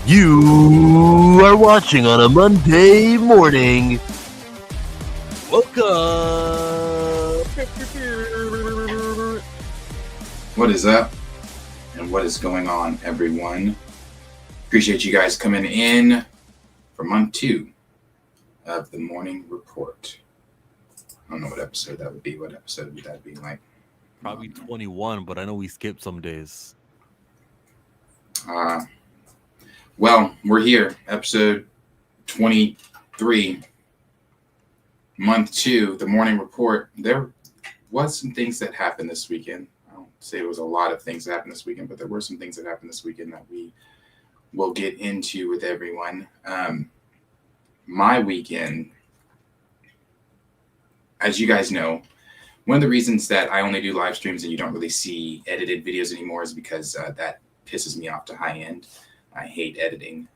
You are watching on a Monday morning. Welcome. What is up and what is going on, everyone? Appreciate you guys coming in for month 2 of the morning report. I don't know what episode that would be. What episode would that be like? Probably 21, but I know we skipped some days. Well, we're here, episode 23, month 2, the morning report. There was some things that happened this weekend. I don't say it was a lot of things that happened this weekend, but there were some things that happened this weekend that we will get into with everyone. My weekend, as you guys know, one of the reasons that I only do live streams and you don't really see edited videos anymore is because that pisses me off to high end. I hate editing.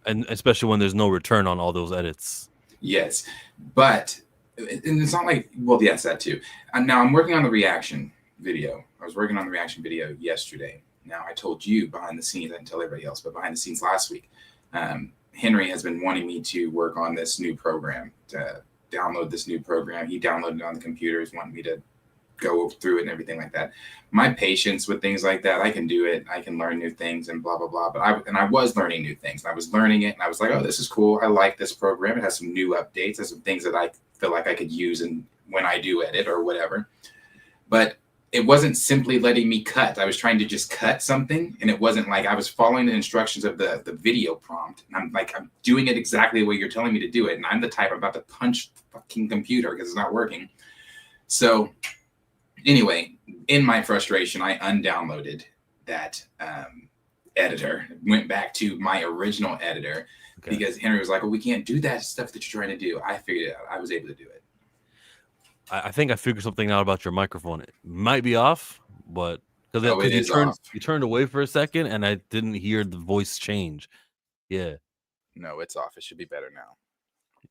And especially when there's no return on all those edits. Yes, but and it's not like, well, yes, that too. And now I'm working on the reaction video. I was working on the reaction video yesterday. Now, I told you behind the scenes, I didn't tell everybody else, but behind the scenes last week, Henry has been wanting me to work on this new program, to download this new program. He downloaded it on the computer. He's wanting me to go through it and everything like that. My patience with things like that, I can do it. I can learn new things and blah, blah, blah. But I was learning new things. I was learning it and I was like, oh, this is cool. I like this program. It has some new updates. There's some things that I feel like I could use when I do edit or whatever. But it wasn't simply letting me cut. I was trying to just cut something, and it wasn't like I was following the instructions of the video prompt. And I'm doing it exactly the way you're telling me to do it. And I'm the type, I'm about to punch the fucking computer because it's not working. So anyway, in my frustration, I undownloaded that editor, went back to my original editor because Henry was like, well, we can't do that stuff that you're trying to do. I figured it out. I was able to do it. I think I figured something out about your microphone. It might be off, but because you turned away for a second and I didn't hear the voice change. Yeah. No, it's off. It should be better now.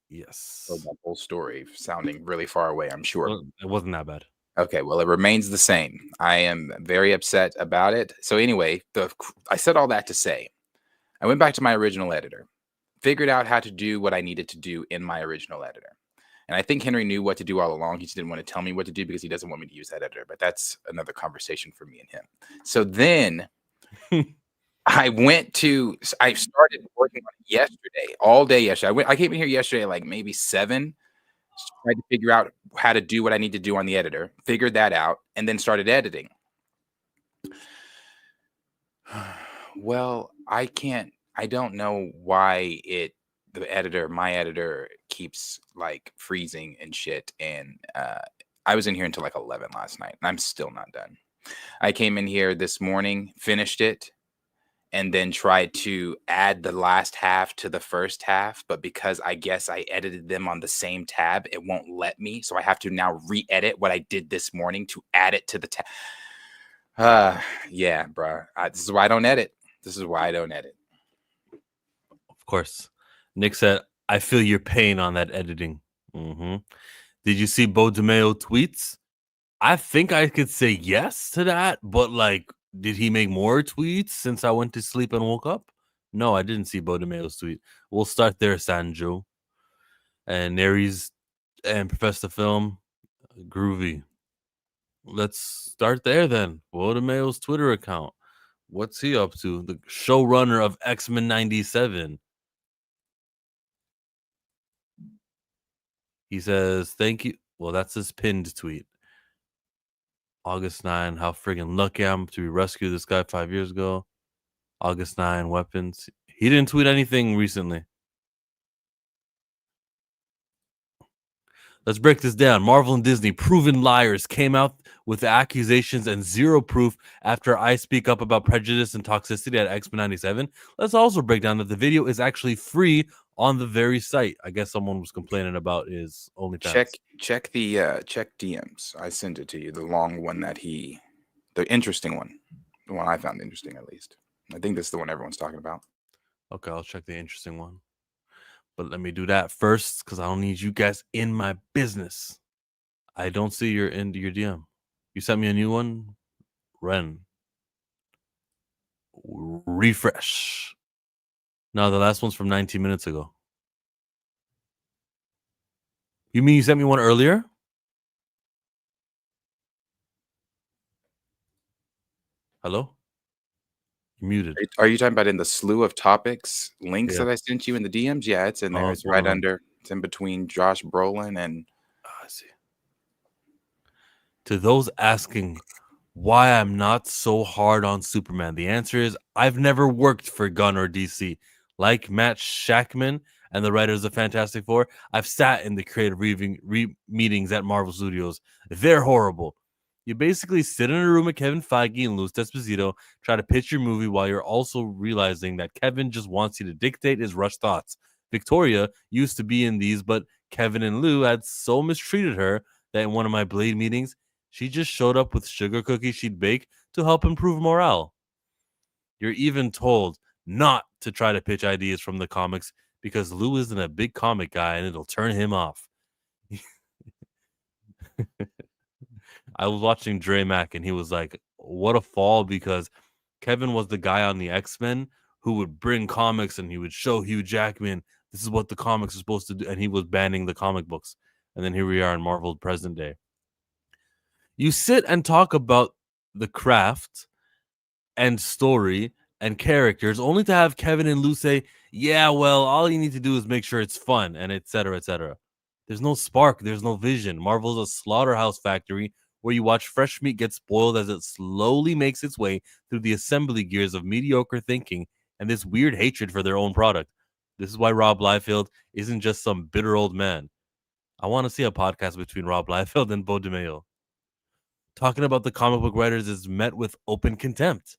Yes. So that whole story sounding really far away, I'm sure. Well, it wasn't that bad. Okay, well, it remains the same. I am very upset about it. So anyway, I said all that to say, I went back to my original editor, figured out how to do what I needed to do in my original editor. And I think Henry knew what to do all along. He just didn't want to tell me what to do because he doesn't want me to use that editor. But that's another conversation for me and him. So then I started working on it yesterday, all day yesterday. I came in here yesterday like maybe 7, tried to figure out how to do what I need to do on the editor, figured that out, and then started editing. Well, I don't know why my editor keeps like freezing and shit. And I was in here until like 11 last night and I'm still not done. I came in here this morning, finished it, and then tried to add the last half to the first half. But because I guess I edited them on the same tab, it won't let me. So I have to now re-edit what I did this morning to add it to the tab. Yeah, bro. This is why I don't edit. Of course. Nick said, I feel your pain on that editing. Mm-hmm. Did you see Bo DeMeo tweets? I think I could say yes to that, but like, did he make more tweets since I went to sleep and woke up? No, I didn't see Bo DeMeo's tweet. We'll start there, Sanjo. And Nery's and Professor Film, groovy. Let's start there then. Bo DeMeo's Twitter account. What's he up to? The showrunner of X-Men 97. He says, thank you. Well, that's his pinned tweet. August 9, how friggin' lucky I am to rescue this guy 5 years ago. August 9, weapons. He didn't tweet anything recently. Let's break this down. Marvel and Disney, proven liars, came out with accusations and zero proof after I speak up about prejudice and toxicity at X-Men 97. Let's also break down that the video is actually free on the very site. I guess someone was complaining about his OnlyFans. Check DMs. I sent it to you. The long one the interesting one, the one I found interesting at least. I think this is the one everyone's talking about. Okay, I'll check the interesting one. But let me do that first because I don't need you guys in my business. I don't see your DM. You sent me a new one, Ren. Refresh. No, the last one's from 19 minutes ago. You mean you sent me one earlier? Hello? You're muted. Are you talking about in the slew of topics links Yeah. that I sent you in the DMs? Yeah, it's in there. Oh, it's It's one of right them. under. It's in between Josh Brolin and I see. To those asking why I'm not so hard on Superman, the answer is I've never worked for Gunn or DC. Like Matt Shackman and the writers of Fantastic Four, I've sat in the creative meetings at Marvel Studios. They're horrible. You basically sit in a room with Kevin Feige and Louis Esposito, try to pitch your movie while you're also realizing that Kevin just wants you to dictate his rush thoughts. Victoria used to be in these, but Kevin and Lou had so mistreated her that in one of my Blade meetings, she just showed up with sugar cookies she'd bake to help improve morale. You're even told not to try to pitch ideas from the comics because Lou isn't a big comic guy and it'll turn him off. I was watching Dre Mack and he was like, what a fall, because Kevin was the guy on the X-Men who would bring comics and he would show Hugh Jackman, this is what the comics are supposed to do. And he was banning the comic books. And then here we are in Marvel present day. You sit and talk about the craft and story and characters, only to have Kevin and Lou say, yeah, well, all you need to do is make sure it's fun, and etc. etc. There's no spark, there's no vision. Marvel's a slaughterhouse factory where you watch fresh meat get spoiled as it slowly makes its way through the assembly gears of mediocre thinking and this weird hatred for their own product. This is why Rob Liefeld isn't just some bitter old man. I want to see a podcast between Rob Liefeld and Bo DeMeo. Talking about the comic book writers is met with open contempt.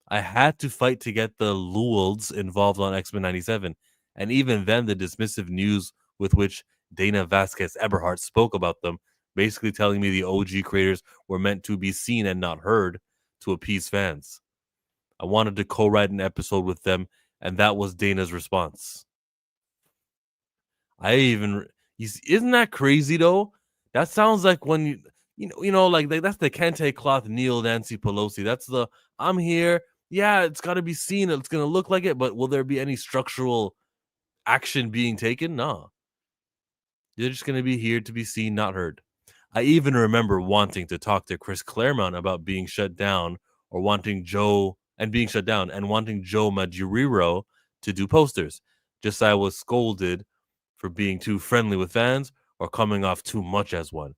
I had to fight to get the Lewolds involved on X-Men 97, and even then the dismissive news with which Dana Vasquez Eberhardt spoke about them, basically telling me the OG creators were meant to be seen and not heard to appease fans. I wanted to co-write an episode with them, and that was Dana's response. I even isn't that crazy though? That sounds like when like that's the Kente cloth Neil Nancy Pelosi. That's the I'm here. Yeah, it's got to be seen. It's gonna look like it, but will there be any structural action being taken? No. They're just gonna be here to be seen, not heard. I even remember wanting to talk to Chris Claremont about being shut down or wanting Joe and being shut down and wanting Joe Majuriro to do posters. Just I was scolded for being too friendly with fans or coming off too much as one.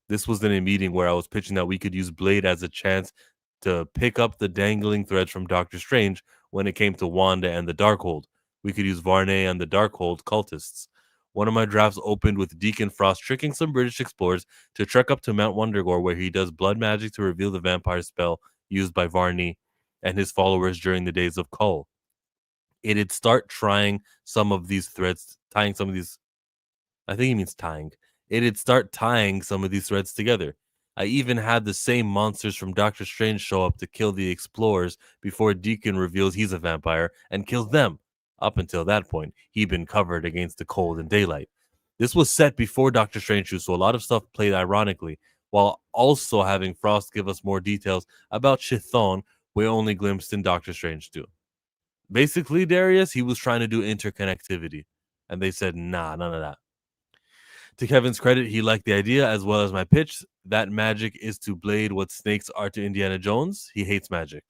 This was in a meeting where I was pitching that we could use Blade as a chance to pick up the dangling threads from Doctor Strange when it came to Wanda and the Darkhold. We could use Varney and the Darkhold cultists. One of my drafts opened with Deacon Frost tricking some British explorers to trek up to Mount Wondergore, where he does blood magic to reveal the vampire spell used by Varney and his followers during the days of Kull. It'd start trying some of these threads, tying some of these, I think he means tying. It'd start tying some of these threads together. I even had the same monsters from Doctor Strange show up to kill the explorers before Deacon reveals he's a vampire and kills them. Up until that point, he'd been covered against the cold and daylight. This was set before Doctor Strange 2, so a lot of stuff played ironically, while also having Frost give us more details about Chthon we only glimpsed in Doctor Strange 2. Basically, Darius, he was trying to do interconnectivity, and they said, nah, none of that. To Kevin's credit, he liked the idea as well as my pitch. That magic is to Blade what snakes are to Indiana Jones. He hates magic.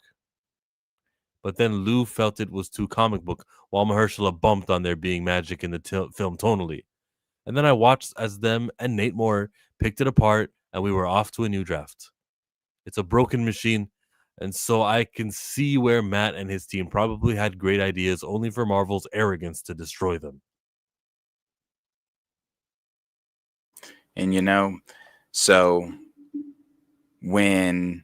But then Lou felt it was too comic book, while Mahershala bumped on there being magic in the film tonally. And then I watched as them and Nate Moore picked it apart, and we were off to a new draft. It's a broken machine, and so I can see where Matt and his team probably had great ideas, only for Marvel's arrogance to destroy them. And so when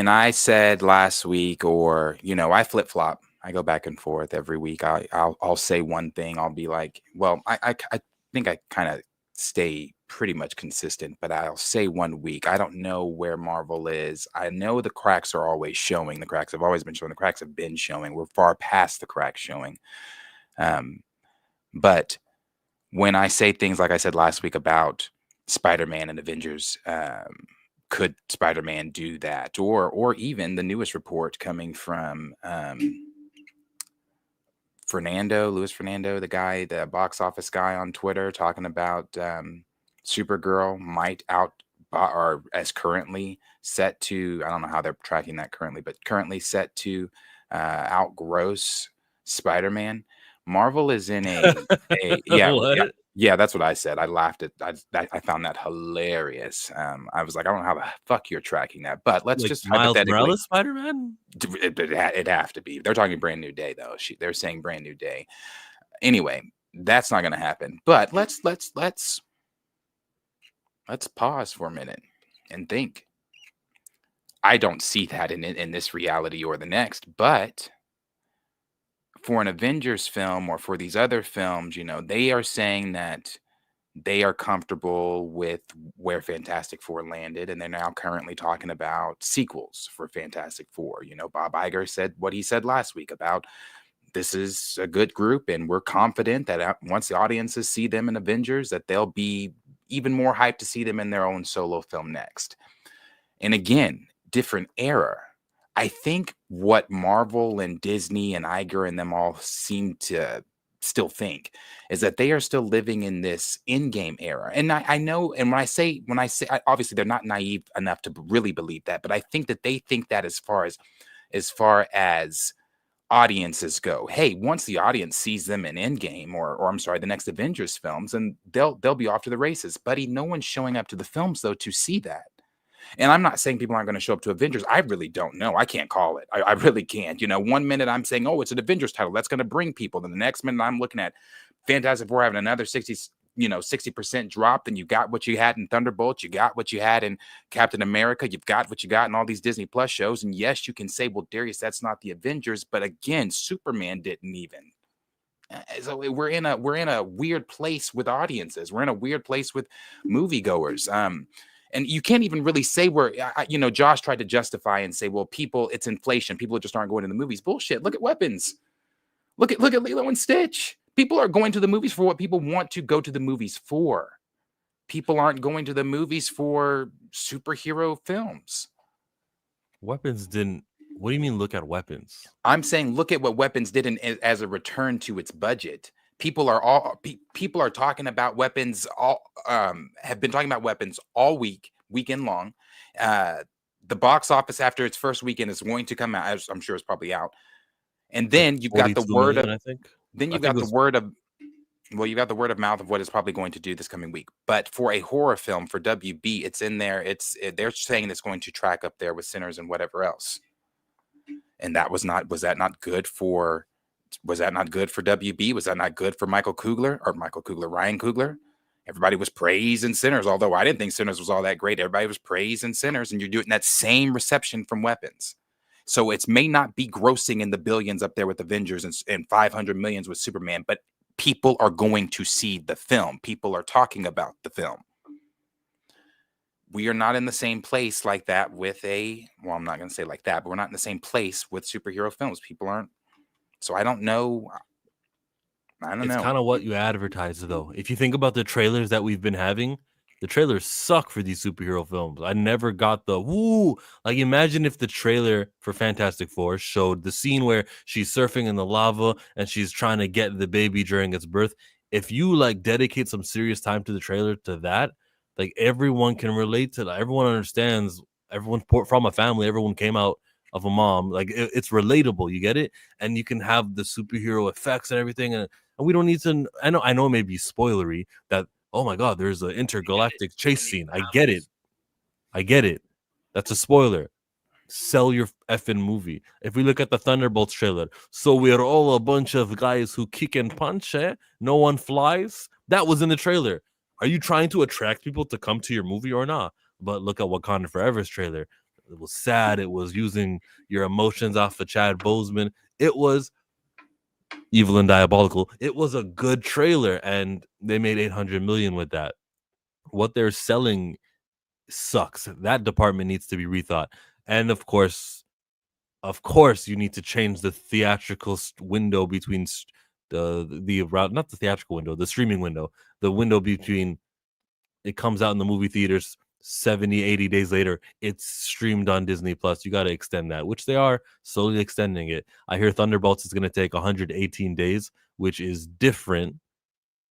I said last week, or I flip flop. I go back and forth every week. I'll say one thing. I'll be like, well, I think I kind of stay pretty much consistent, but I'll say one week. I don't know where Marvel is. I know the cracks are always showing. The cracks have always been showing. The cracks have been showing. We're far past the cracks showing. But when I say things like I said last week about Spider-Man and Avengers could Spider-Man do that? Or even the newest report coming from Luis Fernando, the guy, the box office guy on Twitter, talking about Supergirl might or as currently set to, I don't know how they're tracking that currently, but currently set to outgross Spider-Man. Marvel is in What? yeah, that's what I said. I laughed at I found that hilarious. I was like, I don't know how the fuck you're tracking that, but let's Like just Miles hypothetically, Morales Spider-Man? it'd have to be. They're talking brand new day though. They're saying brand new day. Anyway, that's not going to happen. But let's pause for a minute and think. I don't see that in this reality or the next, but for an Avengers film or for these other films, they are saying that they are comfortable with where Fantastic Four landed, and they're now currently talking about sequels for Fantastic Four. Bob Iger said what he said last week about this is a good group, and we're confident that once the audiences see them in Avengers, that they'll be even more hyped to see them in their own solo film next. And again, different era. I think what Marvel and Disney and Iger and them all seem to still think is that they are still living in this in-game era. And I know, and obviously they're not naive enough to really believe that, but I think that they think that as far as audiences go. Hey, once the audience sees them in Endgame or I'm sorry, the next Avengers films, and they'll be off to the races. Buddy, no one's showing up to the films though to see that. And I'm not saying people aren't going to show up to Avengers. I really don't know. I can't call it. I really can't. 1 minute I'm saying, oh, it's an Avengers title. That's going to bring people. Then the next minute I'm looking at Fantastic Four having another 60% drop. Then you got what you had in Thunderbolts. You got what you had in Captain America. You've got what you got in all these Disney Plus shows. And yes, you can say, well, Darius, that's not the Avengers. But again, Superman didn't even. So we're in a weird place with audiences. We're in a weird place with moviegoers. And you can't even really say Josh tried to justify and say, well, it's inflation. People just aren't going to the movies. Bullshit. Look at Weapons. Look at Lilo and Stitch. People are going to the movies for what people want to go to the movies for. People aren't going to the movies for superhero films. Weapons didn't. What do you mean look at Weapons? I'm saying look at what Weapons did as a return to its budget. People are talking about Weapons have been talking about Weapons all weekend long. The box office after its first weekend is going to come out. I'm sure it's probably out. And then you've got the word million, of I think. Then you've got the word of you got the word of mouth of what it's probably going to do this coming week. But for a horror film for WB, it's in there. They're saying it's going to track up there with Sinners and whatever else. And was that not good for WB? Was that not good for Ryan Coogler? Everybody was praising Sinners, although I didn't think Sinners was all that great. Everybody was praising Sinners, and you're doing that same reception from Weapons. So it may not be grossing in the billions up there with Avengers and 500 millions with Superman, but people are going to see the film. People are talking about the film. We are not in the same place like that with I'm not going to say like that, but we're not in the same place with superhero films. People aren't. So I don't know. It's kind of what you advertise, though. If you think about the trailers that we've been having, the trailers suck for these superhero films. I never got the woo. Like, imagine if the trailer for Fantastic Four showed the scene where she's surfing in the lava and she's trying to get the baby during its birth. If you dedicate some serious time to the trailer to that, everyone can relate to that. Everyone understands. Everyone from a family. Everyone came out of a mom. It's relatable. You get it, and you can have the superhero effects and everything. And we don't need to. I know it may be spoilery that. Oh my God, there's an intergalactic chase scene. I get it. That's a spoiler. Sell your effing movie. If we look at the Thunderbolts trailer, so we're all a bunch of guys who kick and punch. No one flies. That was in the trailer. Are you trying to attract people to come to your movie or not? But look at Wakanda Forever's trailer. It was sad. It was using your emotions off of Chad Boseman. It was evil and diabolical. It was a good trailer, and they made 800 million with that. What they're selling sucks. That department needs to be rethought. And of course, you need to change the theatrical window between not the theatrical window, the streaming window, the window between it comes out in the movie theaters, 70, 80 days later, it's streamed on Disney Plus. You got to extend that, which they are slowly extending it. I hear Thunderbolts is going to take 118 days, which is different.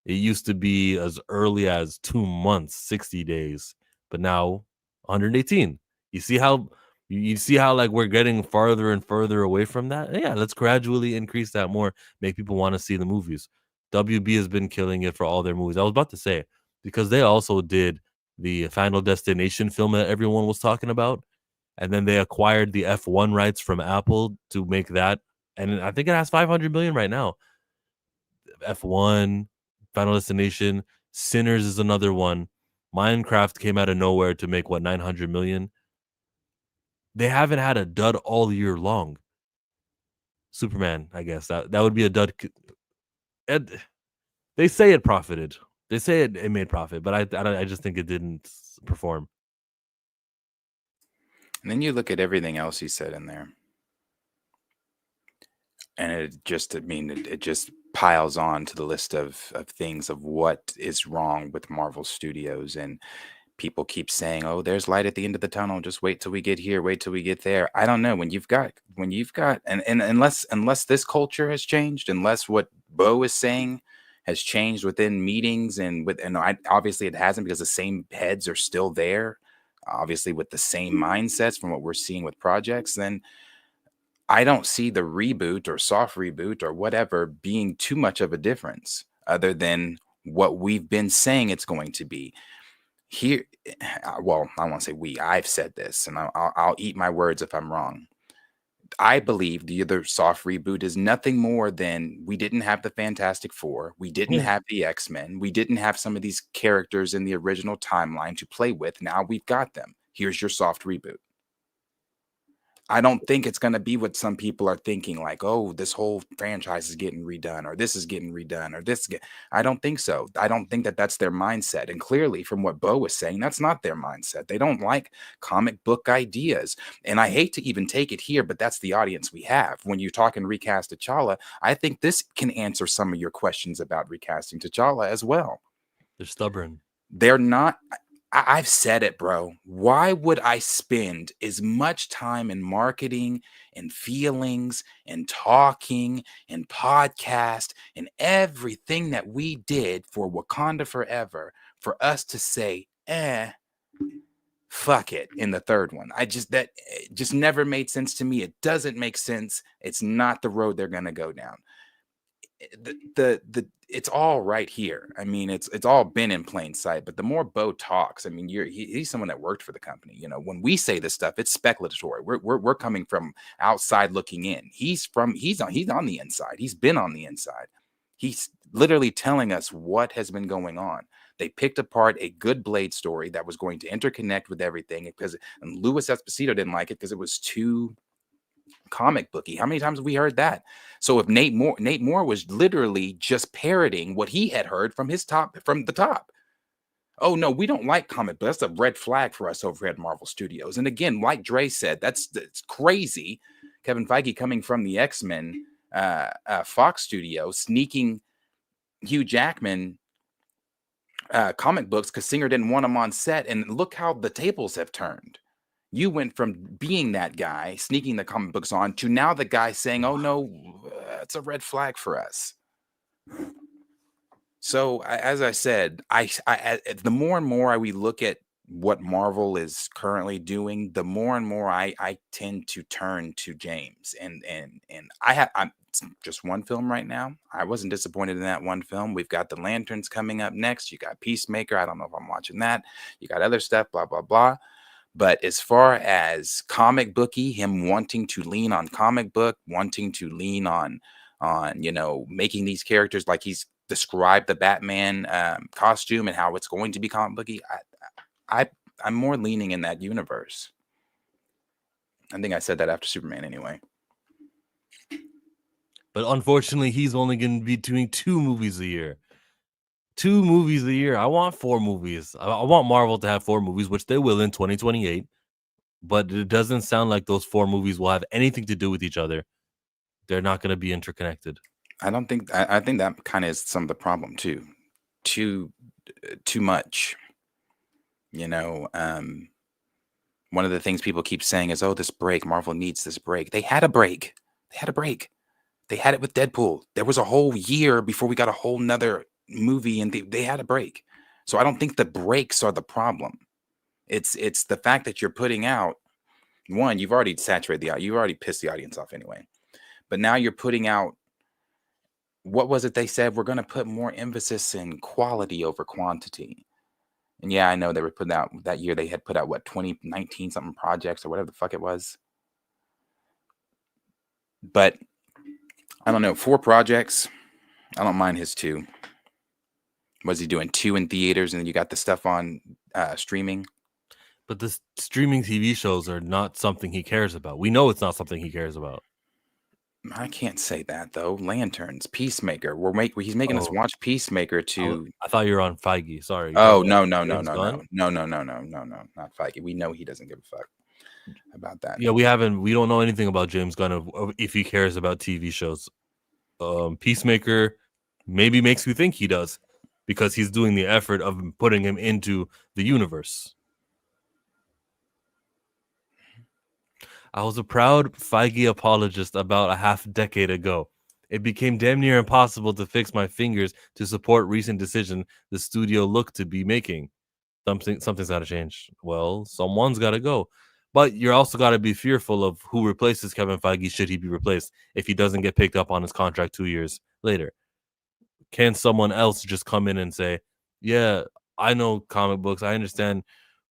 It used to be as early as 2 months, 60 days, but now 118. You see how you see how like we're getting farther and further away from that? Yeah, let's gradually increase that more, make people want to see the movies. WB has been killing it for all their movies. I was about to say because they also did the Final Destination film that everyone was talking about, and then they acquired the F1 rights from Apple to make that, and I think it has 500 million right now. F1, Final Destination, Sinners is another one. Minecraft came out of nowhere to make what 900 million. They haven't had a dud all year long. Superman, I guess that would be a dud. They say it profited. They say it made profit, but I just think it didn't perform. And then you look at everything else he said in there, and it just piles on to the list of things of what is wrong with Marvel Studios. And people keep saying, "Oh, there's light at the end of the tunnel. Just wait till we get here. Wait till we get there." I don't know. And unless this culture has changed, unless what Bo is saying has changed within meetings obviously it hasn't, because the same heads are still there, obviously with the same mindsets from what we're seeing with projects, then I don't see the reboot or soft reboot or whatever being too much of a difference other than what we've been saying it's going to be. Here, well, I won't say we. I've said this, and I'll eat my words if I'm wrong. I believe the other soft reboot is nothing more than we didn't have the Fantastic Four, we didn't Yeah. have the X-Men, we didn't have some of these characters in the original timeline to play with. Now we've got them. Here's your soft reboot. I don't think it's going to be what some people are thinking, like, oh, this whole franchise is getting redone, or this is getting redone, or I don't think so. I don't think that that's their mindset. And clearly, from what Bo was saying, that's not their mindset. They don't like comic book ideas. And I hate to even take it here, but that's the audience we have. When you're talking recast T'Challa, I think this can answer some of your questions about recasting T'Challa as well. They're stubborn. They're not. I've said it, bro. Why would I spend as much time in marketing and feelings and talking and podcast and everything that we did for Wakanda Forever for us to say, fuck it in the third one? That it just never made sense to me. It doesn't make sense. It's not the road they're going to go down. It's all right here. I mean, it's all been in plain sight. But the more Bo talks, I mean, he's someone that worked for the company. You know, when we say this stuff, it's speculatory. We're coming from outside looking in. He's on the inside. He's been on the inside. He's literally telling us what has been going on. They picked apart a good Blade story that was going to interconnect with everything, and Louis Esposito didn't like it because it was too comic booky. How many times have we heard that? So if Nate Moore was literally just parroting what he had heard from the top. Oh no, we don't like comic books. That's a red flag for us over at Marvel Studios. And again, like Dre said, that's crazy. Kevin Feige coming from the X-Men Fox studio, sneaking Hugh Jackman comic books because Singer didn't want him on set. And look how the tables have turned. You went from being that guy, sneaking the comic books on, to now the guy saying, oh, no, it's a red flag for us. So, as I said, the more and more we look at what Marvel is currently doing, the more and more I tend to turn to James. And I'm just one film right now. I wasn't disappointed in that one film. We've got The Lanterns coming up next. You got Peacemaker. I don't know if I'm watching that. You got other stuff, blah, blah, blah. But as far as comic booky, him wanting to lean on comic book, wanting to lean on making these characters like he's described the Batman costume and how it's going to be comic booky, I'm more leaning in that universe. I think I said that after Superman anyway. But unfortunately, he's only going to be doing 2 movies a year. 2 movies a year. I want 4 movies. I want Marvel to have 4 movies, which they will in 2028. But it doesn't sound like those 4 movies will have anything to do with each other. They're not going to be interconnected. I don't think. I think that kind of is some of the problem too. Too much. You know, one of the things people keep saying is, "Oh, this break, Marvel needs this break." They had a break. They had a break. They had it with Deadpool. There was a whole year before we got a whole nother movie, and they had a break. So I don't think the breaks are the problem. It's the fact that you're putting out one, you've already saturated you've already pissed the audience off anyway. But now you're putting out, what was it they said? We're gonna put more emphasis in quality over quantity. And yeah, I know they were putting out that year, they had put out what, 2019 something projects or whatever the fuck it was. But I don't know, 4 projects. I don't mind his 2. Was he doing 2 in theaters and then you got the stuff on streaming? But the streaming TV shows are not something he cares about. We know it's not something he cares about. I can't say that though. Lanterns, Peacemaker. He's making us Oh, watch Peacemaker to. I thought you were on Feige. Sorry. You Oh talking no about no no James no Gunn? no no no no no no no, not Feige. We know he doesn't give a fuck about that. Yeah, we don't know anything about James Gunn of if he cares about TV shows. Peacemaker maybe makes you think he does because he's doing the effort of putting him into the universe. I was a proud Feige apologist about a half decade ago. It became damn near impossible to fix my fingers to support recent decision the studio looked to be making. Something's got to change. Well, someone's got to go. But you're also got to be fearful of who replaces Kevin Feige should he be replaced if he doesn't get picked up on his contract 2 years later. Can someone else just come in and say, "Yeah, I know comic books. I understand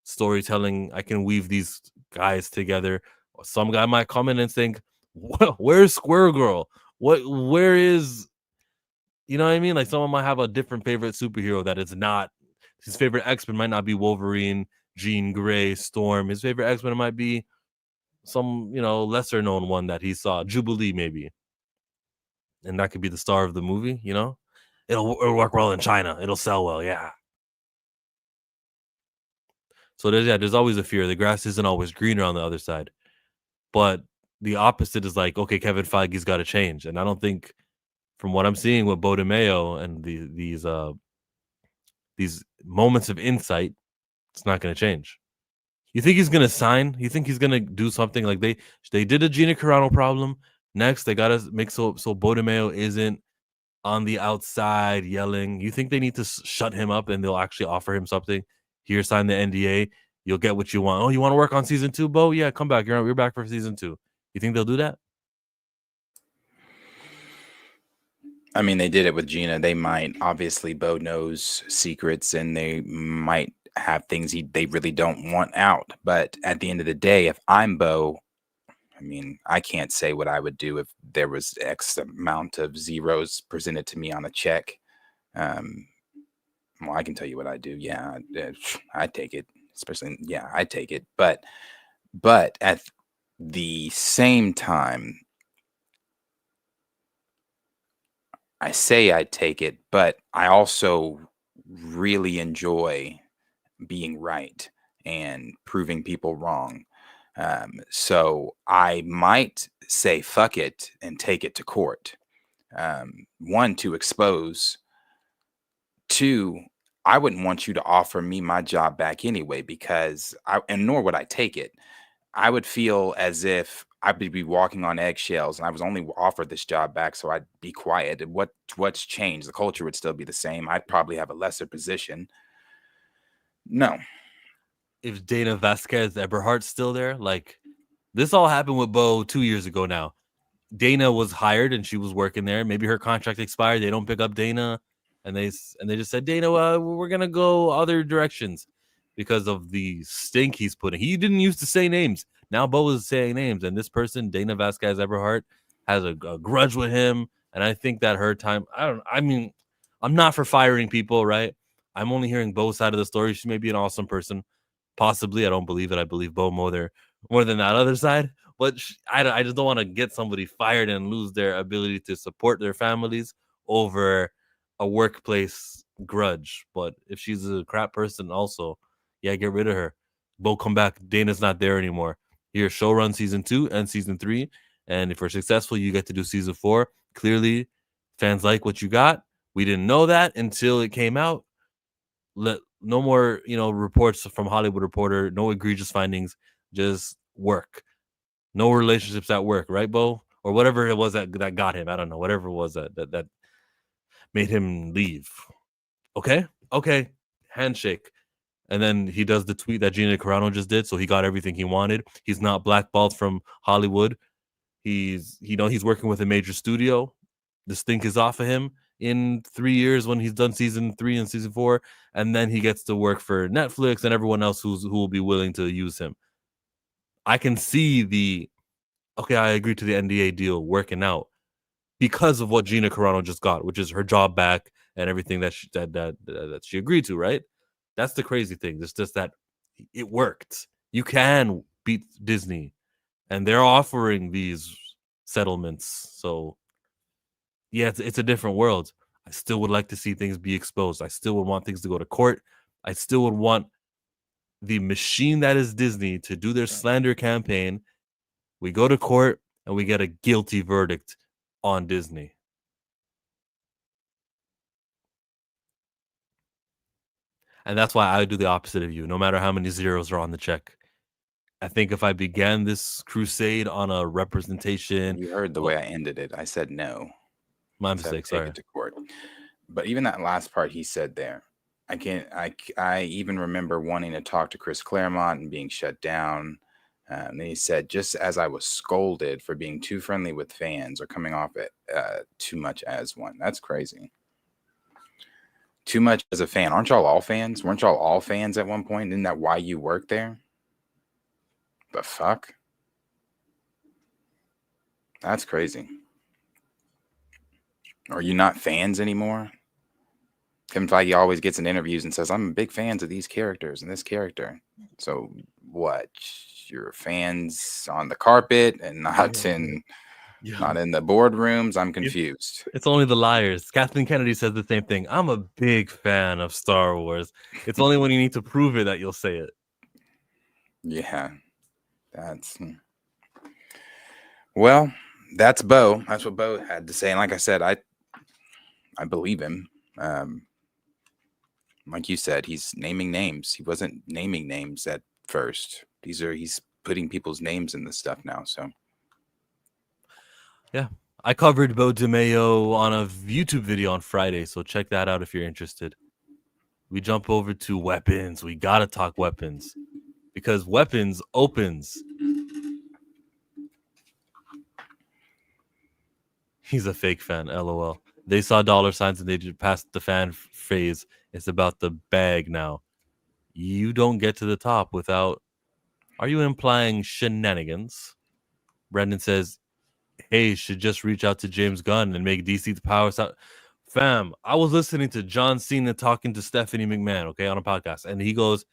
storytelling. I can weave these guys together." Some guy might come in and think, "Where's Squirrel Girl? Where is?" You know what I mean? Like someone might have a different favorite superhero that is not his favorite X-Men might not be Wolverine, Jean Grey, Storm. His favorite X-Men might be some, lesser known one that he saw, Jubilee maybe. And that could be the star of the movie, It'll work well in China. It'll sell well, yeah. So there's always a fear. The grass isn't always greener on the other side. But the opposite is like, okay, Kevin Feige's got to change. And I don't think from what I'm seeing with Bo DeMayo and these moments of insight, it's not going to change. You think he's gonna sign? You think he's gonna do something like they did a Gina Carano problem? Next, they gotta make so Bo DeMayo isn't on the outside yelling. You think they need to shut him up and they'll actually offer him something? Here, sign the NDA. You'll get what you want. Oh, you want to work on season 2, Bo? Yeah, come back. You're back for season 2. You think they'll do that? I mean, they did it with Gina. They might. Obviously, Bo knows secrets, and they might have things they really don't want out. But at the end of the day, if I'm Bo, I mean, I can't say what I would do if there was X amount of zeros presented to me on a check. Well, I can tell you what I do. Yeah, I'd take it. Especially, yeah, I'd take it. But at the same time, I say I'd take it, but I also really enjoy being right and proving people wrong. So I might say fuck it and take it to court. One, to expose. Two, I wouldn't want you to offer me my job back anyway, because and nor would I take it. I would feel as if I would be walking on eggshells and I was only offered this job back, so I'd be quiet. And what's changed? The culture would still be the same. I'd probably have a lesser position. No. If Dana Vasquez Eberhardt's still there, like this all happened with Bo 2 years ago now. Dana was hired and she was working there. Maybe her contract expired. They don't pick up Dana, and they just said, Dana, we're gonna go other directions because of the stink he's putting. He didn't used to say names. Now Bo is saying names, and this person, Dana Vasquez Eberhardt, has a grudge with him. And I think that her time. I'm not for firing people, right? I'm only hearing Bo's side of the story. She may be an awesome person, possibly. I don't believe it. I believe Bo more than that other side. But I just don't want to get somebody fired and lose their ability to support their families over a workplace grudge. But if she's a crap person, also, yeah, get rid of her. Bo, come back. Dana's not there anymore. Here, show run season 2 and season 3. And if we're successful, you get to do season 4. Clearly, fans like what you got. We didn't know that until it came out. no more, reports from Hollywood Reporter, no egregious findings, just work. No relationships at work, right, Bo? Or whatever it was that got him. I don't know. Whatever it was that made him leave. Okay. Handshake. And then he does the tweet that Gina Carano just did, so he got everything he wanted. He's not blackballed from Hollywood. He's working with a major studio. The stink is off of him in 3 years when he's done season 3 and season 4, and then he gets to work for Netflix and everyone else who will be willing to use him. I can see I agree to the NDA deal working out because of what Gina Carano just got, which is her job back and everything that she agreed to, right? That's the crazy thing. It's just that it worked. You can beat Disney, and they're offering these settlements. So, yeah, it's a different world. I still would like to see things be exposed. I still would want things to go to court. I still would want the machine that is Disney to do their slander campaign. We go to court and we get a guilty verdict on Disney. And that's why I do the opposite of you, no matter how many zeros are on the check. I think if I began this crusade on a representation... You heard the way I ended it. I said no. My mistake, Take sorry. it to court. But even that last part he said there, I even remember wanting to talk to Chris Claremont and being shut down. And he said, just as I was scolded for being too friendly with fans or coming off it too much as one. That's crazy. Too much as a fan. Aren't y'all all fans? Weren't y'all all fans at one point? Isn't that why you work there? The fuck? That's crazy. Are you not fans anymore? Kevin Feige always gets in interviews and says, I'm big fans of these characters and this character. So what? You're fans on the carpet and not in the boardrooms? I'm confused. It's only the liars. Kathleen Kennedy says the same thing. I'm a big fan of Star Wars. It's only when you need to prove it that you'll say it. Yeah. Well, that's Bo. That's what Bo had to say. And like I said, I believe him. Like you said, he's naming names. He wasn't naming names at first. He's putting people's names in this stuff now. So yeah, I covered Bo DeMeo on a YouTube video on Friday, so check that out if you're interested. We jump over to weapons. We gotta talk weapons because weapons opens. He's a fake fan, LOL. They saw dollar signs and they just passed the fan phase. It's about the bag now. You don't get to the top without... Are you implying shenanigans? Brendan says, hey, should just reach out to James Gunn and make DC the powerhouse out. Fam, I was listening to John Cena talking to Stephanie McMahon, okay, on a podcast. And he goes,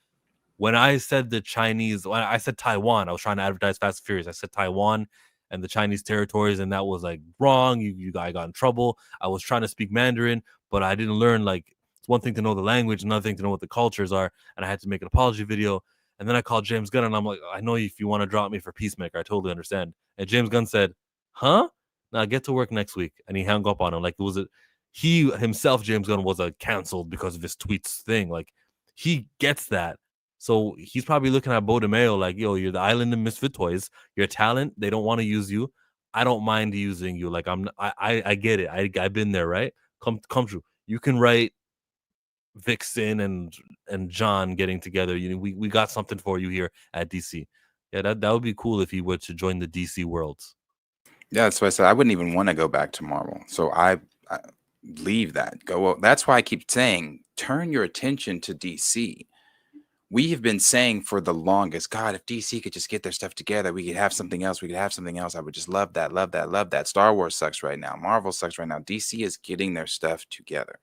when I said when I said Taiwan, I was trying to advertise Fast and Furious. I said Taiwan and the Chinese territories, and that was like wrong. I got in trouble. I was trying to speak Mandarin, but I didn't learn, like, it's one thing to know the language, another thing to know what the cultures are, and I had to make an apology video. And then I called James Gunn, and I'm like, I know if you want to drop me for Peacemaker, I totally understand. And James Gunn said, huh? Now get to work next week. And he hung up on him. Like, he himself, James Gunn, was canceled because of his tweets thing. Like, he gets that. So he's probably looking at Bo DeMeo like, yo, you're the island of misfit toys. You're a talent. They don't want to use you. I don't mind using you. Like, I get it. I've been there, right? Come true. You can write Vixen and John getting together. We got something for you here at DC. Yeah, that would be cool if he were to join the DC worlds. Yeah, that's why I said I wouldn't even want to go back to Marvel. So I leave that. Go. That's why I keep saying turn your attention to DC. We have been saying for the longest, God, if DC could just get their stuff together, we could have something else. We could have something else. I would just love that, love that, love that. Star Wars sucks right now. Marvel sucks right now. DC is getting their stuff together.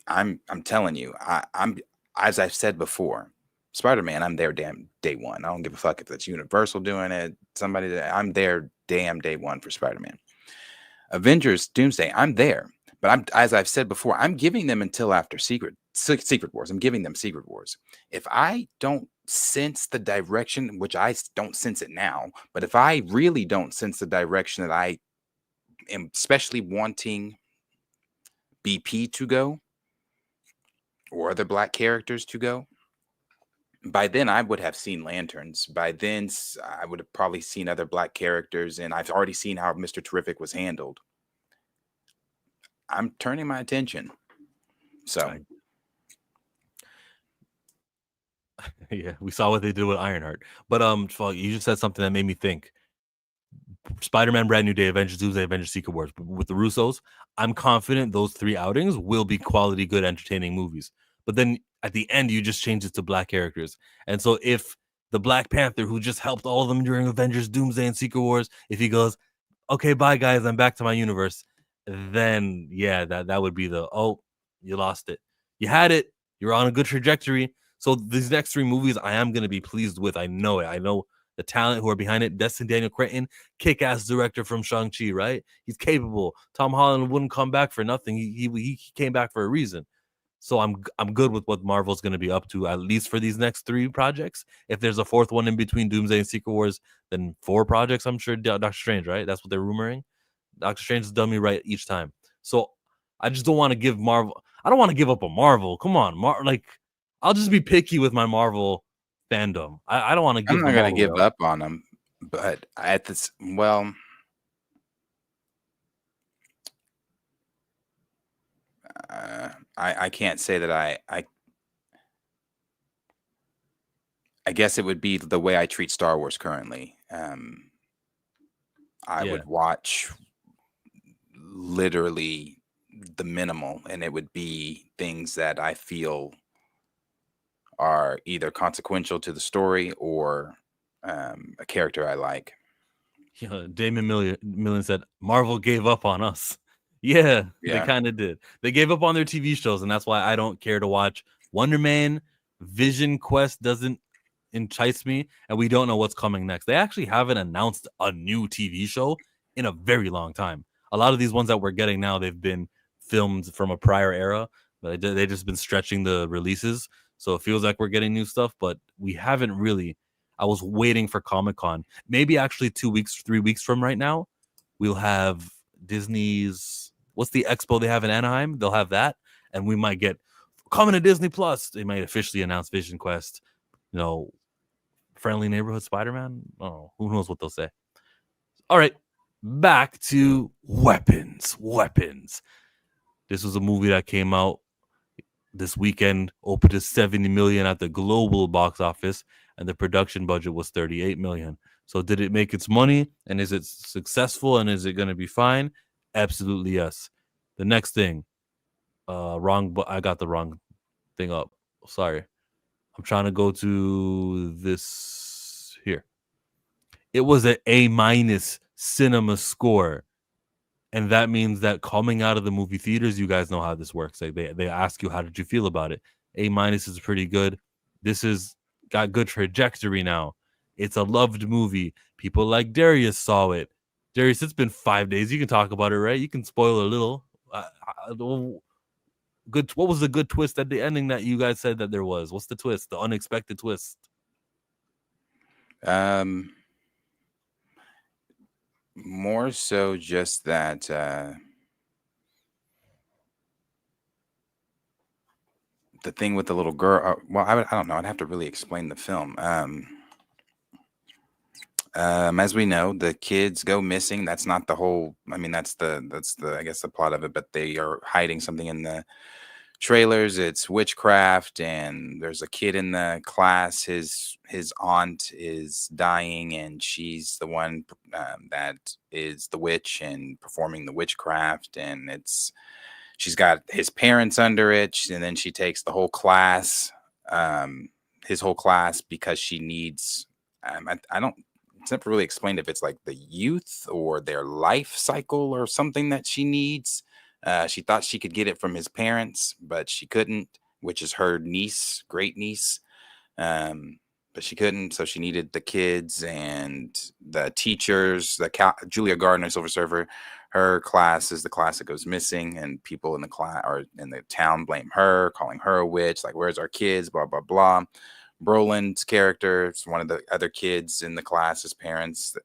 I'm telling you, I'm as I've said before, Spider-Man, I'm there damn day one. I don't give a fuck if it's Universal doing it. I'm there damn day one for Spider-Man. Avengers Doomsday, I'm there. But as I've said before, I'm giving them until after Secret Wars. I'm giving them Secret Wars. If I don't sense the direction, which I don't sense it now, but if I really don't sense the direction that I am especially wanting BP to go, or other black characters to go. By then, I would have seen Lanterns. By then, I would have probably seen other black characters, and I've already seen how Mr. Terrific was handled. I'm turning my attention. So, Yeah, we saw what they did with Ironheart. But fuck, you just said something that made me think. Spider-Man, Brand New Day, Avengers Doomsday, Avengers Secret Wars. With the Russos, I'm confident those 3 outings will be quality, good, entertaining movies. But then at the end, you just change it to black characters. And so if the Black Panther, who just helped all of them during Avengers Doomsday and Secret Wars, if he goes, okay, bye guys, I'm back to my universe, then yeah, that would be the, oh, you lost it. You had it. You're on a good trajectory. So these next 3 movies, I am going to be pleased with. I know it. I know the talent who are behind it. Destin Daniel Cretton, kick-ass director from Shang-Chi, right? He's capable. Tom Holland wouldn't come back for nothing. He came back for a reason. So I'm good with what Marvel's going to be up to, at least for these next 3 projects. If there's a 4th one in between Doomsday and Secret Wars, then 4 projects, I'm sure. Doctor Strange, right? That's what they're rumoring. Doctor Strange has done me right each time. So I just don't want to give Marvel. I don't want to give up on Marvel. Come on, like I'll just be picky with my Marvel fandom. I don't want to I'm give not them going all to the way give up. up on them. But at this, well, I can't say that I guess it would be the way I treat Star Wars currently. I Yeah. would watch literally the minimal, and it would be things that I feel are either consequential to the story or a character I like. Yeah, Damon Million said Marvel gave up on us. Yeah, they Yeah. kind of did. They gave up on their TV shows, and that's why I don't care to watch Wonder Man. Vision Quest doesn't entice me, and we don't know what's coming next. They actually haven't announced a new TV show in a very long time. A lot of these ones that we're getting now, they've been filmed from a prior era, but they've just been stretching the releases. So it feels like we're getting new stuff, but we haven't really. I was waiting for Comic-Con. Maybe actually 2 weeks, 3 weeks from right now, we'll have Disney's, what's the expo they have in Anaheim? They'll have that, and we might get coming to Disney Plus. They might officially announce Vision Quest, Friendly Neighborhood Spider-Man. Oh, who knows what they'll say. All right, back to weapons. This was a movie that came out this weekend, opened to 70 million at the global box office, and the production budget was 38 million. So did it make its money, and is it successful, and is it going to be fine? Absolutely yes. The next thing, wrong, but I got the wrong thing up. Sorry. I'm trying to go to this here. It was an A- cinema score. And that means that coming out of the movie theaters, you guys know how this works. Like they ask you, how did you feel about it? A- is pretty good. This is got good trajectory now. It's a loved movie. People like Darius saw it. Darius, it's been 5 days. You can talk about it, right? You can spoil a little. Good. What was the good twist at the ending that you guys said that there was? What's the twist? The unexpected twist. More so just that the thing with the little girl. Well, I don't know. I'd have to really explain the film. As we know, the kids go missing. That's not the whole. I mean, that's the I guess the plot of it. But they are hiding something in the trailers. It's witchcraft, and there's a kid in the class. His aunt is dying, and she's the one that is the witch and performing the witchcraft. And she's got his parents under it, and then she takes the whole class, his whole class, because she needs. I don't. It's never really explained if it's like the youth or their life cycle or something that she needs. She thought she could get it from his parents, but she couldn't, which is her niece, great niece. But she couldn't, so she needed the kids and the teachers. Julia Gardner, Silver Surfer, her class is the class that goes missing, and people in the class or in the town blame her, calling her a witch. Like, where's our kids? Blah blah blah. Brolin's character is one of the other kids in the class. His parents,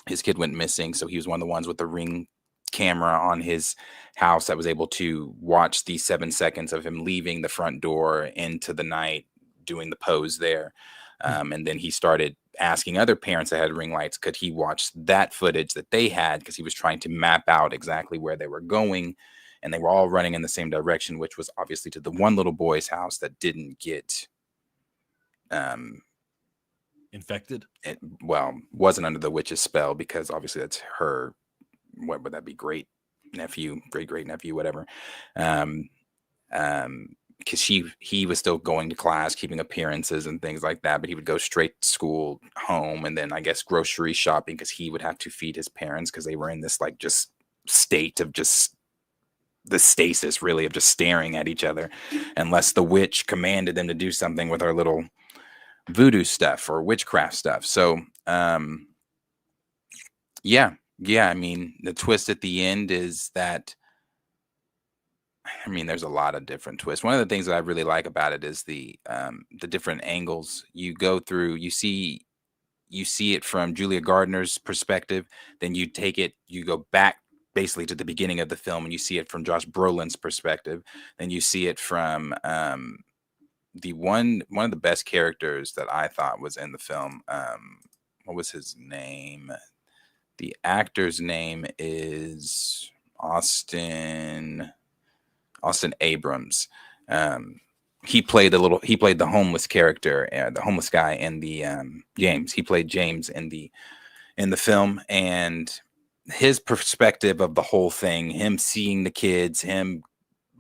his kid went missing, so he was one of the ones with the ring camera on his house that was able to watch the 7 seconds of him leaving the front door into the night, doing the pose there. And then he started asking other parents that had ring lights, could he watch that footage that they had? Because he was trying to map out exactly where they were going. And they were all running in the same direction, which was obviously to the one little boy's house that didn't get Infected. wasn't under the witch's spell, because obviously that's her, what would that be, great great nephew, whatever. Because he was still going to class, keeping appearances and things like that, but he would go straight to school, home, and then I guess grocery shopping, because he would have to feed his parents, because they were in this like just state of just the stasis, really, of just staring at each other, unless the witch commanded them to do something with our little voodoo stuff or witchcraft stuff. So yeah, I mean, the twist at the end is that, I mean, there's a lot of different twists. One of the things that I really like about it is the different angles you go through. You see it from Julia Gardner's perspective, then you go back basically to the beginning of the film, and you see it from Josh Brolin's perspective. Then you see it from the one of the best characters that I thought was in the film. What was his name? The actor's name is Austin Abrams. He played the homeless character, the homeless guy in the James. He played James in the film, and his perspective of the whole thing, him seeing the kids, him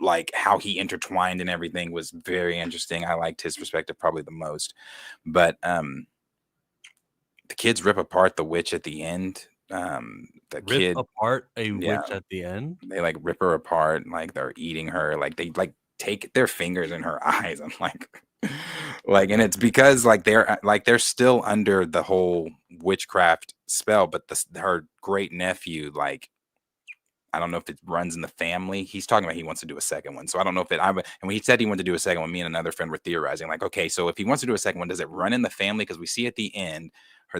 like how he intertwined and everything, was very interesting. I liked his perspective probably the most. But the kids rip apart the witch at the end. Rip apart a yeah, witch at the end. they like rip her apart, like they're eating her, like they like take their fingers in her eyes. I'm like, and it's because like they're still under the whole witchcraft spell, but her great nephew, like, I don't know if it runs in the family. He's talking about he wants to do a second one. So I don't know if and when he said he wanted to do a second one, me and another friend were theorizing, like, okay, so if he wants to do a second one, does it run in the family? Because we see at the end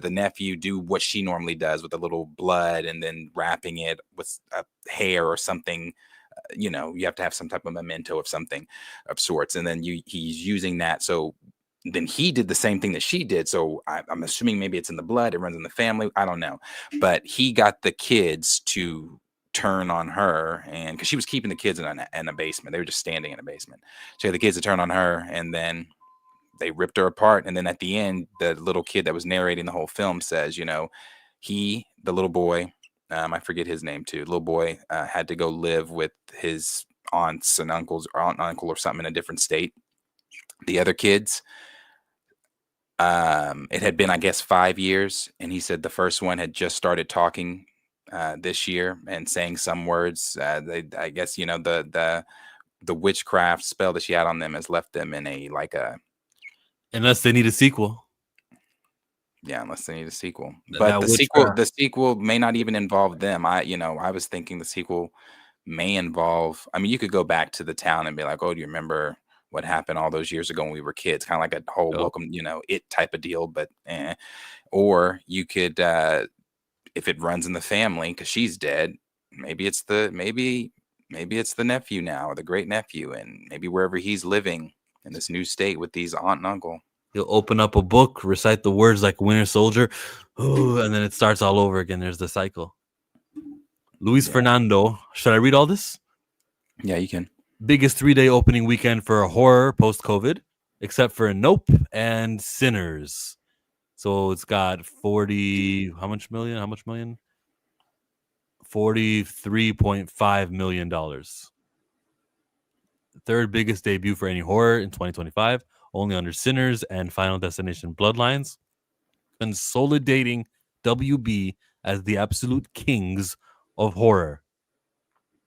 the nephew do what she normally does with a little blood and then wrapping it with a hair or something. You have to have some type of memento of something of sorts. And then he's using that. So then he did the same thing that she did. So I'm assuming maybe it's in the blood. It runs in the family. I don't know. But he got the kids to turn on her, and because she was keeping the kids in a basement. They were just standing in a basement. So the kids to turn on her, and then they ripped her apart. And then at the end, the little kid that was narrating the whole film says, the little boy, I forget his name too, little boy had to go live with his aunts and uncles, or aunt and uncle or something, in a different state. The other kids, it had been, I guess, 5 years. And he said the first one had just started talking this year and saying some words. I guess, the witchcraft spell that she had on them has left them in Unless they need a sequel. Yeah, unless they need a sequel. That But witchcraft. the sequel may not even involve them. I was thinking the sequel may involve, I mean, you could go back to the town and be like, oh, do you remember what happened all those years ago when we were kids? Kind of like a whole welcome, it type of deal. But or you could, if it runs in the family because she's dead, maybe it's the nephew now, or the great nephew, and maybe wherever he's living in this new state with these aunt and uncle. He'll open up a book, recite the words like Winter Soldier, and then it starts all over again. There's the cycle. Luis Fernando. Should I read all this? Yeah, you can. Biggest 3-day opening weekend for a horror post-COVID, except for Nope and Sinners. So it's got 40, how much million? $43.5 million. Third biggest debut for any horror in 2025, only under Sinners and Final Destination Bloodlines. Consolidating WB as the absolute kings of horror.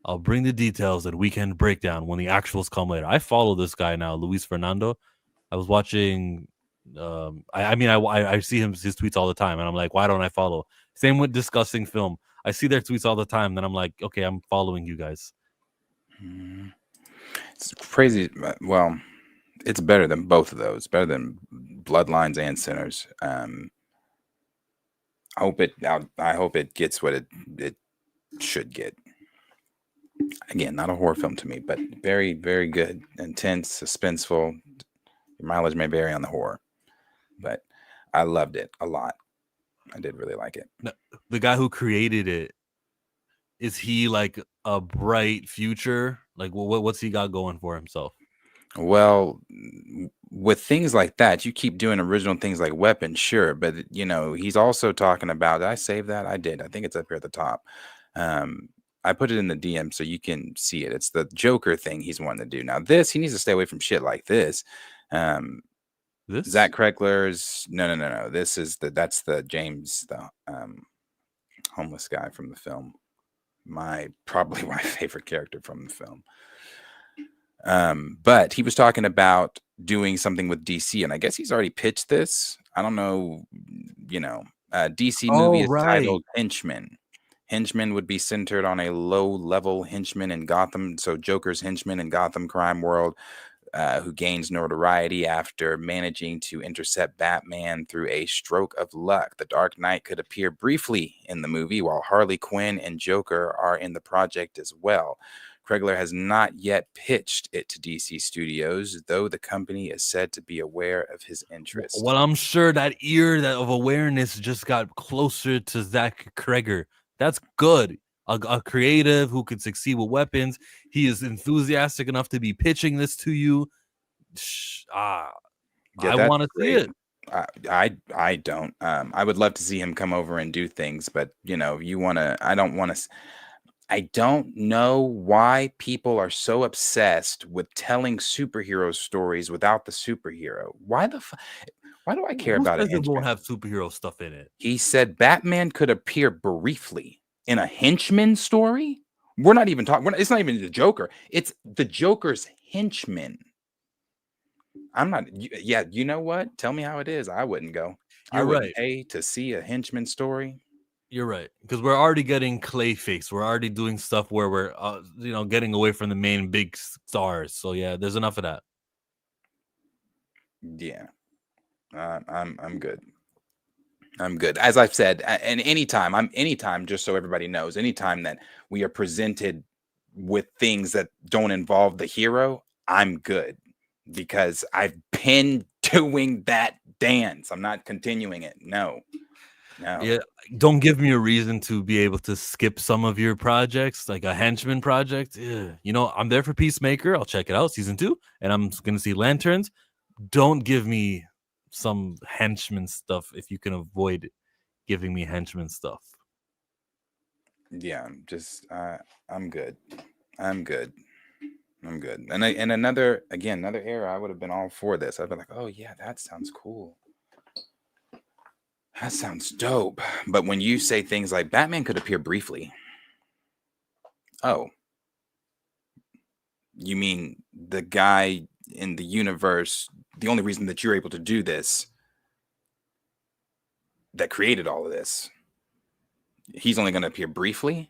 I'll bring the details at Weekend Breakdown when the actuals come later. I follow this guy now, Luis Fernando. I was watching... I see his tweets all the time, and I'm like, why don't I follow? Same with Discussing Film. I see their tweets all the time, then I'm like, okay, I'm following you guys. It's crazy. Well, it's better than both of those. Better than Bloodlines and Sinners. I hope it gets what it should get. Again, not a horror film to me, but very, very good, intense, suspenseful. Your mileage may vary on the horror, but I loved it a lot. I did really like it. The guy who created it, is he like a bright future? Like, what's he got going for himself? Well, with things like that, you keep doing original things like Weapon, sure, but he's also talking about. Did I save that? I did. I think it's up here at the top. I put it in the DM so you can see it. It's the Joker thing he's wanting to do. Now, he needs to stay away from shit like this. This Zach Kreckler's no. That's the James, the homeless guy from the film. Probably my favorite character from the film. But he was talking about doing something with DC, and I guess he's already pitched this. I don't know, DC movie is titled Henchman. Henchman would be centered on a low-level henchman in Gotham, so Joker's henchman in Gotham crime world, who gains notoriety after managing to intercept Batman through a stroke of luck. The Dark Knight could appear briefly in the movie, while Harley Quinn and Joker are in the project as well. Kreegler has not yet pitched it to DC Studios, though the company is said to be aware of his interest. Well, I'm sure that ear of awareness just got closer to Zach Kreger. That's good. A creative who could succeed with weapons. He is enthusiastic enough to be pitching this to you. I want to see it. I don't. I would love to see him come over and do things, but you want to. I don't want to. I don't know why people are so obsessed with telling superhero stories without the superhero. Why do I care about it? It won't have superhero stuff in it. He said Batman could appear briefly in a henchman story. We're not even talking. It's not even the Joker. It's the Joker's henchman. I'm not. Yeah, you know what? Tell me how it is. I wouldn't go. You're I wouldn't right. pay to see a henchman story. You're right, because we're already getting Clayface. We're already doing stuff where we're, getting away from the main big stars. So yeah, there's enough of that. Yeah, I'm good. I'm good. As I've said, and anytime, just so everybody knows, anytime that we are presented with things that don't involve the hero, I'm good because I've been doing that dance. I'm not continuing it. No. Yeah, don't give me a reason to be able to skip some of your projects, like a henchman project. I'm there for Peacemaker. I'll check it out, season 2, and I'm going to see Lanterns. Don't give me some henchman stuff if you can avoid giving me henchman stuff. Yeah, I'm good. I'm good. And another era, I would have been all for this. I'd be like, oh yeah, that sounds cool. That sounds dope. But when you say things like Batman could appear briefly, oh, you mean the guy in the universe, the only reason that you're able to do this, that created all of this, he's only going to appear briefly?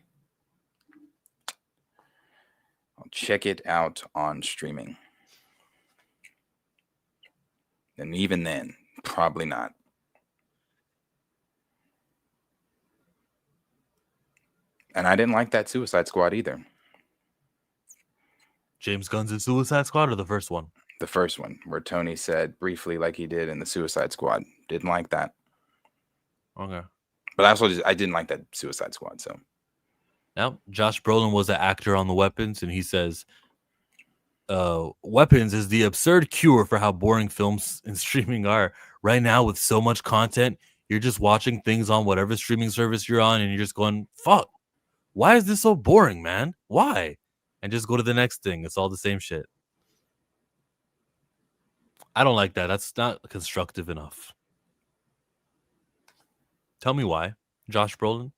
I'll check it out on streaming. And even then, probably not. And I didn't like that Suicide Squad either. James Gunn's Suicide Squad or the first one? The first one, where Tony said briefly like he did in the Suicide Squad. Didn't like that. Okay. But I didn't like that Suicide Squad, so. Now, Josh Brolin was an actor on the Weapons, and he says, Weapons is the absurd cure for how boring films and streaming are. Right now, with so much content, you're just watching things on whatever streaming service you're on, and you're just going, fuck, why is this so boring, man? Why? And just go to the next thing. It's all the same shit. I don't like that. That's not constructive enough. Tell me why, Josh Brolin.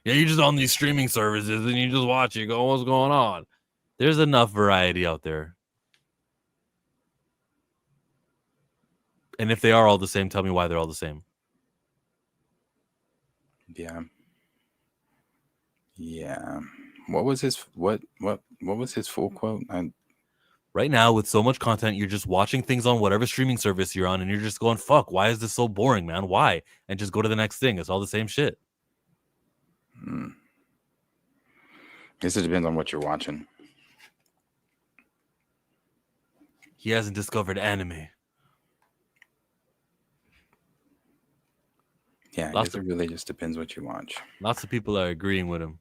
Yeah, you're just on these streaming services and you just watch it, go, what's going on? There's enough variety out there. And if they are all the same, tell me why they're all the same. Yeah. What was his full quote? Right now, with so much content, you're just watching things on whatever streaming service you're on, and you're just going, fuck, why is this so boring, man? Why? And just go to the next thing. It's all the same shit. Guess it depends on what you're watching. He hasn't discovered anime. Yeah, I Lots guess of it really just depends what you watch. lots of people are agreeing with him,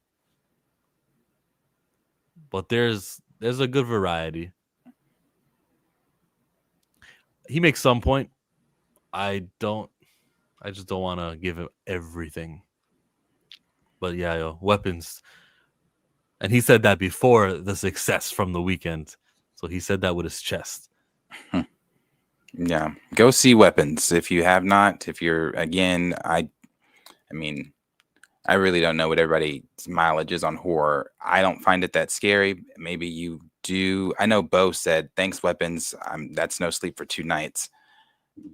but there's a good variety. He makes some point. I don't. I just don't want to give him everything. But yeah, yo, weapons. And he said that before the success from the weekend. So he said that with his chest. Yeah, go see Weapons if you have not. If you're again, I mean, I really don't know what everybody's mileage is on horror. I don't find it that scary. Maybe you do. I know Bo said, "Thanks, Weapons. That's no sleep for 2 nights."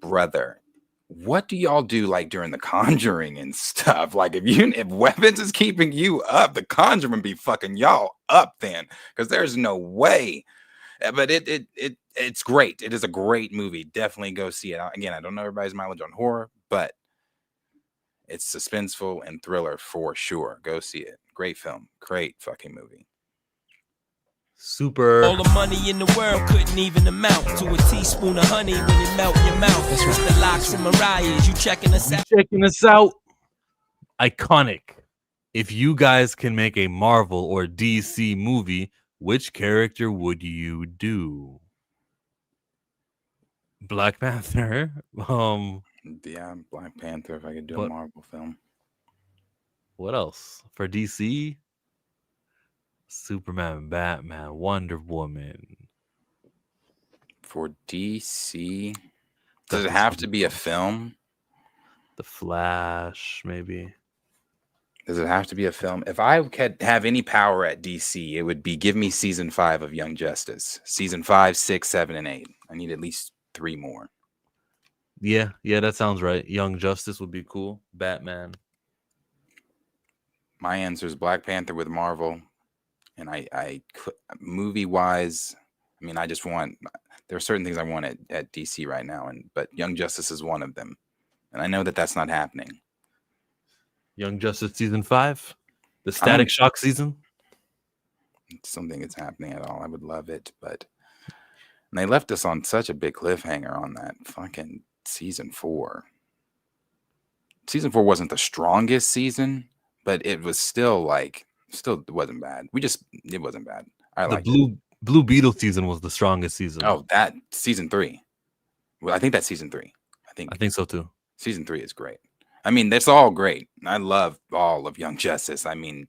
Brother, what do y'all do like during the Conjuring and stuff? Like if Weapons is keeping you up, the Conjuring be fucking y'all up then, because there's no way. But it's great. It is a great movie. Definitely go see it. Again, I don't know everybody's mileage on horror, but it's suspenseful and thriller for sure. Go see it. Great film. Great fucking movie. Super. All the money in the world couldn't even amount to a teaspoon of honey when it melt your mouth. It's the Locks and Mariah's. You checking us out? Checking us out. Iconic. If you guys can make a Marvel or DC movie, which character would you do? Black Panther. Yeah, Black Panther. If I could do a But- Marvel film. What else? For DC? Superman, Batman, Wonder Woman. For DC, does it have to be a film? The Flash, maybe. Does it have to be a film? If I could have any power at DC, it would be give me season 5 of Young Justice. Season 5, 6, 7, and 8. I need at least 3 more. Yeah, that sounds right. Young Justice would be cool. Batman. My answer is Black Panther with Marvel. And I movie wise, I mean, I just want, there are certain things I want at DC right now, but Young Justice is one of them. And I know that that's not happening. Young Justice season 5. The Static Shock season. Something is happening at all. I would love it, but and they left us on such a big cliffhanger on that fucking season 4. Season 4 wasn't the strongest season, but it was still it wasn't bad. It wasn't bad. I like Blue Beetle season was the strongest season. Oh, that season 3. Well, I think that's season 3. I think so too. Season 3 is great. I mean, that's all great. I love all of Young Justice. I mean,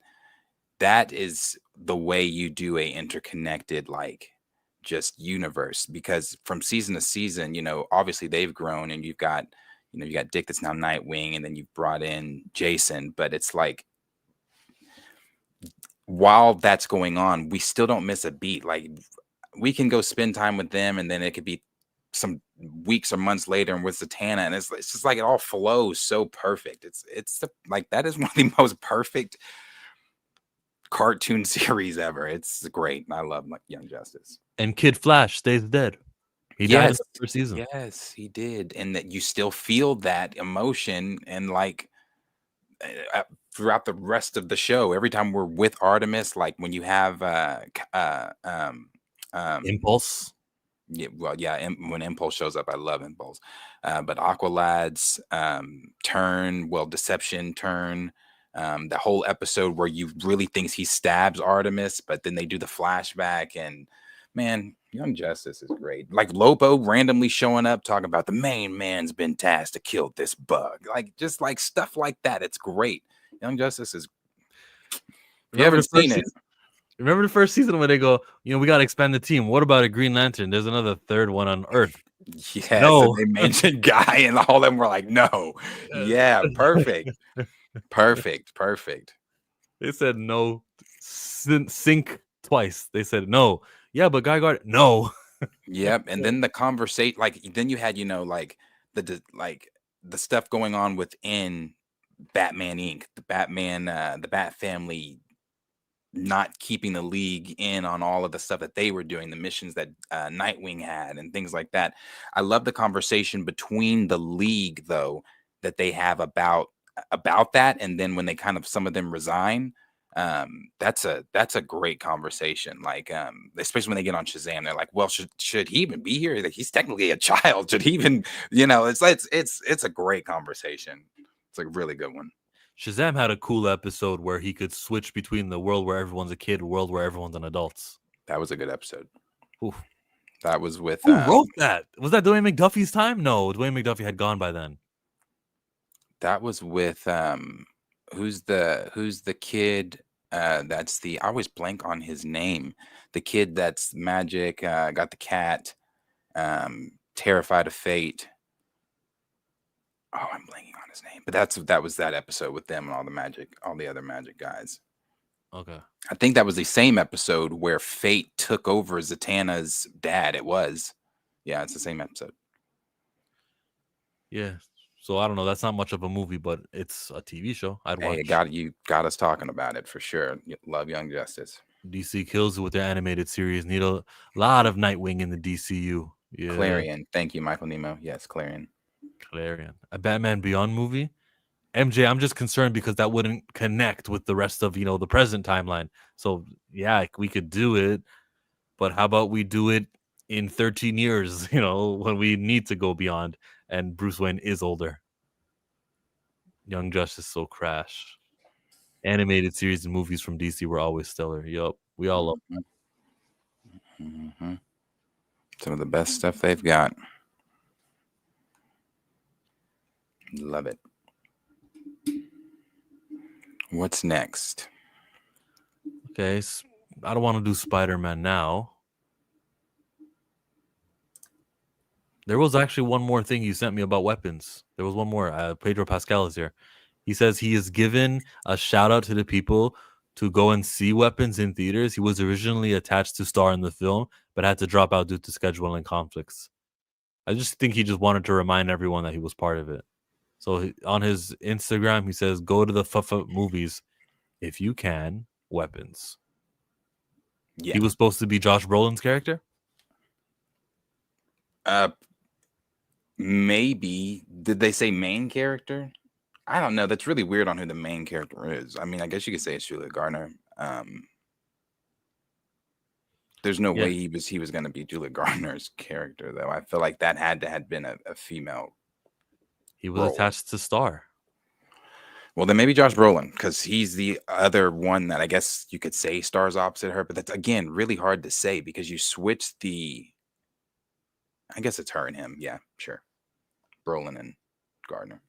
that is the way you do a interconnected, like, just universe, because from season to season, obviously they've grown, and you've got Dick that's now Nightwing, and then you've brought in Jason, but it's like, while that's going on, we still don't miss a beat. Like, we can go spend time with them, and then it could be some weeks or months later and with Zatanna, and it's just like it all flows so perfect. Like, that is one of the most perfect cartoon series ever. It's great. I love Young Justice. And Kid Flash stays dead. He died in the first season. Yes, he did. And that you still feel that emotion, and like throughout the rest of the show, every time we're with Artemis, like when you have Impulse. Yeah, well, yeah. When Impulse shows up, I love Impulse. But Aqualad's Deception turn. The whole episode where you really thinks he stabs Artemis, but then they do the flashback, and man, Young Justice is great. Like Lobo randomly showing up, talking about the main man's been tasked to kill this bug. Like, just like stuff like that. It's great. Young Justice is. If you haven't seen it. Remember the first season when they go, we got to expand the team. What about a Green Lantern? There's another third one on Earth. Yes, no. And they mentioned Guy, and all of them were like, no. Yeah, perfect. Perfect. They said no. Sync twice. They said no. Yeah, but Guy Gardner, no. Yep. And then the conversation, like, then you had, like the stuff going on within Batman Inc., the Bat family, not keeping the league in on all of the stuff that they were doing, the missions that Nightwing had and things like that. I love the conversation between the league, though, that they have about that. And then when they some of them resign, That's a great conversation. Like, especially when they get on Shazam, they're like, well, should he even be here? Like, he's technically a child. Should he even, it's a great conversation. It's a really good one. Shazam had a cool episode where he could switch between the world where everyone's a kid, world where everyone's an adult. That was a good episode. Oof. That was with Who wrote that? Was that Dwayne McDuffie's time? No, Dwayne McDuffie had gone by then. that was with who's the kid that's the I always blank on his name. The kid that's magic, got the cat, terrified of fate. Oh, I'm blanking on his name. But that was that episode with them and all the other magic guys. Okay. I think that was the same episode where Fate took over Zatanna's dad. It was. Yeah, it's the same episode. Yeah. So I don't know. That's not much of a movie, but it's a TV show. I'd watch. Hey, you got us talking about it for sure. Love Young Justice. DC kills it with their animated series. Need a lot of Nightwing in the DCU. Yeah. Clarion. Thank you, Michael Nemo. Yes, Clarion. A Batman Beyond movie. MJ, I'm just concerned because that wouldn't connect with the rest of, the present timeline. So, yeah, we could do it, but how about we do it in 13 years, when we need to go beyond and Bruce Wayne is older. Young Justice so crash. Animated series and movies from DC were always stellar. Yup, we all love them. Mm-hmm. Some of the best stuff they've got. Love it. What's next? Okay, I don't want to do Spider-Man now. There was actually one more thing you sent me about weapons. There was one more. Pedro Pascal is here. He says he is given a shout out to the people to go and see weapons in theaters. He was originally attached to star in the film, but had to drop out due to scheduling conflicts. I just think he just wanted to remind everyone that he was part of it. So on his Instagram, he says, go to the movies if you can, weapons. Yeah. He was supposed to be Josh Brolin's character? Maybe. Did they say main character? I don't know. That's really weird on who the main character is. I mean, I guess you could say it's Julia Garner. There's no way he was going to be Julia Garner's character, though. I feel like that had to have been a female. He was attached to star. Well, then maybe Josh Brolin, because he's the other one that I guess you could say stars opposite her. But that's, again, really hard to say because you switch the... I guess it's her and him. Yeah, sure. Brolin and Gardner.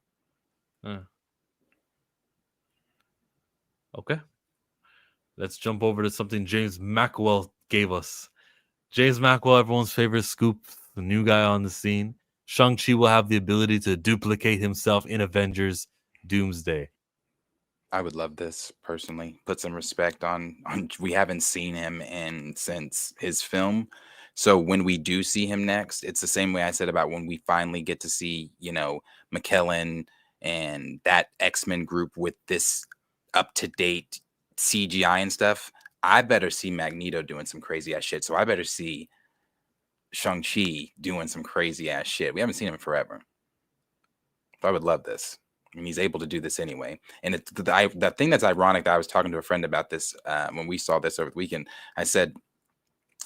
Okay. Let's jump over to something James Maxwell gave us. James Maxwell, everyone's favorite scoop, the new guy on the scene. Shang-Chi will have the ability to duplicate himself in Avengers Doomsday. I would love this personally. Put some respect on we haven't seen him since his film. So when we do see him next, it's the same way I said about when we finally get to see, McKellen and that X-Men group with this up-to-date CGI and stuff. I better see Magneto doing some crazy ass shit. So I better see Shang-Chi doing some crazy ass shit. We haven't seen him in forever. But I would love this. I mean, he's able to do this anyway. And the thing that's ironic that I was talking to a friend about this when we saw this over the weekend. I said,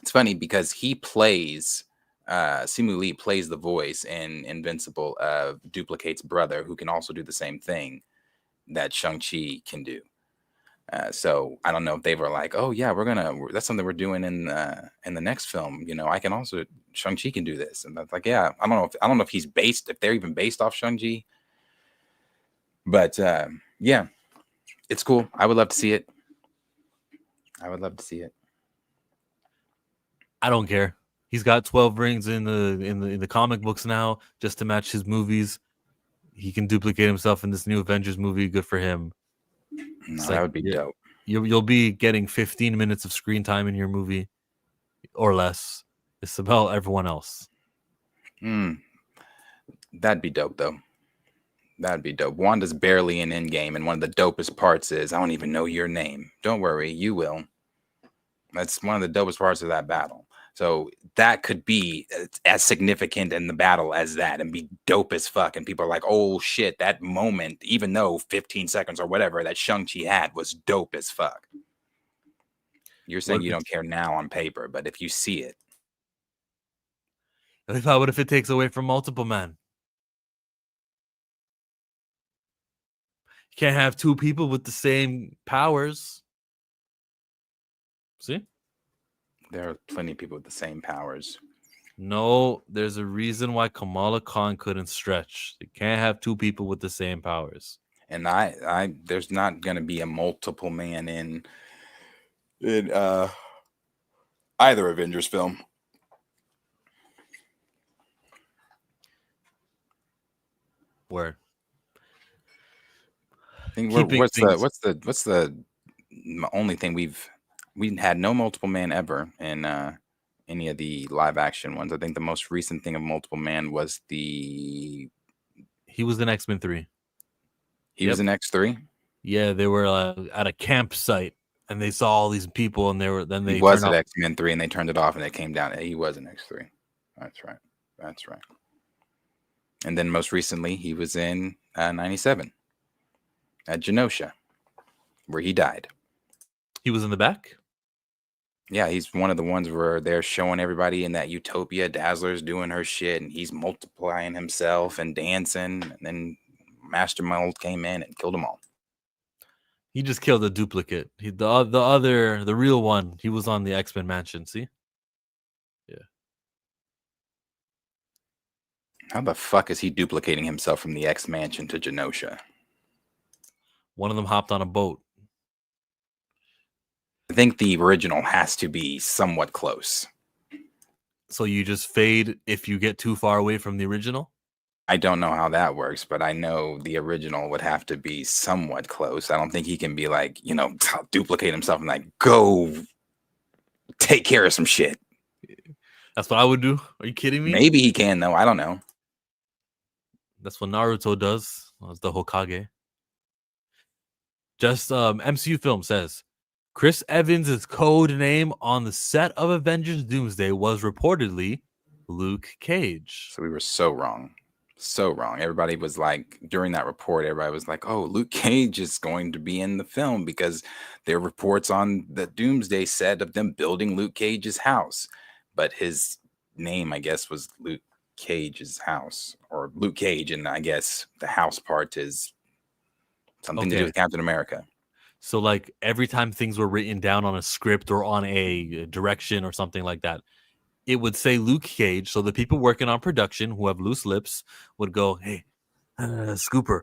it's funny because he plays, Simu Lee plays the voice in Invincible of Duplicate's brother, who can also do the same thing that Shang-Chi can do. So I don't know if they were like, oh yeah, that's something we're doing in the next film. Shang-Chi can do this. And that's like, yeah, I don't know if they're even based off Shang-Chi. But yeah, it's cool. I would love to see it. I don't care. He's got 12 rings in the comic books now, just to match his movies. He can duplicate himself in this new Avengers movie. Good for him. No, that would be dope. You'll be getting 15 minutes of screen time in your movie or less. It's about everyone else. That'd be dope, though. That'd be dope. Wanda's barely in Endgame, and one of the dopest parts is, I don't even know your name. Don't worry, you will. That's one of the dopest parts of that battle. So that could be as significant in the battle as that and be dope as fuck. And people are like, oh shit, that moment, even though 15 seconds or whatever that Shang-Chi had was dope as fuck. You're saying you don't care now on paper, but if you see it. What if it takes away from multiple men? You can't have two people with the same powers. See? There are plenty of people with the same powers. No, there's a reason why Kamala Khan couldn't stretch. They can't have two people with the same powers. And there's not going to be a multiple man in either Avengers film. Where? I think what's the only thing we had no multiple man ever in any of the live action ones. I think the most recent thing of multiple man was he was in X-Men 3. He was in X3. Yeah, they were at a campsite and they saw all these people, and he was at X-Men 3 and they turned it off and it came down. He was in X3. That's right. And then most recently he was in 97 at Genosha, where he died. He was in the back? Yeah, he's one of the ones where they're showing everybody in that Utopia. Dazzler's doing her shit, and he's multiplying himself and dancing. And then Master Mold came in and killed them all. He just killed a duplicate. The real one, he was on the X-Men Mansion. See? Yeah. How the fuck is he duplicating himself from the X Mansion to Genosha? One of them hopped on a boat. I think the original has to be somewhat close. So you just fade if you get too far away from the original? I don't know how that works, but I know the original would have to be somewhat close. I don't think he can be like, duplicate himself and like, go take care of some shit. That's what I would do. Are you kidding me? Maybe he can, though. I don't know. That's what Naruto does. That's the Hokage. Just MCU Film says, Chris Evans' code name on the set of Avengers Doomsday was reportedly Luke Cage. So we were so wrong. So wrong. Everybody was like, during that report, everybody was like, oh, Luke Cage is going to be in the film because there are reports on the Doomsday set of them building Luke Cage's house. But his name, I guess, was Luke Cage's house, or Luke Cage, and I guess the house part is something to do with Captain America. So like every time things were written down on a script or on a direction or something like that, it would say Luke Cage. So the people working on production who have loose lips would go, hey, Scooper,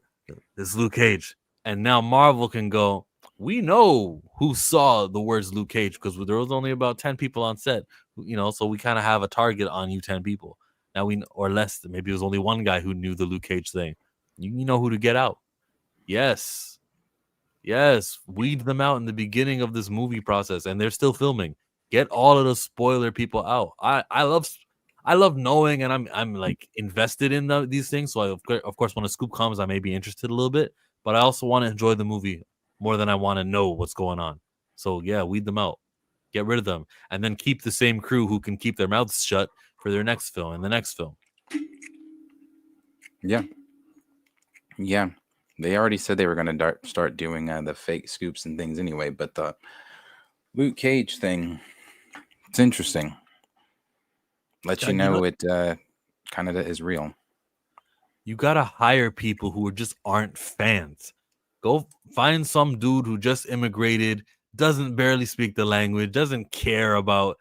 this is Luke Cage. And now Marvel can go, we know who saw the words Luke Cage because there was only about 10 people on set, so we kind of have a target on you 10 people. Now or less, maybe it was only one guy who knew the Luke Cage thing. You know who to get out. Yes, weed them out in the beginning of this movie process, and they're still filming. Get all of the spoiler people out. I love knowing, and I'm like invested in these things. So of course, when a scoop comes, I may be interested a little bit, but I also want to enjoy the movie more than I want to know what's going on. So yeah, weed them out, get rid of them, and then keep the same crew who can keep their mouths shut for their next film and the next film. Yeah. They already said they were going to start doing the fake scoops and things anyway, but the Luke Cage thing, it's interesting. Let you know it kind of is real. You got to hire people who just aren't fans. Go find some dude who just immigrated, doesn't barely speak the language, doesn't care about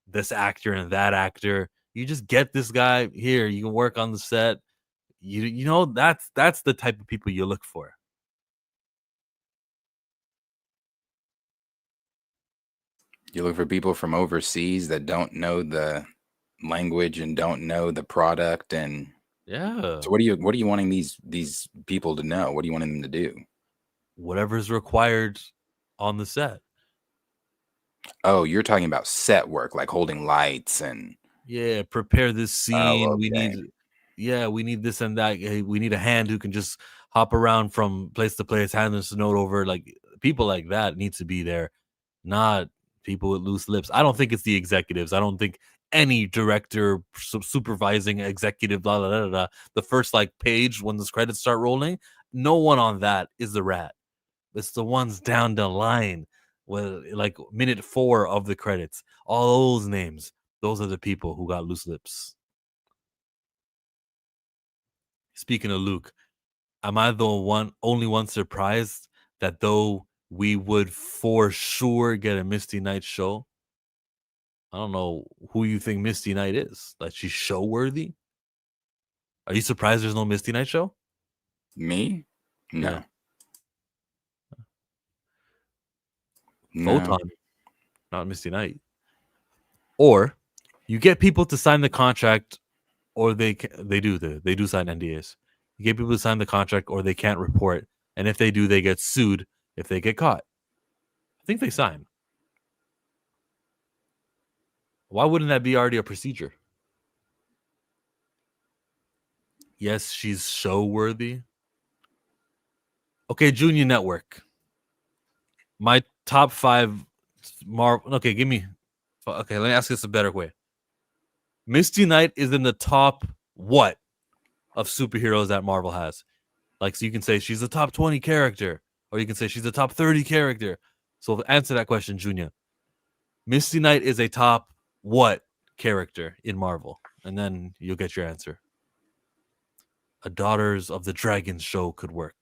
this actor and that actor. You just get this guy here. You can work on the set. That's the type of people you look for. You look for people from overseas that don't know the language and don't know the product, and yeah. So what are you wanting these people to know? What are you wanting them to do? Whatever's required on the set. Oh, you're talking about set work, like holding lights and prepare this scene. Oh, okay. We need this and that. Hey, we need a hand who can just hop around from place to place, hand this note over. Like people like that need to be there, not people with loose lips. I don't think it's the executives. I don't think any director, supervising executive, blah, blah, blah, blah, the first like page when those credits start rolling, no one on that is the rat. It's the ones down the line, like minute 4 of the credits. All those names, those are the people who got loose lips. Speaking of Luke, am I the only one surprised that though we would for sure get a Misty Knight show? I don't know who you think Misty Knight is. Like, she's show worthy? Are you surprised there's no Misty Knight show? Me? No. Yeah. No. Photon, not Misty Knight. Or you get people to sign the contract, or they do sign NDAs. You get people to sign the contract, or they can't report, and if they do, they get sued if they get caught. I think they sign. Why wouldn't that be already a procedure? Yes, she's show worthy. Okay, Junior Network. My top 5 Marvel. Okay, give me. Okay, let me ask this a better way. Misty Knight is in the top what of superheroes that Marvel has? Like, so you can say she's a top 20 character, or you can say she's a top 30 character. So answer that question, Junior. Misty Knight is a top what character in Marvel? And then you'll get your answer. A Daughters of the Dragon show could work.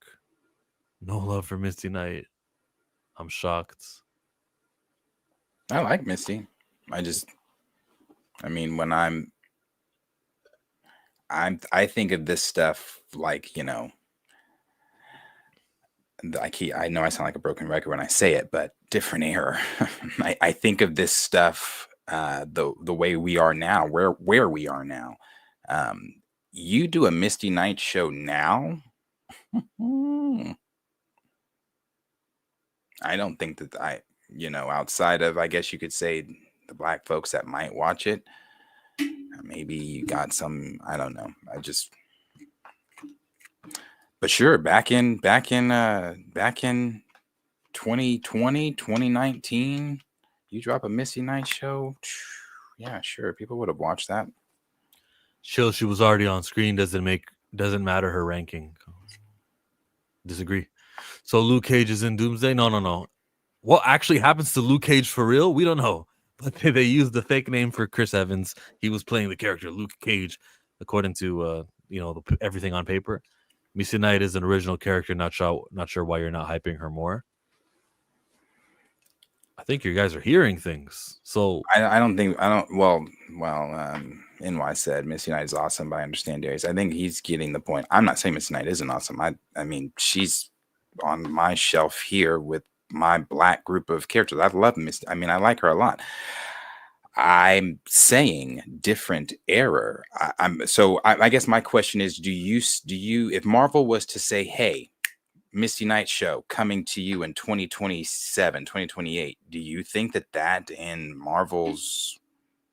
No love for Misty Knight. I'm shocked. I like Misty. I mean, when I think of this stuff like, you know, I know I sound like a broken record when I say it, but different era. I think of this stuff the way we are now, where we are now. You do a Misty Knight show now, I don't think that outside of, I guess you could say, the black folks that might watch it, maybe you got some, I don't know. But sure, back in 2020, 2019, you drop a Misty Knight show. Yeah, sure. People would have watched that. Chill, she was already on screen. Doesn't matter her ranking. Disagree. So Luke Cage is in Doomsday? No. What actually happens to Luke Cage for real? We don't know. But they used the fake name for Chris Evans. He was playing the character Luke Cage, according to everything on paper. Misty Knight is an original character. Not sure why you're not hyping her more. I think you guys are hearing things. So NY said Misty Knight is awesome, but I understand Darius. I think he's getting the point. I'm not saying Misty Knight isn't awesome. I mean, she's on my shelf here with my black group of characters. I love Misty. I mean, I like her a lot. I'm saying different era. I guess my question is, do you, if Marvel was to say, hey, Misty Knight show coming to you in 2027, 2028, do you think that in Marvel's,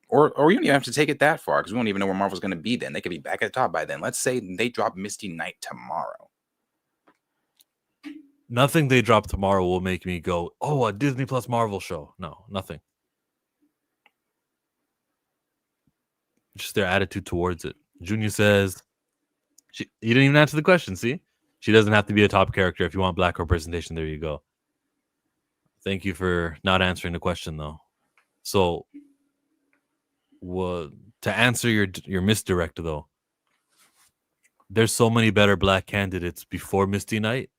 or you don't even have to take it that far, because we don't even know where Marvel's going to be then. They could be back at the top by then. Let's say they drop Misty Knight tomorrow. Nothing they drop tomorrow will make me go, oh, a Disney Plus Marvel show. No, nothing. Just their attitude towards it. Junior says, you didn't even answer the question, see? She doesn't have to be a top character. If you want black representation, there you go. Thank you for not answering the question, though. So, to answer your misdirect, though, there's so many better black candidates before Misty Knight.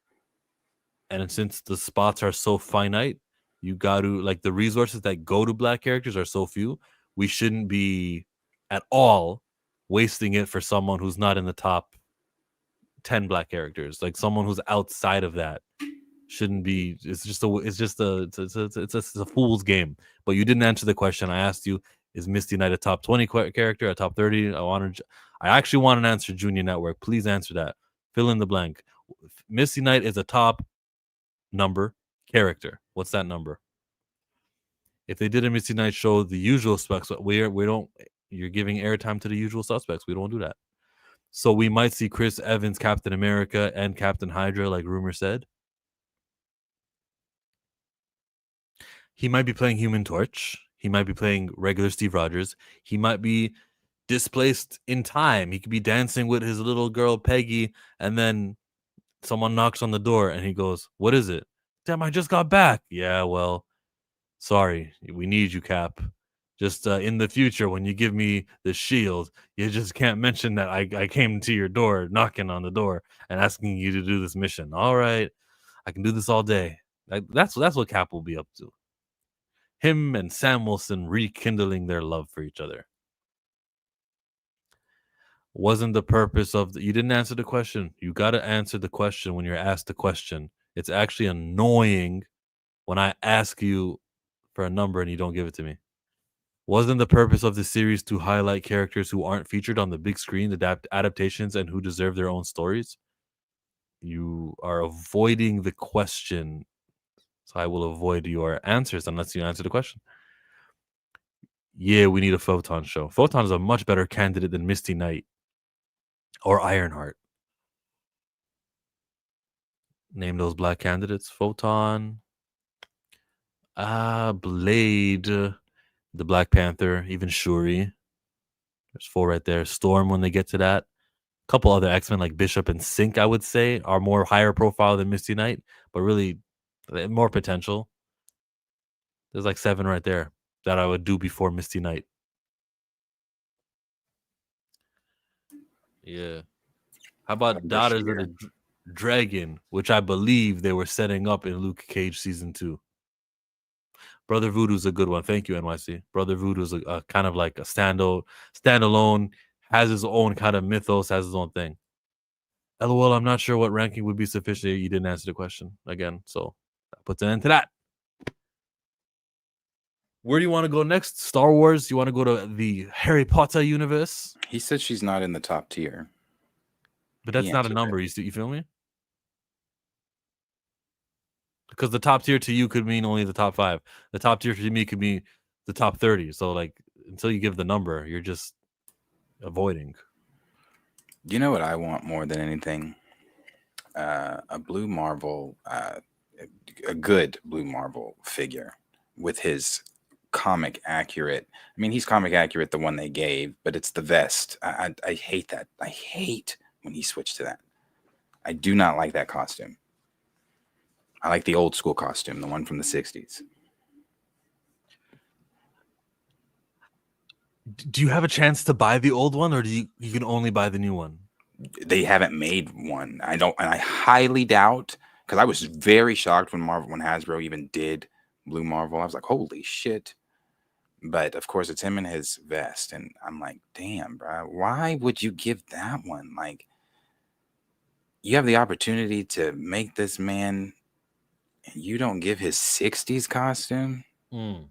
And since the spots are so finite, you got to, like, the resources that go to black characters are so few, we shouldn't be at all wasting it for someone who's not in the top 10 black characters. Like, someone who's outside of that shouldn't be. It's a fool's game. But you didn't answer the question. I asked you, is Misty Knight a top 20 character, a top 30? I actually want an answer, Junior Network. Please answer that. Fill in the blank. Misty Knight is a top number character. What's that number? If they did a Misty Knight show, the usual suspects, we don't. You're giving airtime to the usual suspects. We don't do that. So we might see Chris Evans, Captain America, and Captain Hydra, like rumor said. He might be playing Human Torch. He might be playing regular Steve Rogers. He might be displaced in time. He could be dancing with his little girl Peggy, and then someone knocks on the door, and he goes, "What is it?" "Damn, I just got back." "Yeah, well, sorry, we need you, Cap. Just in the future, when you give me the shield, you just can't mention that I came to your door, knocking on the door, and asking you to do this mission. All right, I can do this all day." That's what Cap will be up to. Him and Sam Wilson rekindling their love for each other. Wasn't the purpose of you didn't answer the question. You got to answer the question when you're asked the question. It's actually annoying when I ask you for a number and you don't give it to me. Wasn't the purpose of the series to highlight characters who aren't featured on the big screen, adaptations, and who deserve their own stories? You are avoiding the question, so I will avoid your answers unless you answer the question. Yeah, we need a Photon show. Photon is a much better candidate than Misty Knight or Ironheart. Name those black candidates. Photon, Blade, the Black Panther, even Shuri. There's 4 right there. Storm when they get to that. A couple other X-Men like Bishop and Sync, I would say, are more higher profile than Misty Knight, but really more potential. There's like 7 right there that I would do before Misty Knight. Yeah. How about Daughters of the Dragon, which I believe they were setting up in Luke Cage season 2. Brother Voodoo's a good one. Thank you, NYC. Brother Voodoo's a kind of like a standalone, has his own kind of mythos, has his own thing. LOL, I'm not sure what ranking would be sufficient. You didn't answer the question again, so that puts an end to that. Where do you want to go next? Star Wars? You want to go to the Harry Potter universe? He said she's not in the top tier. But that's not a number. You feel me? Because the top tier to you could mean only the top 5. The top tier to me could be the top 30. So like until you give the number, you're just avoiding. You know what I want more than anything? A Blue Marvel, a good Blue Marvel figure with his comic accurate. I mean, he's comic accurate, the one they gave, but it's the vest. I hate that. I hate when he switched to that. I do not like that costume. I like the old school costume, the one from the 60s. Do you have a chance to buy the old one, or do you can only buy the new one? They haven't made one. I don't, and I highly doubt, because I was very shocked when Hasbro even did Blue Marvel. I was like, holy shit. But of course, it's him in his vest, and I'm like, damn, bro, why would you give that one? Like, you have the opportunity to make this man, and you don't give his 60s costume? 60s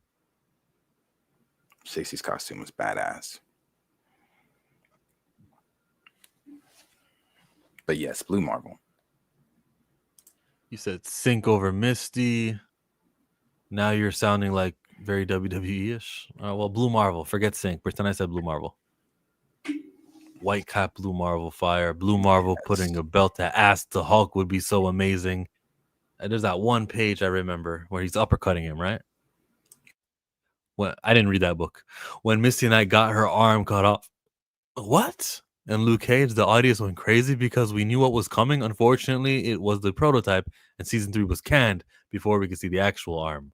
costume was badass. But yes, Blue Marvel. You said Sync over Misty. Now you're sounding like very WWE-ish. Well, Blue Marvel. Forget Sync. Pretend I said Blue Marvel. White Cap Blue Marvel fire. Blue Marvel putting a belt to ass to Hulk would be so amazing. And there's that one page I remember where he's uppercutting him, right? Well, I didn't read that book. When Misty Knight got her arm cut off. What? And Luke Cage, the audience went crazy because we knew what was coming. Unfortunately, it was the prototype, and season 3 was canned before we could see the actual arm.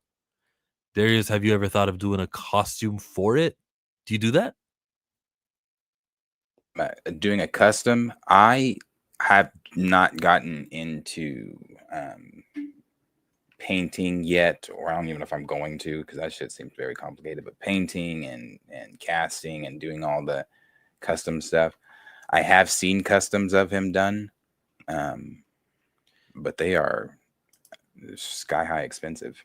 Darius, have you ever thought of doing a costume for it? Do you do that? Doing a custom, I have not gotten into painting yet, or I don't even know if I'm going to, because that shit seems very complicated. But painting and casting and doing all the custom stuff, I have seen customs of him done, but they are sky high expensive.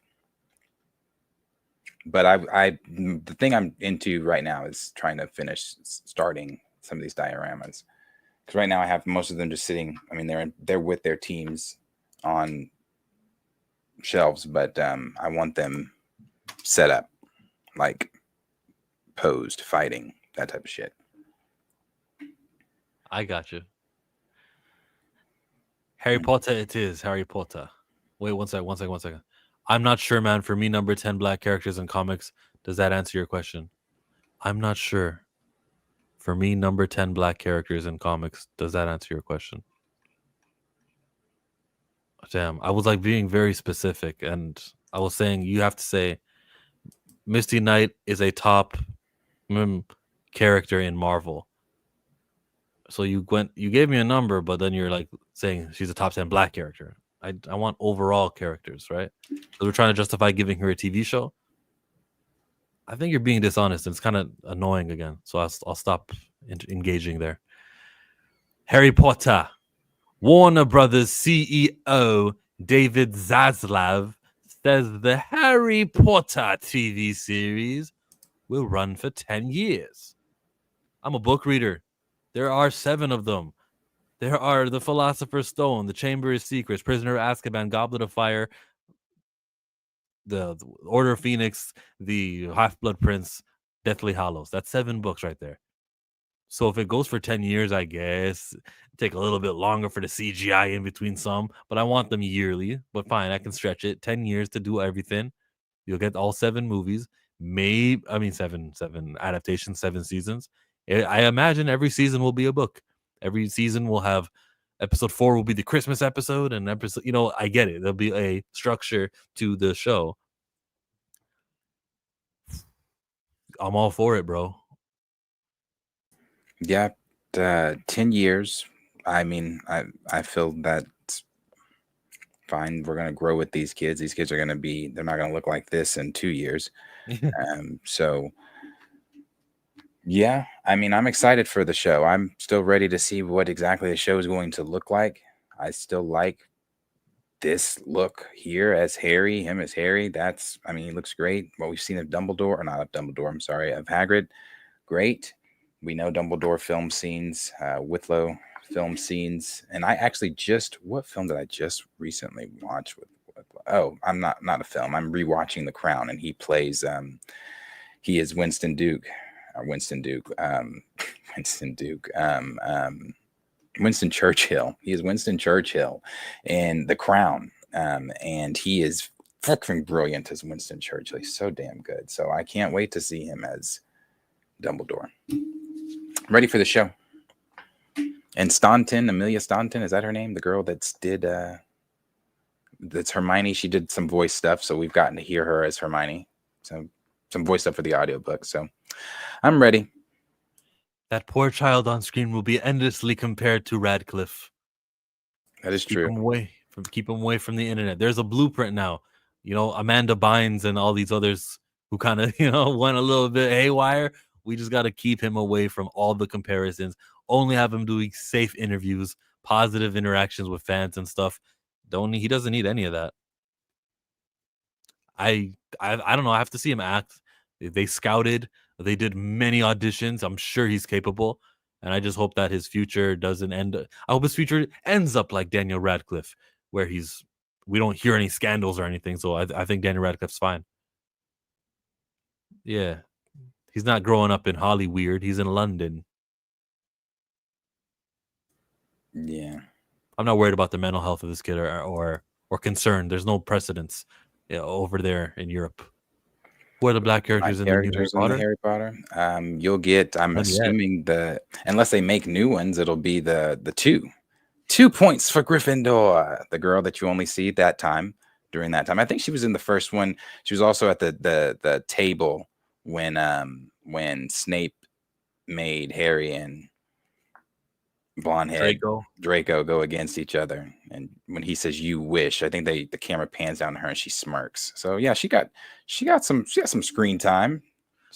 But the thing I'm into right now is trying to finish starting some of these dioramas, because right now I have most of them just sitting. I mean, they're with their teams on shelves, but I want them set up, like posed, fighting, that type of shit. I got you. Harry Potter it is. Harry Potter. Wait, one second. I'm not sure, man. For me, number 10 black characters in comics. Does that answer your question? I'm not sure. For me, number 10 black characters in comics. Does that answer your question? Damn, I was like being very specific, and I was saying you have to say Misty Knight is a top character in Marvel. So you gave me a number, but then you're like saying she's a top 10 black character. I want overall characters, right? So we're trying to justify giving her a TV show. I think you're being dishonest, and it's kind of annoying again. So I'll stop engaging there. Harry Potter. Warner Brothers CEO David Zaslav says the Harry Potter TV series will run for 10 years. I'm a book reader. There are 7 of them. There are The Philosopher's Stone, The Chamber of Secrets, Prisoner of Azkaban, Goblet of Fire, the Order of Phoenix, The Half-Blood Prince, Deathly Hallows. That's 7 books right there. So if it goes for 10 years, I guess take a little bit longer for the CGI in between some, but I want them yearly. But fine, I can stretch it 10 years to do everything. You'll get all 7 movies, seven adaptations, 7 seasons. I imagine every season will be a book. Every season will have episode 4 will be the Christmas episode, and episode, I get it. There'll be a structure to the show. I'm all for it, bro. Yeah, 10 years. I mean, I feel that's fine. We're gonna grow with these kids. These kids are gonna be. They're not gonna look like this in 2 years. So yeah, I mean, I'm excited for the show. I'm still ready to see what exactly the show is going to look like. I still like this look here as Harry, him as Harry. I mean, he looks great. What we've seen of Dumbledore, or not of Dumbledore, I'm sorry, of Hagrid, great. We know Dumbledore film scenes, Whitlow film scenes, and I actually what film did I just recently watch with? Oh, I'm not a film. I'm rewatching The Crown, and he plays. He is Winston Duke, or Winston Duke, Winston Duke, Winston Churchill. He is Winston Churchill in The Crown, and he is fucking brilliant as Winston Churchill. He's so damn good. So I can't wait to see him as Dumbledore. Ready for the show. And Staunton, Amelia Staunton, is that her name? The girl that's Hermione. She did some voice stuff, so we've gotten to hear her as Hermione. So some voice stuff for the audiobook. So I'm ready. That poor child on screen will be endlessly compared to Radcliffe. That is true. Keep him away from the internet. There's a blueprint now. Amanda Bynes and all these others who kind of, went a little bit haywire. We just got to keep him away from all the comparisons. Only have him doing safe interviews, positive interactions with fans and stuff. He doesn't need any of that. I don't know. I have to see him act. They scouted. They did many auditions. I'm sure he's capable. And I just hope that his future doesn't end. I hope his future ends up like Daniel Radcliffe, where we don't hear any scandals or anything. So I think Daniel Radcliffe's fine. Yeah. He's not growing up in Hollywood. He's in London. Yeah. I'm not worried about the mental health of this kid or concerned. There's no precedence over there in Europe. Who are the black characters in the new Harry Potter? You'll get, I'm assuming unless they make new ones, it'll be the 2 points for Gryffindor, the girl that you only see during that time. I think she was in the first one. She was also at the table when Snape made Harry and blondehead Draco go against each other, and when he says "you wish," I think the camera pans down to her and she smirks. So yeah, she got some screen time.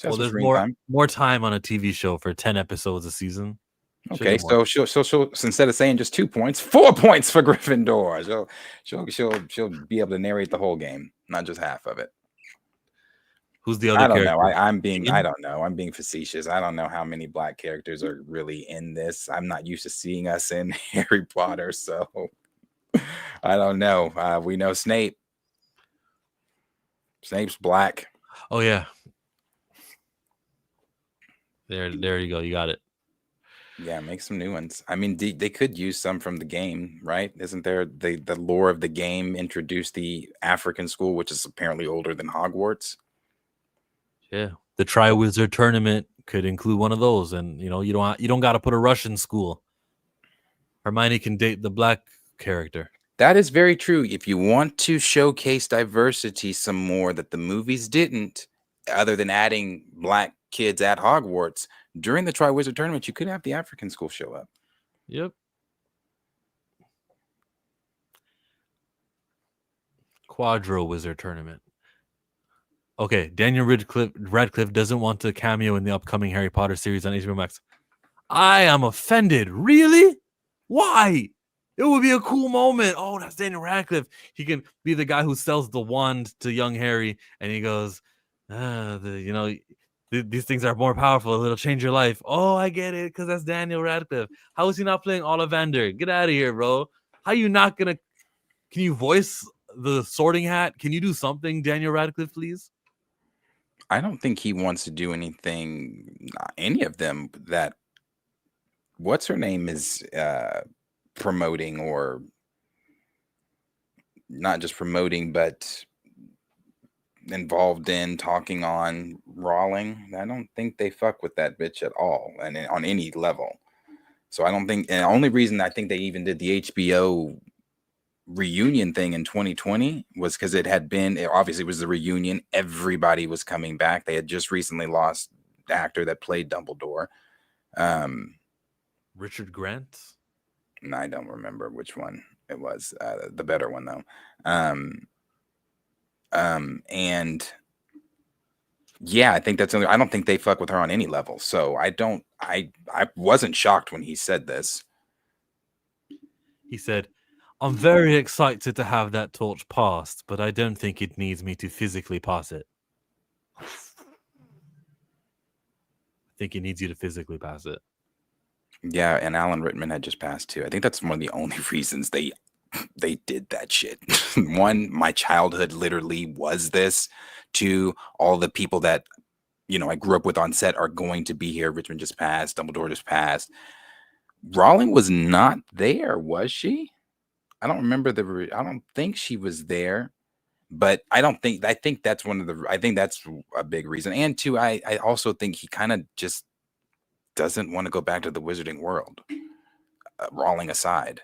Well, there's more time on a TV show for 10 episodes a season. Okay, so she'll instead of saying just 2 points, 4 points for Gryffindor. She'll be able to narrate the whole game, not just half of it. Who's the other character? I don't know. I'm being facetious. I don't know how many black characters are really in this. I'm not used to seeing us in Harry Potter, so I don't know. We know Snape. Snape's black. Oh yeah. There you go. You got it. Yeah, make some new ones. I mean, they could use some from the game, right? Isn't there the lore of the game introduced the African school, which is apparently older than Hogwarts? Yeah, the Triwizard Tournament could include one of those, and you don't got to put a Russian school. Hermione can date the black character. That is very true. If you want to showcase diversity some more that the movies didn't, other than adding black kids at Hogwarts during the Triwizard Tournament, you could have the African school show up. Yep. Quadro Wizard Tournament. Okay, Daniel Radcliffe doesn't want to cameo in the upcoming Harry Potter series on HBO Max. I am offended. Really? Why? It would be a cool moment. Oh, that's Daniel Radcliffe. He can be the guy who sells the wand to young Harry, and he goes, these things are more powerful. It'll change your life. Oh, I get it, because that's Daniel Radcliffe. How is he not playing Ollivander? Get out of here, bro. How you not gonna? Can you voice the Sorting Hat? Can you do something, Daniel Radcliffe, please? I don't think he wants to do anything, any of them that what's her name is promoting, or not just promoting, but involved in talking on Rawling. I don't think they fuck with that bitch at all, and on any level. So I don't think, and the only reason I think they even did the HBO reunion thing in 2020 was because it obviously was the reunion. Everybody was coming back. They had just recently lost the actor that played Dumbledore. Richard Grant? No, I don't remember which one it was. The better one though. And yeah, I think I don't think they fuck with her on any level. So I wasn't shocked when he said this. He said, I'm very excited to have that torch passed, but I don't think it needs me to physically pass it. I think it needs you to physically pass it. Yeah, and Alan Rickman had just passed too. I think that's one of the only reasons they did that shit. One, my childhood literally was this. Two, all the people that I grew up with on set are going to be here. Richmond just passed. Dumbledore just passed. Rowling was not there, was she? I don't remember I don't think she was there, but I think that's I think that's a big reason. And two, I also think he kind of just doesn't want to go back to the wizarding world. Rowling aside.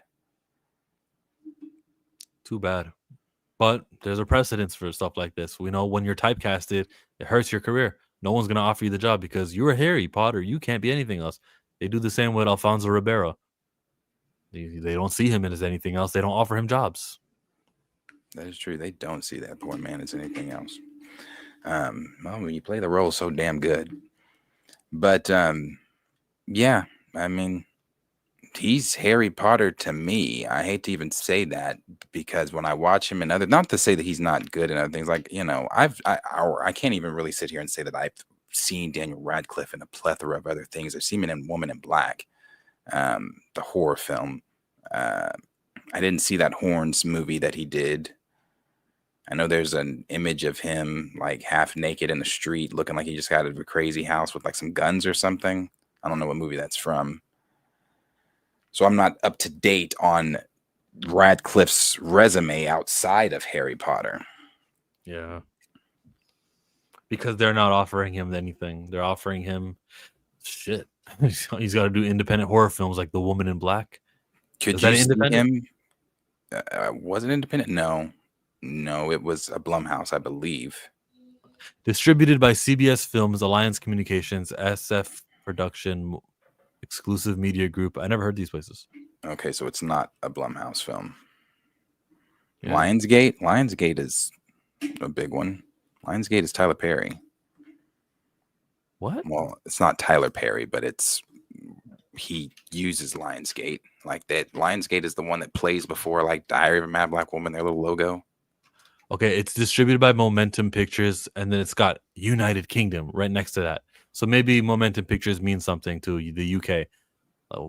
Too bad. But there's a precedence for stuff like this. We know when you're typecasted, it hurts your career. No one's going to offer you the job because you're Harry Potter. You can't be anything else. They do the same with Alfonso Ribeiro. They don't see him as anything else. They don't offer him jobs. That is true. They don't see that poor man as anything else. Well, when you play the role so damn good. But yeah, I mean, he's Harry Potter to me. I hate to even say that because when I watch him in other, not to say that he's not good in other things, like I can't even really sit here and say that I've seen Daniel Radcliffe in a plethora of other things. I've seen him in Woman in Black, the horror film. I didn't see that Horns movie that he did. I know there's an image of him like half naked in the street, looking like he just got out of a crazy house with like some guns or something. I don't know what movie that's from. So I'm not up to date on Radcliffe's resume outside of Harry Potter. Yeah. Because they're not offering him anything. They're offering him shit. He's got to do independent horror films like The Woman in Black. Could you see him? Was it independent? No, it was a Blumhouse, I believe. Distributed by CBS Films, Alliance Communications, SF Production, Exclusive Media Group. I never heard these places. Okay, so it's not a Blumhouse film. Yeah. Lionsgate is a big one. Lionsgate is Tyler Perry. What? Well, it's not Tyler Perry, but he uses Lionsgate. Like that. Lionsgate is the one that plays before like Diary of a Mad Black Woman, their little logo. Okay, it's distributed by Momentum Pictures, and then it's got United Kingdom right next to that. So maybe Momentum Pictures means something to the UK,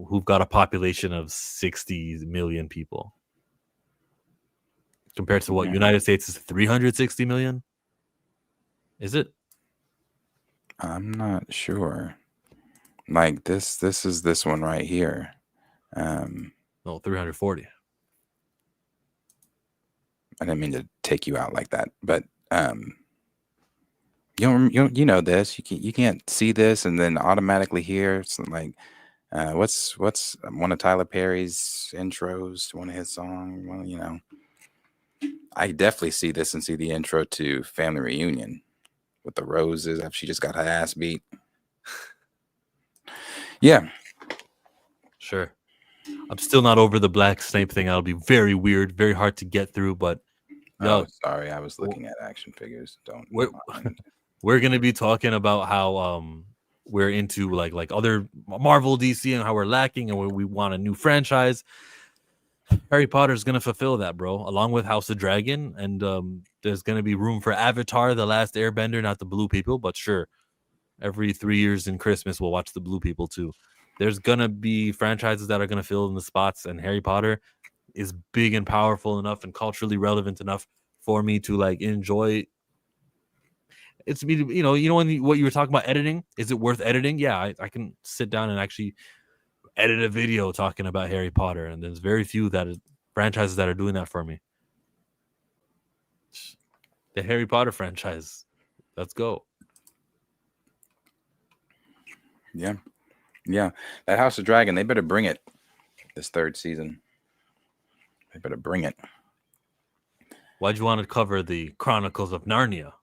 who've got a population of 60 million people. Compared to what United States is 360 million? Is it? I'm not sure. Like this is this one right here. No, 340. I didn't mean to take you out like that, but you know this. You can't see this and then automatically hear. It's like what's one of Tyler Perry's intros to one of his songs? Well, you know, I definitely see this and see the intro to Family Reunion with the roses after she just got her ass beat. Yeah. Sure. I'm still not over the black Snape thing. That'll be very weird, very hard to get through. But Oh, sorry, I was looking at action figures. Don't we're, mind. we're gonna be talking about how we're into like other Marvel, DC, and how we're lacking, and we want a new franchise. Harry Potter's gonna fulfill that, bro, along with House of Dragon, and there's gonna be room for Avatar, The Last Airbender, not the Blue People, but sure, every 3 years in Christmas we'll watch the Blue People too. There's gonna be franchises that are gonna fill in the spots, and Harry Potter is big and powerful enough and culturally relevant enough for me to like enjoy. It's me, what you were talking about editing. Is it worth editing? Yeah, I can sit down and actually edit a video talking about Harry Potter, and there's very few franchises that are doing that for me. The Harry Potter franchise, let's go. Yeah, that House of Dragon, they better bring it this 3rd season. They better bring it. Why'd you want to cover the Chronicles of Narnia?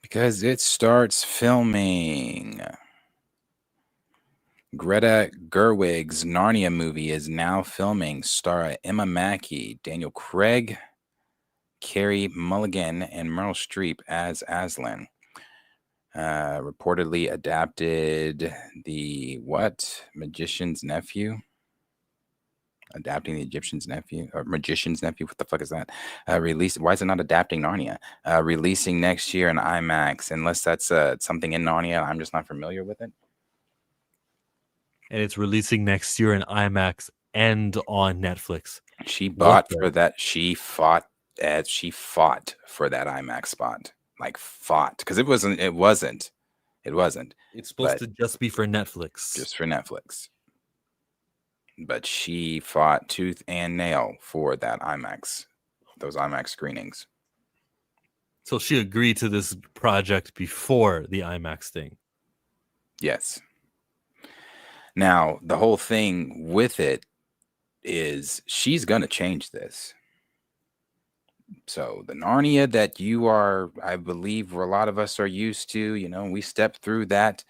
Because it starts filming. Greta Gerwig's Narnia movie is now filming. Star Emma Mackey, Daniel Craig, Carey Mulligan, and Meryl Streep as Aslan. Reportedly adapted the Magician's Nephew? Adapting the Egyptian's Nephew or Magician's Nephew? What the fuck is that? Released. Why is it not adapting Narnia? Releasing next year in IMAX, unless that's something in Narnia. I'm just not familiar with it. And it's releasing next year in IMAX and on Netflix. She bought for that. She fought for that IMAX spot. Like fought, because it wasn't. It's supposed to just be for Netflix. Just for Netflix. But she fought tooth and nail for that IMAX, those IMAX screenings. So she agreed to this project before the IMAX thing. Yes. Now, the whole thing with it is she's going to change this. So the Narnia that you are, I believe, where a lot of us are used to, we step through that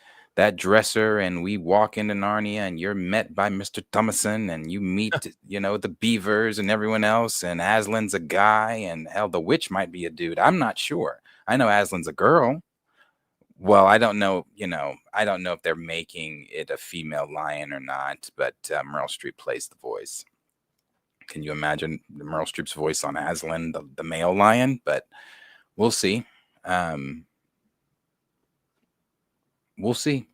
dresser and we walk into Narnia and you're met by Mr. Thomason and you meet, the beavers and everyone else. And Aslan's a guy, and hell, the witch might be a dude. I'm not sure. I know Aslan's a girl. Well, I don't know, I don't know if they're making it a female lion or not, but Meryl Streep plays the voice. Can you imagine Meryl Streep's voice on Aslan, the male lion? But we'll see. We'll see.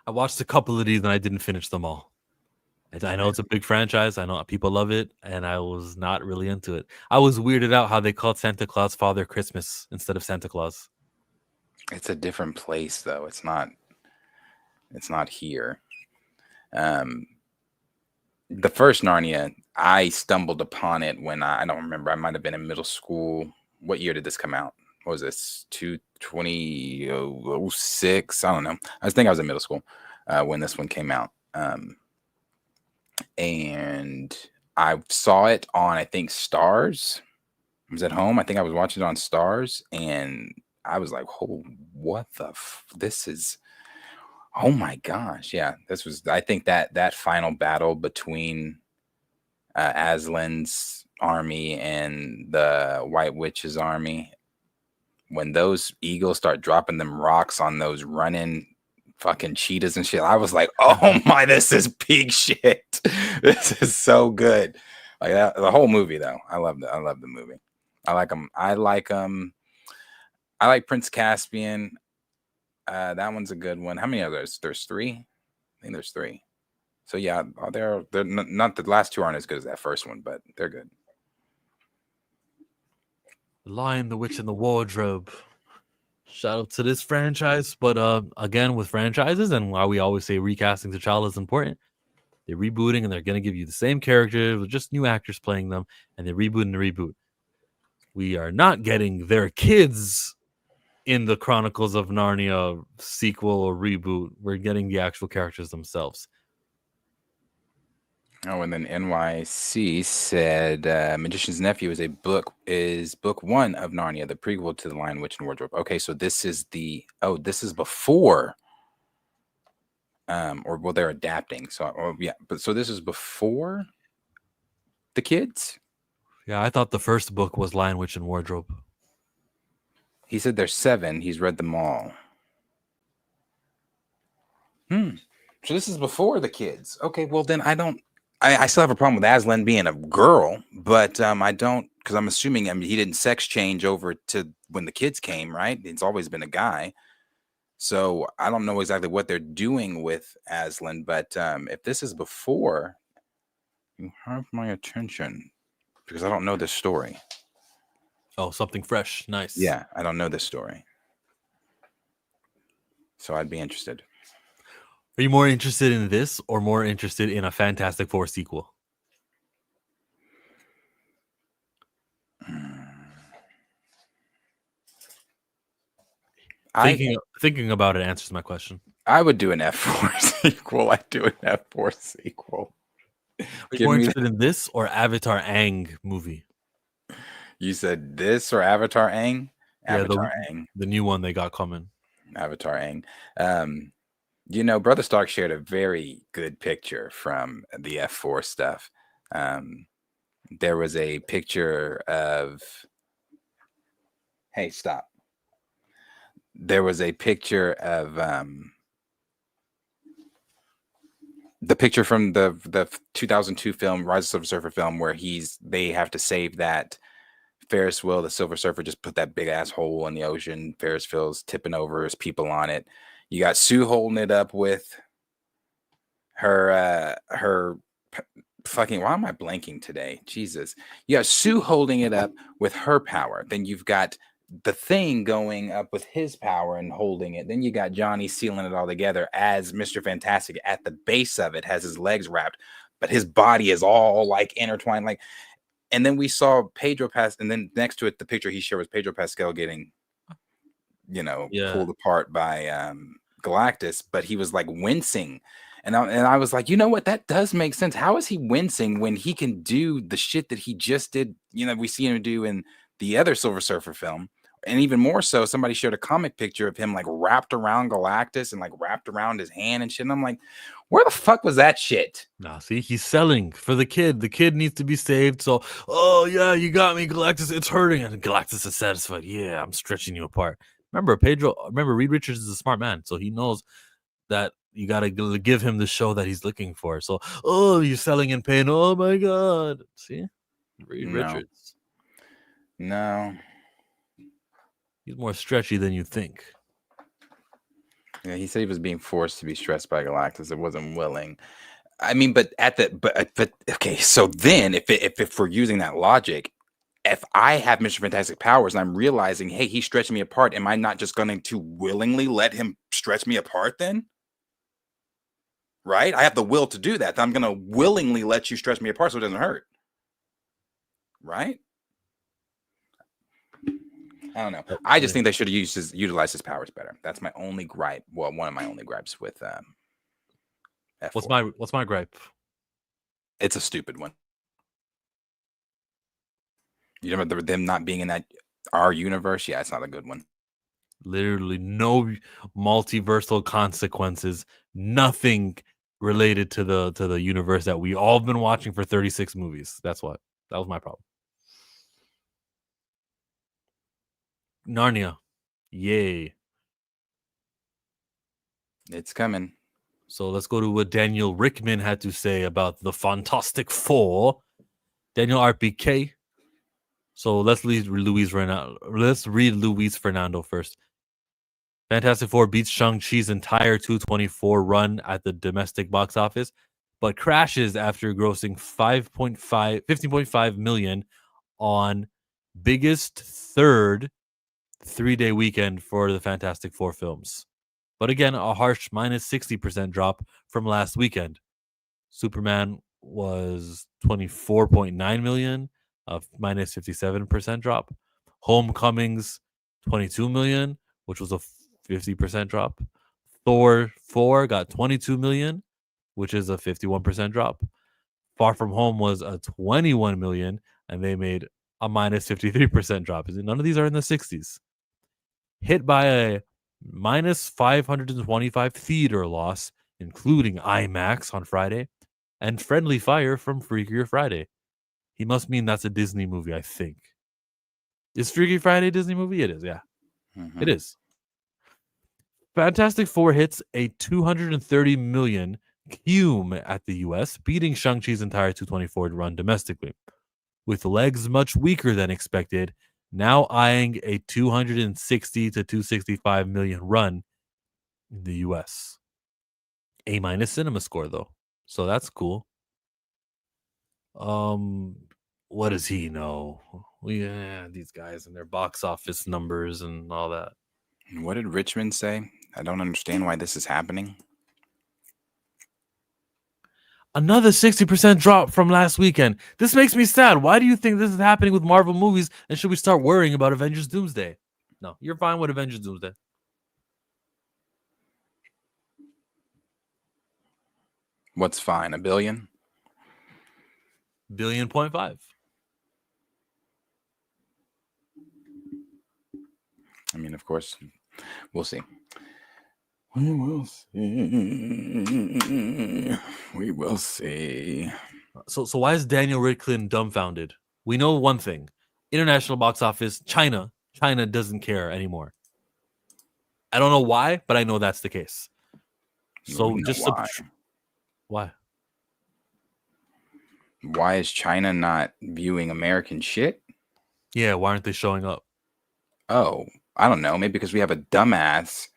I watched a couple of these and I didn't finish them all. I know it's a big franchise. I know people love it, and I was not really into it. I was weirded out how they called Santa Claus Father Christmas instead of Santa Claus. It's a different place, though. It's not here. The first Narnia, I stumbled upon it when I don't remember. I might have been in middle school. What year did this come out? What was this? 2006? I don't know. I think I was in middle school when this one came out. And I saw it on, I think, Stars. I was at home. I think I was watching it on Stars, and I was like, "Oh, what the? This is." Oh my gosh! Yeah, this was. I think that final battle between Aslan's army and the White Witch's army, when those eagles start dropping them rocks on those running fucking cheetahs and shit, I was like, "Oh my, this is peak shit. This is so good." Like that, the whole movie, though. I love the movie. I like them. I like Prince Caspian. That one's a good one. How many others? There's 3. I think there's 3. So yeah, they're not, the last 2 aren't as good as that first one, but they're good. The Lion, the Witch, and the Wardrobe. Shout out to this franchise. But again, with franchises and why we always say recasting T'Challa is important, they're rebooting and they're going to give you the same characters with just new actors playing them, and they're rebooting the reboot. We are not getting their kids in the Chronicles of Narnia sequel or reboot. We're getting the actual characters themselves. Oh, and then NYC said Magician's Nephew is book 1 of Narnia, the prequel to The Lion, Witch, and Wardrobe. Okay, so this is before, they're adapting. So so this is before the kids. Yeah, I thought the first book was Lion, Witch, and Wardrobe. He said there's 7. He's read them all. So this is before the kids. Okay, well then I still have a problem with Aslan being a girl, but I don't, because I'm assuming, he didn't sex change over to when the kids came, right? It's always been a guy. So I don't know exactly what they're doing with Aslan, but if this is before, you have my attention, because I don't know this story. Oh, something fresh. Nice. Yeah, I don't know this story. So I'd be interested. Are you more interested in this or more interested in a Fantastic Four sequel? Thinking about it answers my question. I would do an F4 sequel. I'd do an F4 sequel. Are you more interested in this or Avatar Aang movie? You said this or Avatar Aang? Avatar Aang. The new one they got coming. Avatar Aang. Brother Stark shared a very good picture from the F4 stuff. There was a picture of... Hey, stop. There was a picture of... the picture from the 2002 film, Rise of Silver Surfer film, where they have to save that Ferris wheel. The Silver Surfer just put that big ass hole in the ocean. Ferris wheel's tipping over. There's people on it. You got Sue holding it up with her fucking... Why am I blanking today? Jesus. You got Sue holding it up with her power. Then you've got the Thing going up with his power and holding it. Then you got Johnny sealing it all together as Mr. Fantastic at the base of it, has his legs wrapped, but his body is all like intertwined. And then we saw Pedro Pascal, and then next to it, the picture he shared was Pedro Pascal getting, pulled apart by Galactus, but he was like wincing. And I was like, you know what? That does make sense. How is he wincing when he can do the shit that he just did? We see him do in the other Silver Surfer film. And even more so, somebody shared a comic picture of him like wrapped around Galactus and like wrapped around his hand and shit. And I'm like, where the fuck was that shit? Nah, see, he's selling for the kid. The kid needs to be saved. So, oh yeah, you got me, Galactus. It's hurting. And Galactus is satisfied. Yeah, I'm stretching you apart. Remember, Reed Richards is a smart man. So he knows that you got to give him the show that he's looking for. So, oh, you're selling in pain. Oh my God. See? Reed Richards. No. He's more stretchy than you think. Yeah, he said he was being forced to be stressed by Galactus. It wasn't willing. I mean, but okay. So then, if we're using that logic, if I have Mr. Fantastic powers and I'm realizing, hey, he's stretching me apart, am I not just going to willingly let him stretch me apart then? Right? I have the will to do that. I'm going to willingly let you stretch me apart so it doesn't hurt. Right? I don't know. I just think they should have utilized his powers better. That's my only gripe. Well, one of my only gripes with F4. What's my gripe? It's a stupid one. You remember them not being in that our universe? Yeah, it's not a good one. Literally no multiversal consequences. Nothing related to the universe that we all been watching for 36 movies. That was my problem. Narnia. Yay. It's coming. So let's go to what Daniel Rickman had to say about the Fantastic Four. Daniel RPK. So let's read Luis Fernando first. Fantastic Four beats Shang-Chi's entire 224 run at the domestic box office, but crashes after grossing 15.5 million on biggest third 3-day weekend for the Fantastic Four films. But again, a harsh minus 60% drop from last weekend. Superman was 24.9 million, a minus 57% drop. Homecomings, 22 million, which was a 50% drop. Thor 4 got 22 million, which is a 51% drop. Far From Home was a 21 million, and they made a minus 53% drop. None of these are in the 60s. Hit by a minus 525 theater loss, including IMAX on Friday, and Friendly Fire from Freakier Friday. He must mean that's a Disney movie, I think. Is Freaky Friday a Disney movie? It is, yeah. Mhm. It is. Fantastic Four hits a 230 million cume at the US, beating Shang-Chi's entire 224 run domestically. With legs much weaker than expected, now eyeing a 260 to 265 million run in the US. A minus cinema score though. So that's cool. What does he know? These guys and their box office numbers and all that. What did Richmond say? I don't understand why this is happening. Another 60% drop from last weekend. This makes me sad. Why do you think this is happening with Marvel movies? And should we start worrying about Avengers Doomsday? No, you're fine with Avengers Doomsday. What's fine? $1 billion? $1.5 billion. I mean, of course, we'll see. We will see. We will see. So why is Daniel Radcliffe dumbfounded? We know one thing. International box office, China doesn't care anymore. I don't know why, but I know that's the case. So just why? Why is China not viewing American shit? Yeah, why aren't they showing up? Oh, I don't know. Maybe because we have a dumbass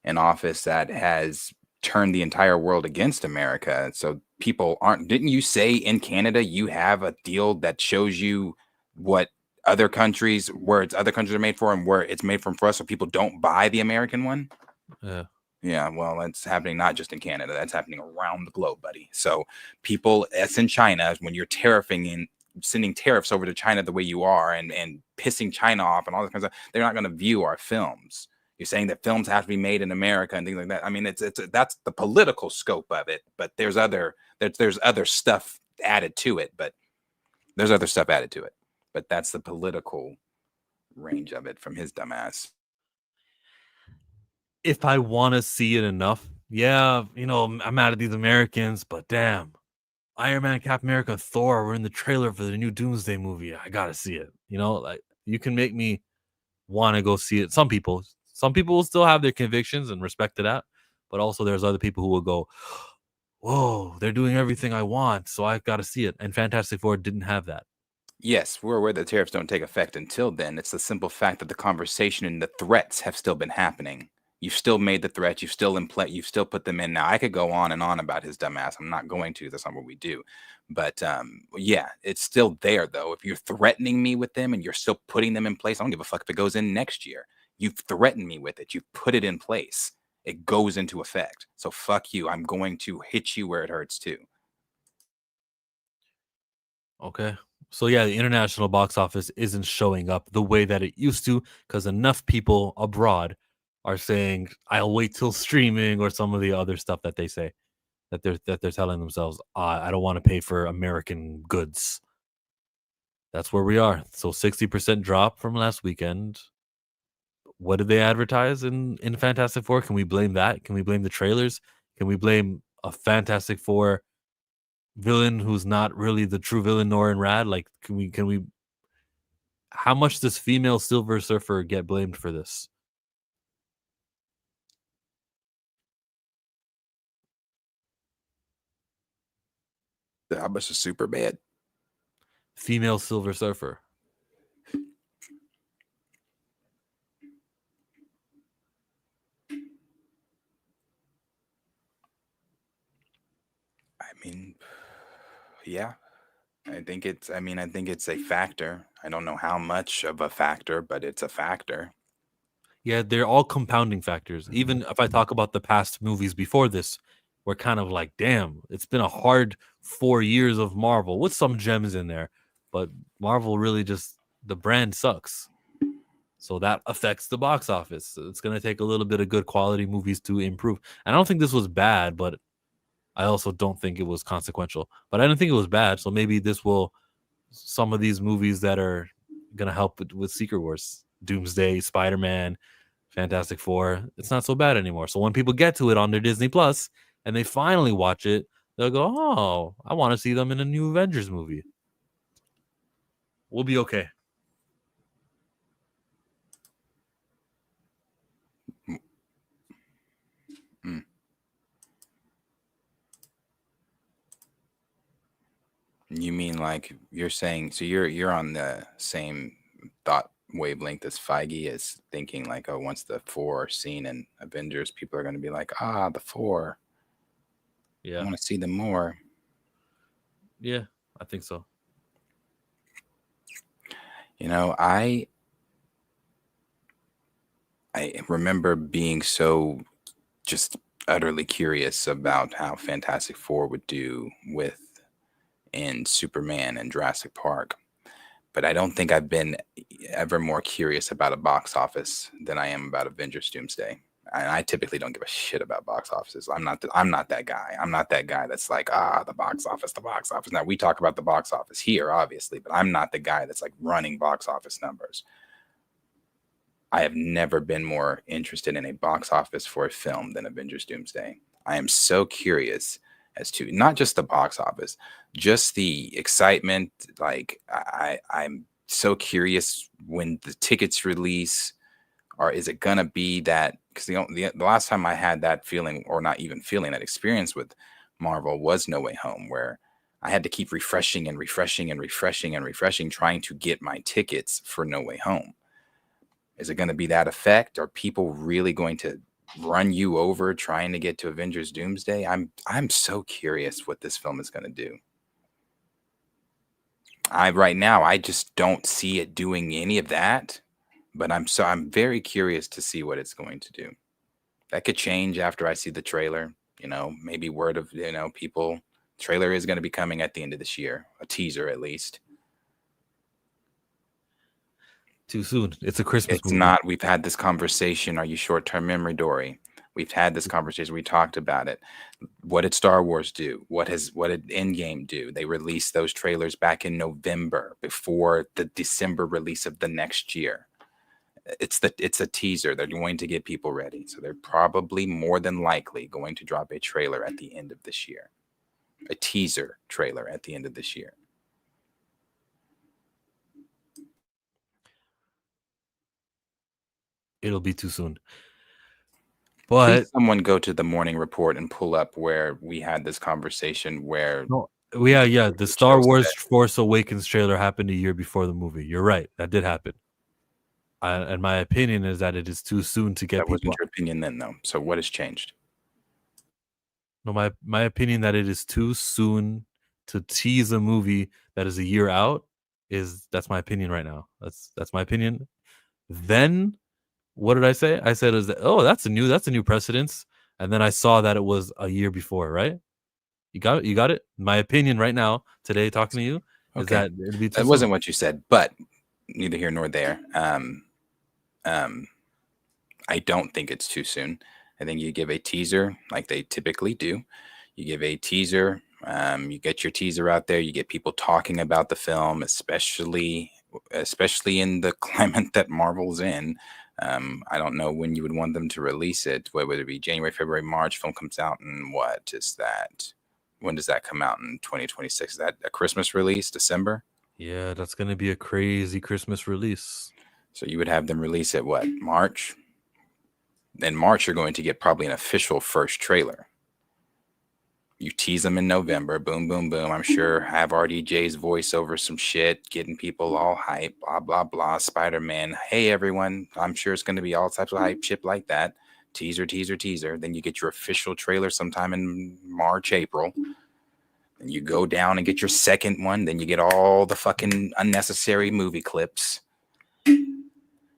in office that has turned the entire world against America. So people aren't. Didn't you say in Canada you have a deal that shows you what other countries, where it's other countries are made for and where it's made from for us, so people don't buy the American one? Yeah. Yeah, well, that's happening not just in Canada. That's happening around the globe, buddy. So people, that's in China, when you're tariffing and sending tariffs over to China the way you are and pissing China off and all this kind of stuff, they're not going to view our films. You're saying that films have to be made in America and things like that. I mean, it's that's the political scope of it, but there's other stuff added to it. But that's the political range of it from his dumbass. If I want to see it enough, yeah, I'm mad at these Americans, but damn, Iron Man, Captain America, Thor were in the trailer for the new Doomsday movie. I gotta see it. Like you can make me want to go see it. Some people will still have their convictions and respect to that, but also there's other people who will go, whoa, they're doing everything I want, so I've got to see it. And Fantastic Four didn't have that. Yes, we're aware that tariffs don't take effect until then. It's the simple fact that the conversation and the threats have still been happening. You've still made the threats. You've still you've still put them in. Now, I could go on and on about his dumbass. I'm not going to. That's not what we do. But yeah, it's still there, though. If you're threatening me with them and you're still putting them in place, I don't give a fuck if it goes in next year. You've threatened me with it. You've put it in place. It goes into effect. So fuck you. I'm going to hit you where it hurts, too. Okay. So yeah, the international box office isn't showing up the way that it used to because enough people abroad are saying, "I'll wait till streaming" or some of the other stuff that they say that they're telling themselves, "I don't want to pay for American goods." That's where we are. So 60% drop from last weekend. What did they advertise in Fantastic Four? Can we blame that? Can we blame the trailers? Can we blame a Fantastic Four villain who's not really the true villain nor in Rad? Like, can we how much does female Silver Surfer get blamed for this? How much is super bad? Female Silver Surfer. I mean, yeah. I think it's a factor. I don't know how much of a factor, but it's a factor. Yeah, they're all compounding factors. Even if I talk about the past movies before this, we're kind of like, damn, it's been a hard 4 years of Marvel with some gems in there, but Marvel really just the brand sucks. So that affects the box office. So it's gonna take a little bit of good quality movies to improve. And I don't think this was bad, but I also don't think it was consequential. But I didn't think it was bad. So maybe this will some of these movies that are gonna help with Secret Wars, Doomsday, Spider-Man, Fantastic Four. It's not so bad anymore. So when people get to it on their Disney Plus and they finally watch it, they'll go, "Oh, I want to see them in a new Avengers movie." We'll be okay. Mm. You mean like you're saying? So you're on the same thought wavelength as Feige is thinking like, oh, once the four are seen in Avengers, people are going to be like, ah, the four. I Yeah, want to see them more. yeah, I think so. You know, I remember being so just utterly curious about how Fantastic Four would do with in Superman and Jurassic Park. But I don't think I've been ever more curious about a box office than I am about Avengers Doomsday. And I typically don't give a shit about box offices. I'm not that guy. I'm not that guy that's like, ah, the box office, the box office. Now we talk about the box office here, obviously, but I'm not the guy that's like running box office numbers. I have never been more interested in a box office for a film than Avengers Doomsday. I am so curious as to not just the box office, just the excitement. Like I'm so curious when the tickets release, or is it gonna be that? Because the last time I had that feeling, or not even feeling that experience with Marvel, was No Way Home, where I had to keep refreshing and refreshing and refreshing and refreshing, trying to get my tickets for No Way Home. Is it going to be that effect? Are people really going to run you over trying to get to Avengers Doomsday? I'm so curious what this film is going to do. Right now I just don't see it doing any of that, but I'm very curious to see what it's going to do. That could change after I see the trailer, maybe word of, people trailer is going to be coming at the end of this year, a teaser at least. Too soon. It's a Christmas It's movie. not. We've had this conversation. Are you short-term memory, Dory? We've had this conversation. We talked about it. What did Star Wars do? What did Endgame do? They released those trailers back in November before the December release of the next year. It's a teaser. They're going to get people ready. So they're probably more than likely going to drop a trailer at the end of this year. A teaser trailer at the end of this year. It'll be too soon. Please But someone go to the morning report and pull up where we had this conversation where no, yeah. The Star shows Wars that- Force Awakens trailer happened a year before the movie. You're right. That did happen. And my opinion is that it is too soon to get that people. wasn't your opinion then, though. So what has changed? No, my opinion that it is too soon to tease a movie that is a year out that's my opinion right now. That's my opinion. Then what did I say? I said is that, oh, that's a new precedence. And then I saw that it was a year before, right? You got it. You got it. My opinion right now, today, talking to you, is Okay. that it'd be too That soon. wasn't what you said, but neither here nor there. I don't think it's too soon. I think you give a teaser like they typically do. You give a teaser. You get your teaser out there. You get people talking about the film, especially in the climate that Marvel's in. I don't know when you would want them to release it. Whether it be January, February, March. Film comes out in what is that? When does that come out in 2026? Is that a Christmas release, December? Yeah, that's gonna be a crazy Christmas release. So you would have them release it what, March? In March, you're going to get probably an official first trailer. You tease them in November, boom, boom, boom. I'm sure have RDJ's voice over some shit, getting people all hype, blah, blah, blah. Spider-Man, hey, everyone. I'm sure it's going to be all types of hype shit like that. Teaser, teaser, teaser. Then you get your official trailer sometime in March, April. Then you go down and get your second one. Then you get all the fucking unnecessary movie clips.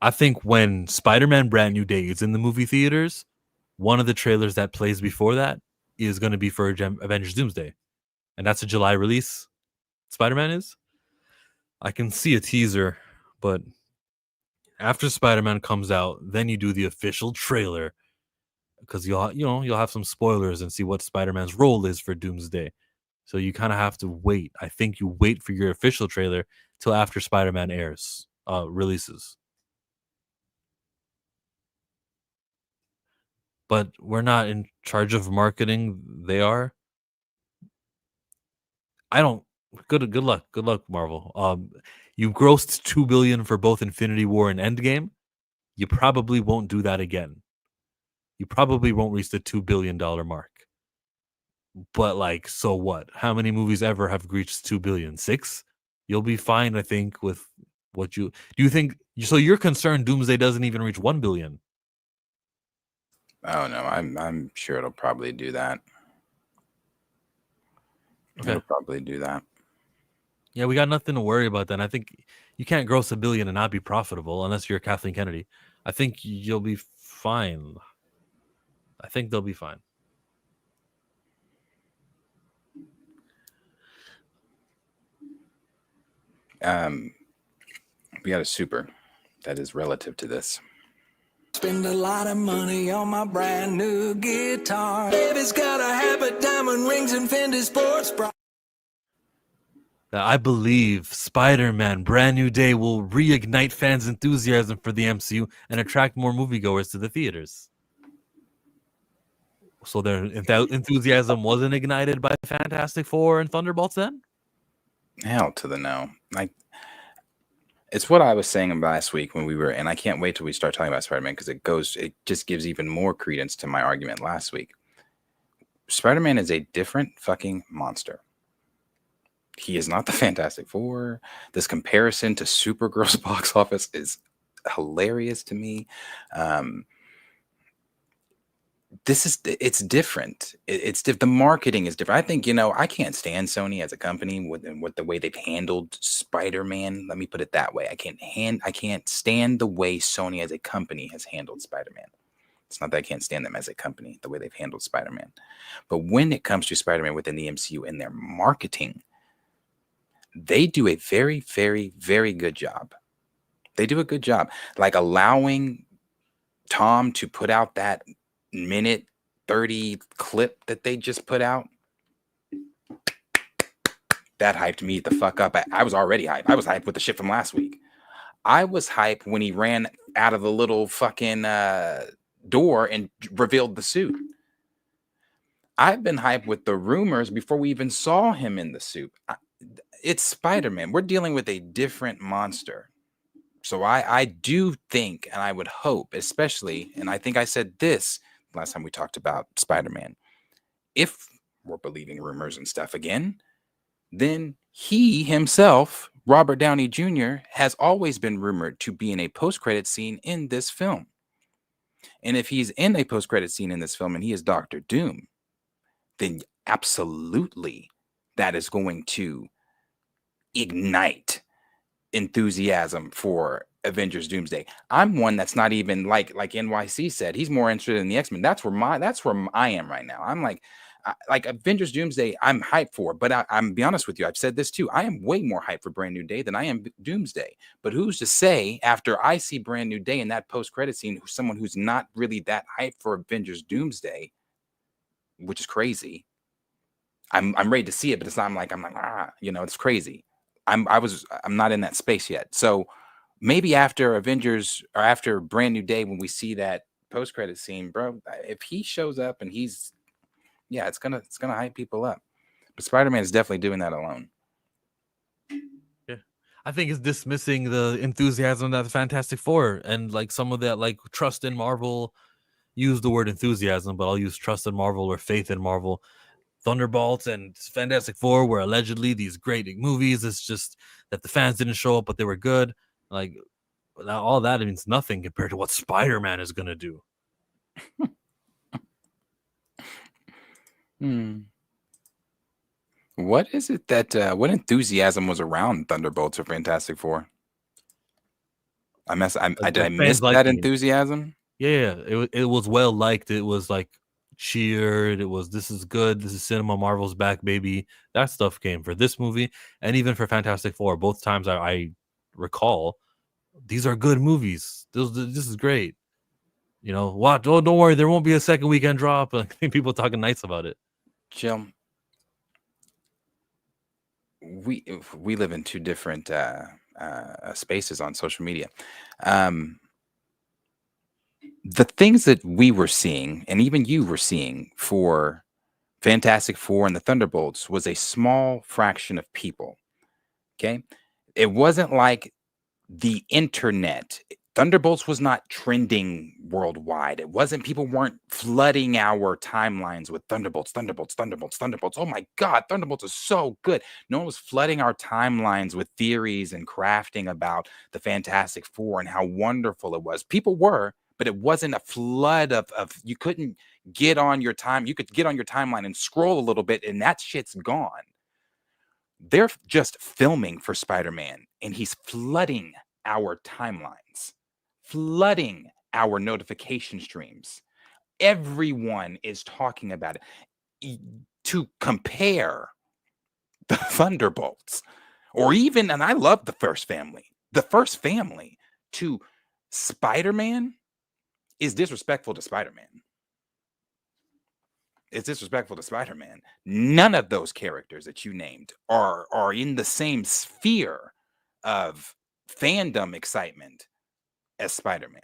I think when Spider-Man Brand New Day is in the movie theaters, one of the trailers that plays before that is going to be for Avengers Doomsday. And that's a July release. Spider-Man is. I can see a teaser, but after Spider-Man comes out, then you do the official trailer because you'll have some spoilers and see what Spider-Man's role is for Doomsday. So you kind of have to wait. I think you wait for your official trailer till after Spider-Man releases. But we're not in charge of marketing. They are. I don't. Good luck, Marvel. You grossed $2 billion for both Infinity War and Endgame. You probably won't do that again. You probably won't reach the $2 billion mark. But like, so what? How many movies ever have reached 2 billion? 6? You'll be fine, I think, with what you do. You think so? You're concerned Doomsday doesn't even reach 1 billion. Oh no, I'm sure it'll probably do that. Okay. It'll probably do that. Yeah, we got nothing to worry about then. I think you can't gross $1 billion and not be profitable unless you're Kathleen Kennedy. I think you'll be fine. I think they'll be fine. We got a super that is relative to this. Spend a lot of money on my brand new guitar. Baby's got a habit, diamond rings, and Fendi sports bra. I believe Spider-Man Brand New Day will reignite fans' enthusiasm for the MCU and attract more moviegoers to the theaters. So their enthusiasm wasn't ignited by Fantastic Four and Thunderbolts then? Hell to the no. Like, it's what I was saying last week when we were, and I can't wait till we start talking about Spider-Man because it just gives even more credence to my argument last week. Spider-Man is a different fucking monster. He is not the Fantastic Four. This comparison to Supergirl's box office is hilarious to me. It's different. The marketing is different. I think, I can't stand Sony as a company with the way they've handled Spider-Man. Let me put it that way. I can't stand the way Sony as a company has handled Spider-Man. It's not that I can't stand them as a company, the way they've handled Spider-Man. But when it comes to Spider-Man within the MCU and their marketing, they do a very, very, very good job. They do a good job. Like allowing Tom to put out that minute 30 clip that they just put out. That hyped me the fuck up. I was already hyped. I was hyped with the shit from last week. I was hyped when he ran out of the little fucking door and revealed the suit. I've been hyped with the rumors before we even saw him in the suit. It's Spider-Man. We're dealing with a different monster. So I do think, and I would hope, especially, and I think I said this last time we talked about Spider-Man, if we're believing rumors and stuff again, then he himself, Robert Downey Jr., has always been rumored to be in a post-credit scene in this film. And if he's in a post-credit scene in this film and he is Dr. Doom, then absolutely that is going to ignite enthusiasm for Avengers Doomsday. I'm one that's not even like NYC said, he's more interested in the X-Men. That's where I am right now. I'm like Avengers Doomsday, I'm hyped for, but I'm be honest with you, I've said this too. I am way more hyped for Brand New Day than I am Doomsday. But who's to say after I see Brand New Day in that post-credit scene, someone who's not really that hyped for Avengers Doomsday, which is crazy. I'm ready to see it, but it's not. I'm like it's crazy. I'm not in that space yet. So maybe after Avengers or after Brand New Day, when we see that post-credit scene, bro, if he shows up and it's gonna hype people up. But Spider-Man is definitely doing that alone. Yeah, I think it's dismissing the enthusiasm that the Fantastic Four and like some of that like trust in Marvel. Use the word enthusiasm, but I'll use trust in Marvel or faith in Marvel. Thunderbolts and Fantastic Four were allegedly these great movies. It's just that the fans didn't show up, but they were good. Like all that means nothing compared to what Spider-Man is gonna do. What is it that what enthusiasm was around Thunderbolts or Fantastic Four? Did I The miss fans that liking it. enthusiasm? Yeah, it was well liked. It was like cheered. It was this is good. This is cinema. Marvel's back, baby. That stuff came for this movie, and even for Fantastic Four. Both times I recall, these are good movies. This is great. You know what? Don't worry. There won't be a second weekend drop. I think people talking nice about it. Jill, we live in two different spaces on social media. The things that we were seeing, and even you were seeing for Fantastic Four and the Thunderbolts, was a small fraction of people. Okay, it wasn't like the internet. Thunderbolts was not trending worldwide. It wasn't, people weren't flooding our timelines with Thunderbolts, Thunderbolts, Thunderbolts, Thunderbolts. Oh my God, Thunderbolts is so good. No one was flooding our timelines with theories and crafting about the Fantastic Four and how wonderful it was. People were, but it wasn't a flood of you couldn't get on your time. You could get on your timeline and scroll a little bit, and that shit's gone. They're just filming for Spider-Man, and he's flooding our timelines, flooding our notification streams. Everyone is talking about it. To compare the Thunderbolts, or even, and I love the first family to Spider-Man is disrespectful to Spider-Man. It's disrespectful to Spider-Man. None of those characters that you named are in the same sphere of fandom excitement as Spider-Man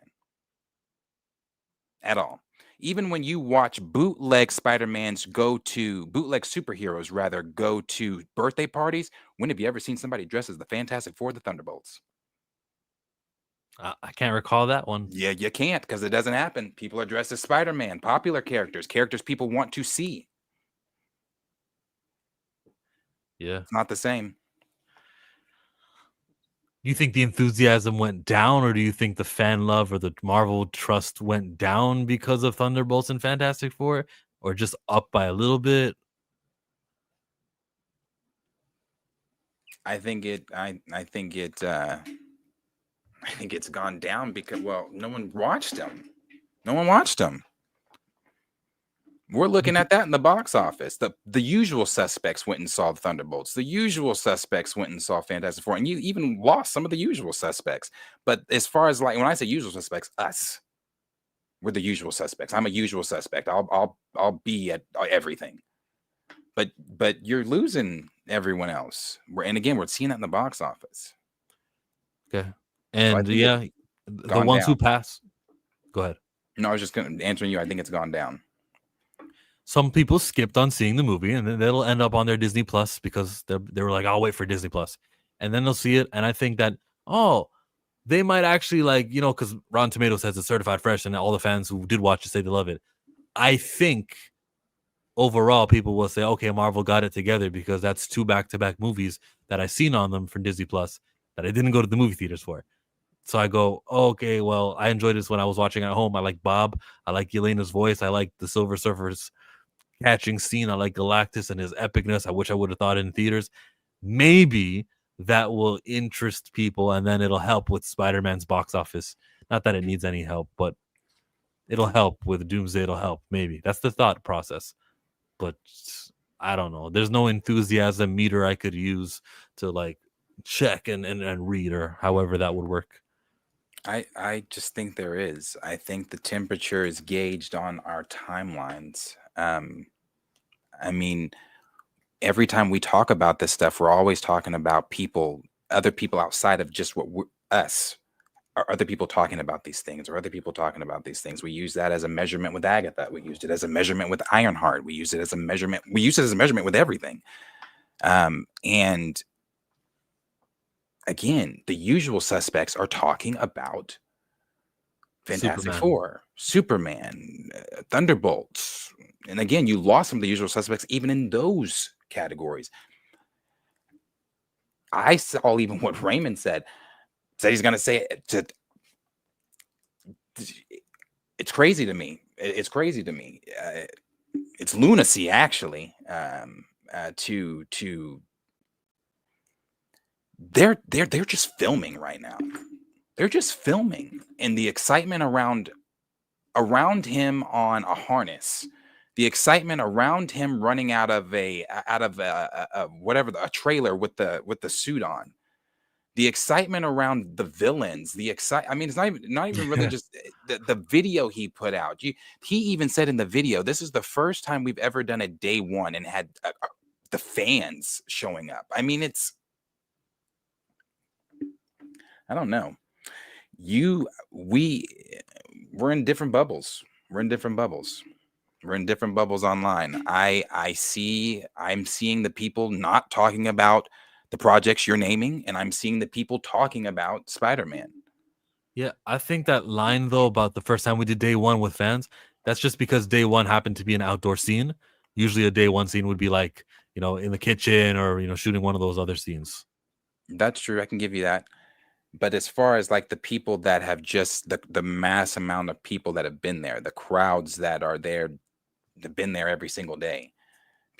at all. Even when you watch bootleg bootleg superheroes rather go to birthday parties, when have you ever seen somebody dressed as the Fantastic Four, the Thunderbolts? I can't recall that one. Yeah, you can't, because it doesn't happen. People are dressed as Spider-Man, popular characters people want to see. Yeah. It's not the same. Do you think the enthusiasm went down, or do you think the fan love or the Marvel trust went down because of Thunderbolts and Fantastic Four, or just up by a little bit? I think it's gone down because, well, no one watched them. We're looking at that in the box office. The usual suspects went and saw the Thunderbolts. The usual suspects went and saw Fantastic Four, and you even lost some of the usual suspects. But as far as, like, when I say usual suspects, we're the usual suspects. I'm a usual suspect. I'll be at everything. But you're losing everyone else. And again, we're seeing that in the box office. Okay. And the ones who pass. Go ahead. No, I was just answering you. I think it's gone down. Some people skipped on seeing the movie, and then they'll end up on their Disney Plus because they were like, I'll wait for Disney Plus. And then they'll see it. And I think that, they might actually, like, because Rotten Tomatoes has a certified fresh, and all the fans who did watch it say they love it. I think overall people will say, okay, Marvel got it together, because that's 2 back-to-back movies that I seen on them from Disney Plus that I didn't go to the movie theaters for. So I go, okay, well, I enjoyed this when I was watching at home. I like Bob. I like Yelena's voice. I like the Silver Surfer's catching scene. I like Galactus and his epicness. I wish I would have thought it in theaters. Maybe that will interest people, and then it'll help with Spider-Man's box office. Not that it needs any help, but it'll help with Doomsday. It'll help. Maybe that's the thought process. But I don't know. There's no enthusiasm meter I could use to, like, check and read, or however that would work. I just think there is. I think the temperature is gauged on our timelines. I mean, every time we talk about this stuff, we're always talking about other people outside of just us. Are other people talking about these things? Or other people talking about these things? We use that as a measurement with Agatha. We used it as a measurement with Ironheart. We use it as a measurement. We use it as a measurement with everything. And again, the usual suspects are talking about Fantastic Four, Superman, Thunderbolts. And again, you lost some of the usual suspects even in those categories. I saw even what Raymond said he's going to say it. It's crazy to me. It's crazy to me. It's lunacy, actually, they're just filming right now. They're just filming, and the excitement around him on a harness, the excitement around him running out of a whatever, a trailer with the suit on, the excitement around the villains, I mean, it's not even really just the video he put out. He even said in the video, this is the first time we've ever done a day one and had the fans showing up. I mean, I don't know. We're in different bubbles. We're in different bubbles. We're in different bubbles online. I'm seeing the people not talking about the projects you're naming, and I'm seeing the people talking about Spider-Man. Yeah, I think that line though about the first time we did day one with fans, that's just because day one happened to be an outdoor scene. Usually a day one scene would be like, in the kitchen or, shooting one of those other scenes. That's true. I can give you that. But as far as like the people that have just the mass amount of people that have been there, the crowds that are there, they've been there every single day.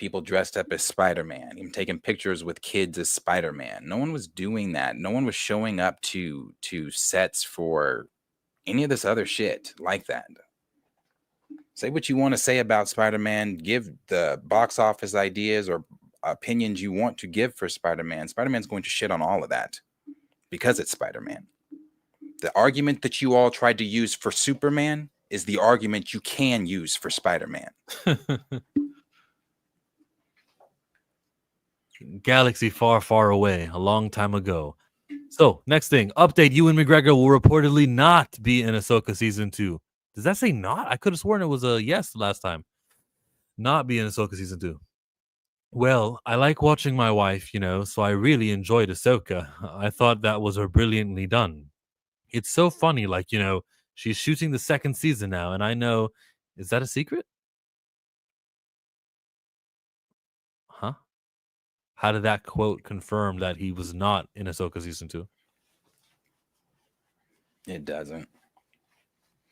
People dressed up as Spider-Man, even taking pictures with kids as Spider-Man. No one was doing that. No one was showing up to sets for any of this other shit like that. Say what you want to say about Spider-Man. Give the box office ideas or opinions you want to give for Spider-Man. Spider-Man's going to shit on all of that because it's Spider-Man. The argument that you all tried to use for Superman is the argument you can use for Spider-Man. Galaxy far, far away, a long time ago. So, next thing, update, Ewan McGregor will reportedly not be in Ahsoka Season 2. Does that say not? I could have sworn it was a yes last time. Not be in Ahsoka Season 2. Well, I like watching my wife, so I really enjoyed Ahsoka. I thought that was brilliantly done. It's so funny, like, she's shooting the second season now, and I know, is that a secret? Huh? How did that quote confirm that he was not in Ahsoka Season 2? It doesn't.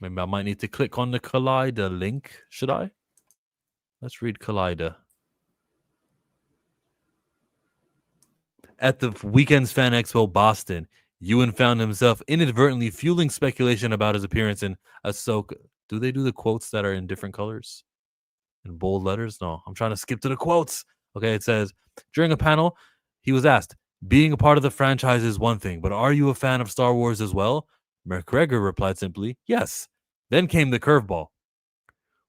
Maybe I might need to click on the Collider link. Should I? Let's read Collider. At the Weekend's Fan Expo Boston, Ewan found himself inadvertently fueling speculation about his appearance in Ahsoka. Do they do the quotes that are in different colors? In bold letters? No, I'm trying to skip to the quotes. Okay, it says, during a panel, he was asked, being a part of the franchise is one thing, but are you a fan of Star Wars as well? McGregor replied simply, yes. Then came the curveball.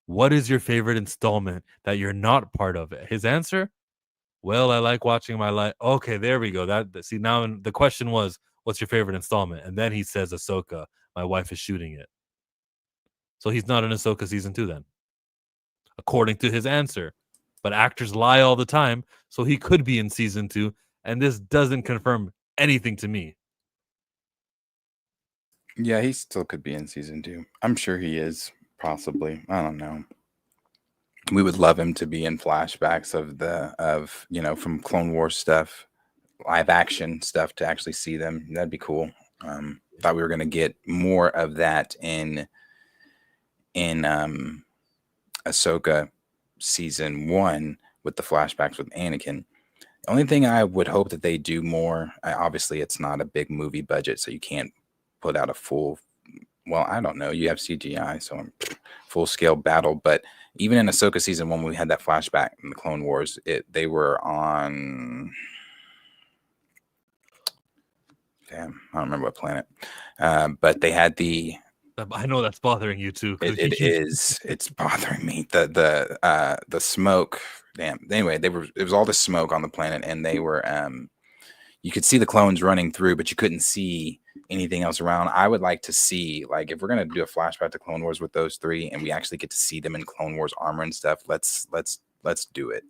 What is your favorite installment that you're not part of? His answer, well, I like watching my life. Okay, there we go. See, now the question was, what's your favorite installment? And then he says Ahsoka. My wife is shooting it. So he's not in Ahsoka Season 2 then, according to his answer. But actors lie all the time, so he could be in Season 2, and this doesn't confirm anything to me. Yeah, he still could be in Season 2. I'm sure he is, possibly. I don't know. We would love him to be in flashbacks from Clone Wars stuff, live action stuff, to actually see them. That'd be cool. Thought we were gonna get more of that in Ahsoka Season 1 with the flashbacks with Anakin. The only thing I would hope that they do more, obviously it's not a big movie budget, so you can't put out a full, well, I don't know, you have CGI, so full scale battle. But even in Ahsoka Season 1, when we had that flashback in the Clone Wars, they were on, damn, I don't remember what planet, but they had the, I know that's bothering you too. It's bothering me. The smoke. Damn. Anyway, it was all the smoke on the planet, and they were you could see the clones running through, but you couldn't see anything else around. I would like to see, like, if we're gonna do a flashback to Clone Wars with those three, and we actually get to see them in Clone Wars armor and stuff. Let's do it.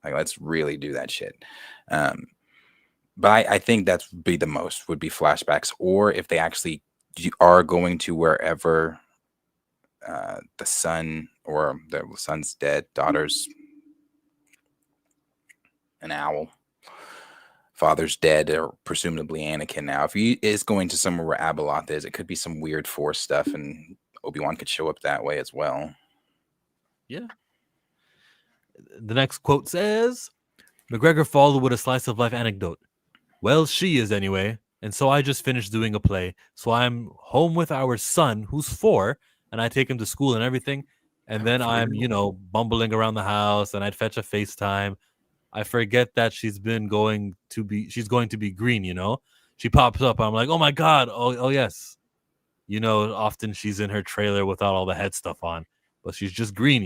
Like, let's really do that shit. But I think that would be the most, would be flashbacks, or if they actually are going to wherever the son, or the son's dead, daughter's an owl, father's dead, or presumably Anakin now. If he is going to somewhere where Abeloth is, it could be some weird Force stuff, and Obi-Wan could show up that way as well. Yeah. The next quote says, McGregor followed with a slice of life anecdote. Well, she is anyway. And so I just finished doing a play. So I'm home with our son, who's 4, and I take him to school and everything. And then I'm, bumbling around the house, and I'd fetch a FaceTime. I forget that she's going to be green, She pops up. I'm like, oh my God. Oh yes. Often she's in her trailer without all the head stuff on, but she's just green,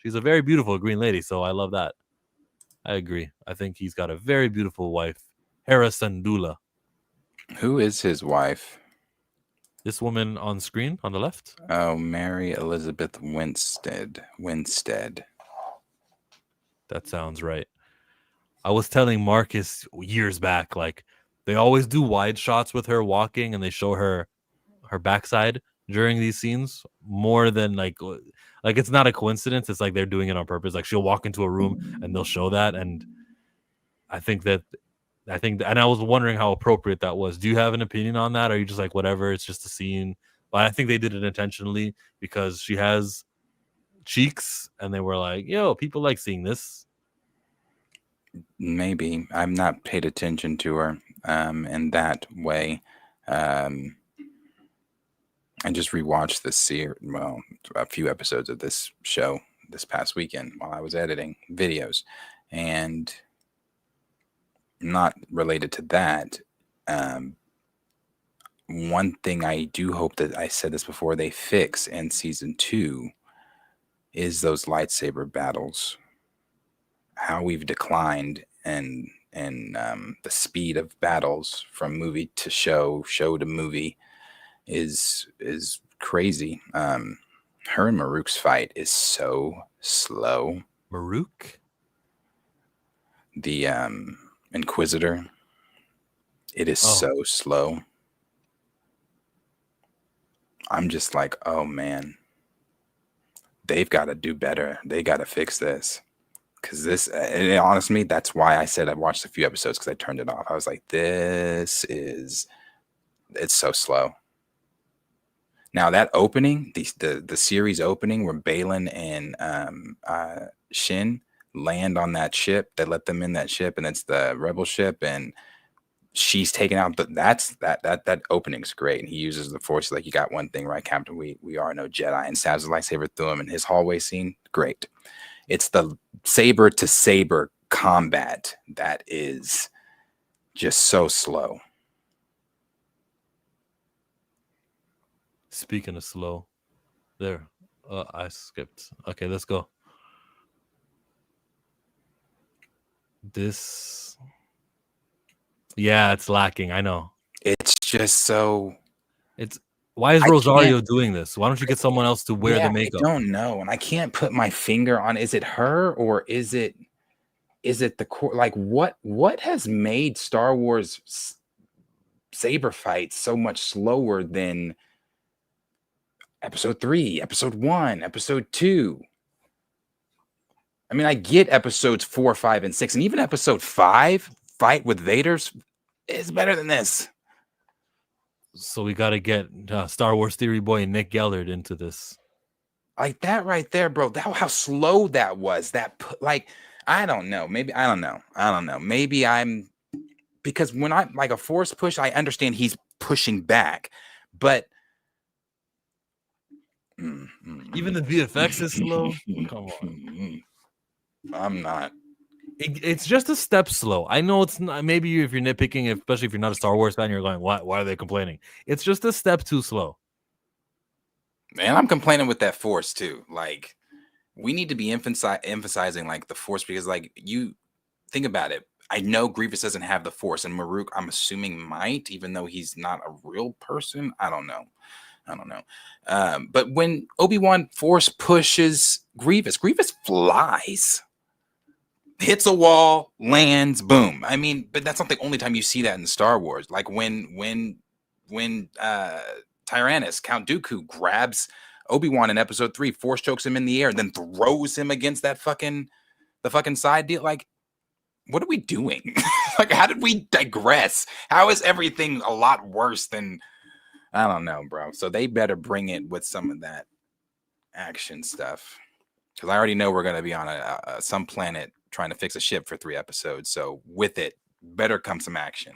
She's a very beautiful green lady. So I love that. I agree. I think he's got a very beautiful wife, Hera Sandula. Who is his wife? This woman on screen on the left. Oh, Mary Elizabeth Winstead. That sounds right. I was telling Marcus years back, like they always do wide shots with her walking, and they show her backside during these scenes more than like it's not a coincidence. It's like they're doing it on purpose. Like she'll walk into a room and they'll show that, and I think, and I was wondering how appropriate that was. Do you have an opinion on that? Or are you just like, whatever, it's just a scene? But I think they did it intentionally because she has cheeks, and they were like, yo, people like seeing this. Maybe. I'm not paid attention to her in that way. I just rewatched a few episodes of this show this past weekend while I was editing videos, and not related to that. One thing I do hope that I said this before they fix in season 2 is those lightsaber battles. How we've declined and the speed of battles from movie to show to movie is crazy. Her and Maruk's fight is so slow. Maruk? The Inquisitor. It is so slow. I'm just like, oh man, they've got to do better. They got to fix this. Because this, honestly, that's why I said I watched a few episodes, because I turned it off. I was like, it's so slow. Now that opening, the series opening where Balin and Shin land on that ship, they let them in that ship, and it's the rebel ship, and she's taken out. But that opening's great, and he uses the Force like, you got one thing right, Captain. We are no Jedi, and stabs the lightsaber through him. And his hallway scene, great. It's the saber to saber combat that is just so slow. Speaking of slow, there, I skipped. Okay, let's go. This, yeah, it's lacking. I know. It's just so. Why is Rosario doing this? Why don't you get someone else to wear the makeup? I don't know, and I can't put my finger on. Is it her or is it the core? Like what has made Star Wars saber fights so much slower than Episode 3, Episode 1, Episode 2? I mean, I get Episodes 4, 5, and 6, and even Episode 5, Fight with Vader's, is better than this. So we got to get Star Wars Theory Boy Nick Gellard into this. Like that right there, bro. How slow that was. I don't know. Maybe I don't know. Maybe I'm, because when I like a force push, I understand he's pushing back, but even the VFX is slow. Come on. I'm not. It's just a step slow. I know it's not. Maybe if you're nitpicking, especially if you're not a Star Wars fan, you're going, why are they complaining? It's just a step too slow. Man, I'm complaining with that Force too. Like, we need to be emphasizing like the Force, because like, you think about it. I know Grievous doesn't have the Force, and Maruk, I'm assuming, might, even though he's not a real person. I don't know. But when Obi-Wan Force pushes Grievous flies, hits a wall, lands, boom. I mean, but that's not the only time you see that in Star Wars. Like when Tyrannus, Count Dooku, grabs Obi-Wan in Episode 3, Force chokes him in the air, and then throws him against the fucking side deal. Like, what are we doing? Like, how did we digress? How is everything a lot worse than? I don't know, bro. So they better bring it with some of that action stuff, because I already know we're going to be on some planet trying to fix a ship for 3 episodes. So with it, better come some action.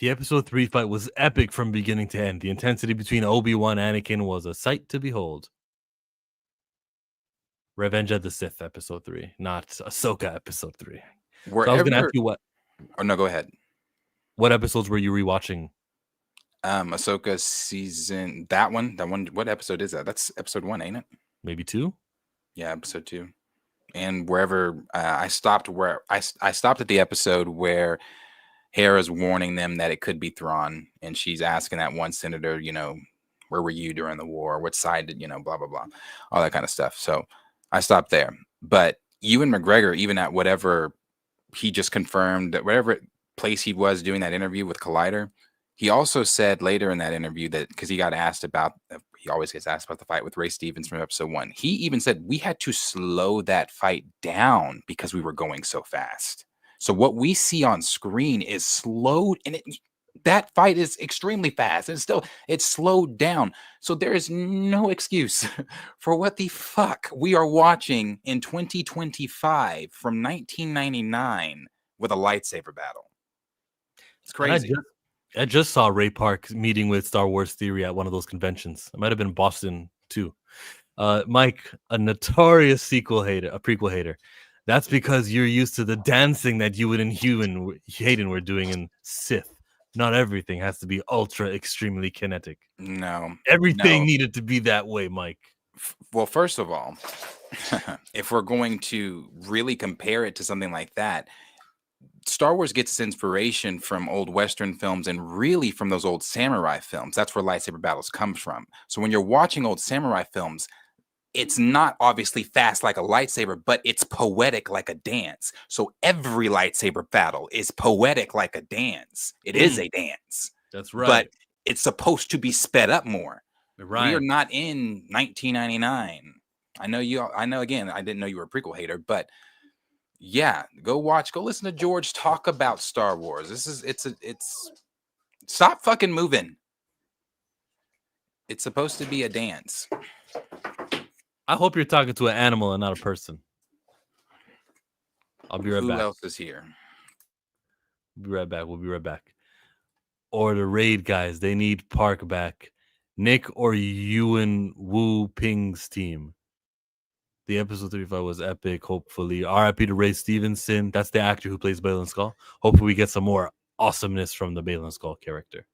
The episode 3 fight was epic from beginning to end. The intensity between Obi-Wan and Anakin was a sight to behold. Revenge of the Sith episode 3, not Ahsoka episode 3. So I was going to ask you Oh no, go ahead. what episodes were you rewatching? Ahsoka season, that one. What episode is that? That's episode 1, ain't it? Maybe 2? Yeah, episode 2. And wherever I stopped, I stopped at the episode where Hera's warning them that it could be Thrawn, and she's asking that one senator, where were you during the war? What side did blah blah blah, all that kind of stuff. So I stopped there. But Ewan McGregor, even at whatever he just confirmed, that whatever place he was doing that interview with Collider, he also said later in that interview that because he got asked about, he always gets asked about the fight with Ray Stevens from episode 1. He even said we had to slow that fight down because we were going so fast. So what we see on screen is slowed, and that fight is extremely fast, and it's slowed down. So there is no excuse for what the fuck we are watching in 2025 from 1999 with a lightsaber battle. It's crazy. I just saw Ray Park meeting with Star Wars Theory at one of those conventions. It might have been Boston too. Mike, a notorious prequel hater. That's because you're used to the dancing that you and Hayden were doing in Sith. Not everything has to be ultra extremely kinetic. No. Everything needed to be that way, Mike. Well, first of all, if we're going to really compare it to something like that, Star Wars gets its inspiration from old Western films and really from those old samurai films. That's where lightsaber battles come from. So when you're watching old samurai films, it's not obviously fast like a lightsaber, but it's poetic like a dance. So every lightsaber battle is poetic like a dance. It is a dance. That's right. But it's supposed to be sped up more. Right. We are not in 1999. I know again, I didn't know you were a prequel hater, but yeah, go listen to George talk about Star Wars. It's stop fucking moving. It's supposed to be a dance. I hope you're talking to an animal and not a person. I'll be right back. Who else is here? We'll be right back. Or the raid guys, they need Park back. Nick or Ewan Wu Ping's team. The episode 35 was epic, hopefully. RIP to Ray Stevenson. That's the actor who plays Balin Skull. Hopefully we get some more awesomeness from the Balin Skull character.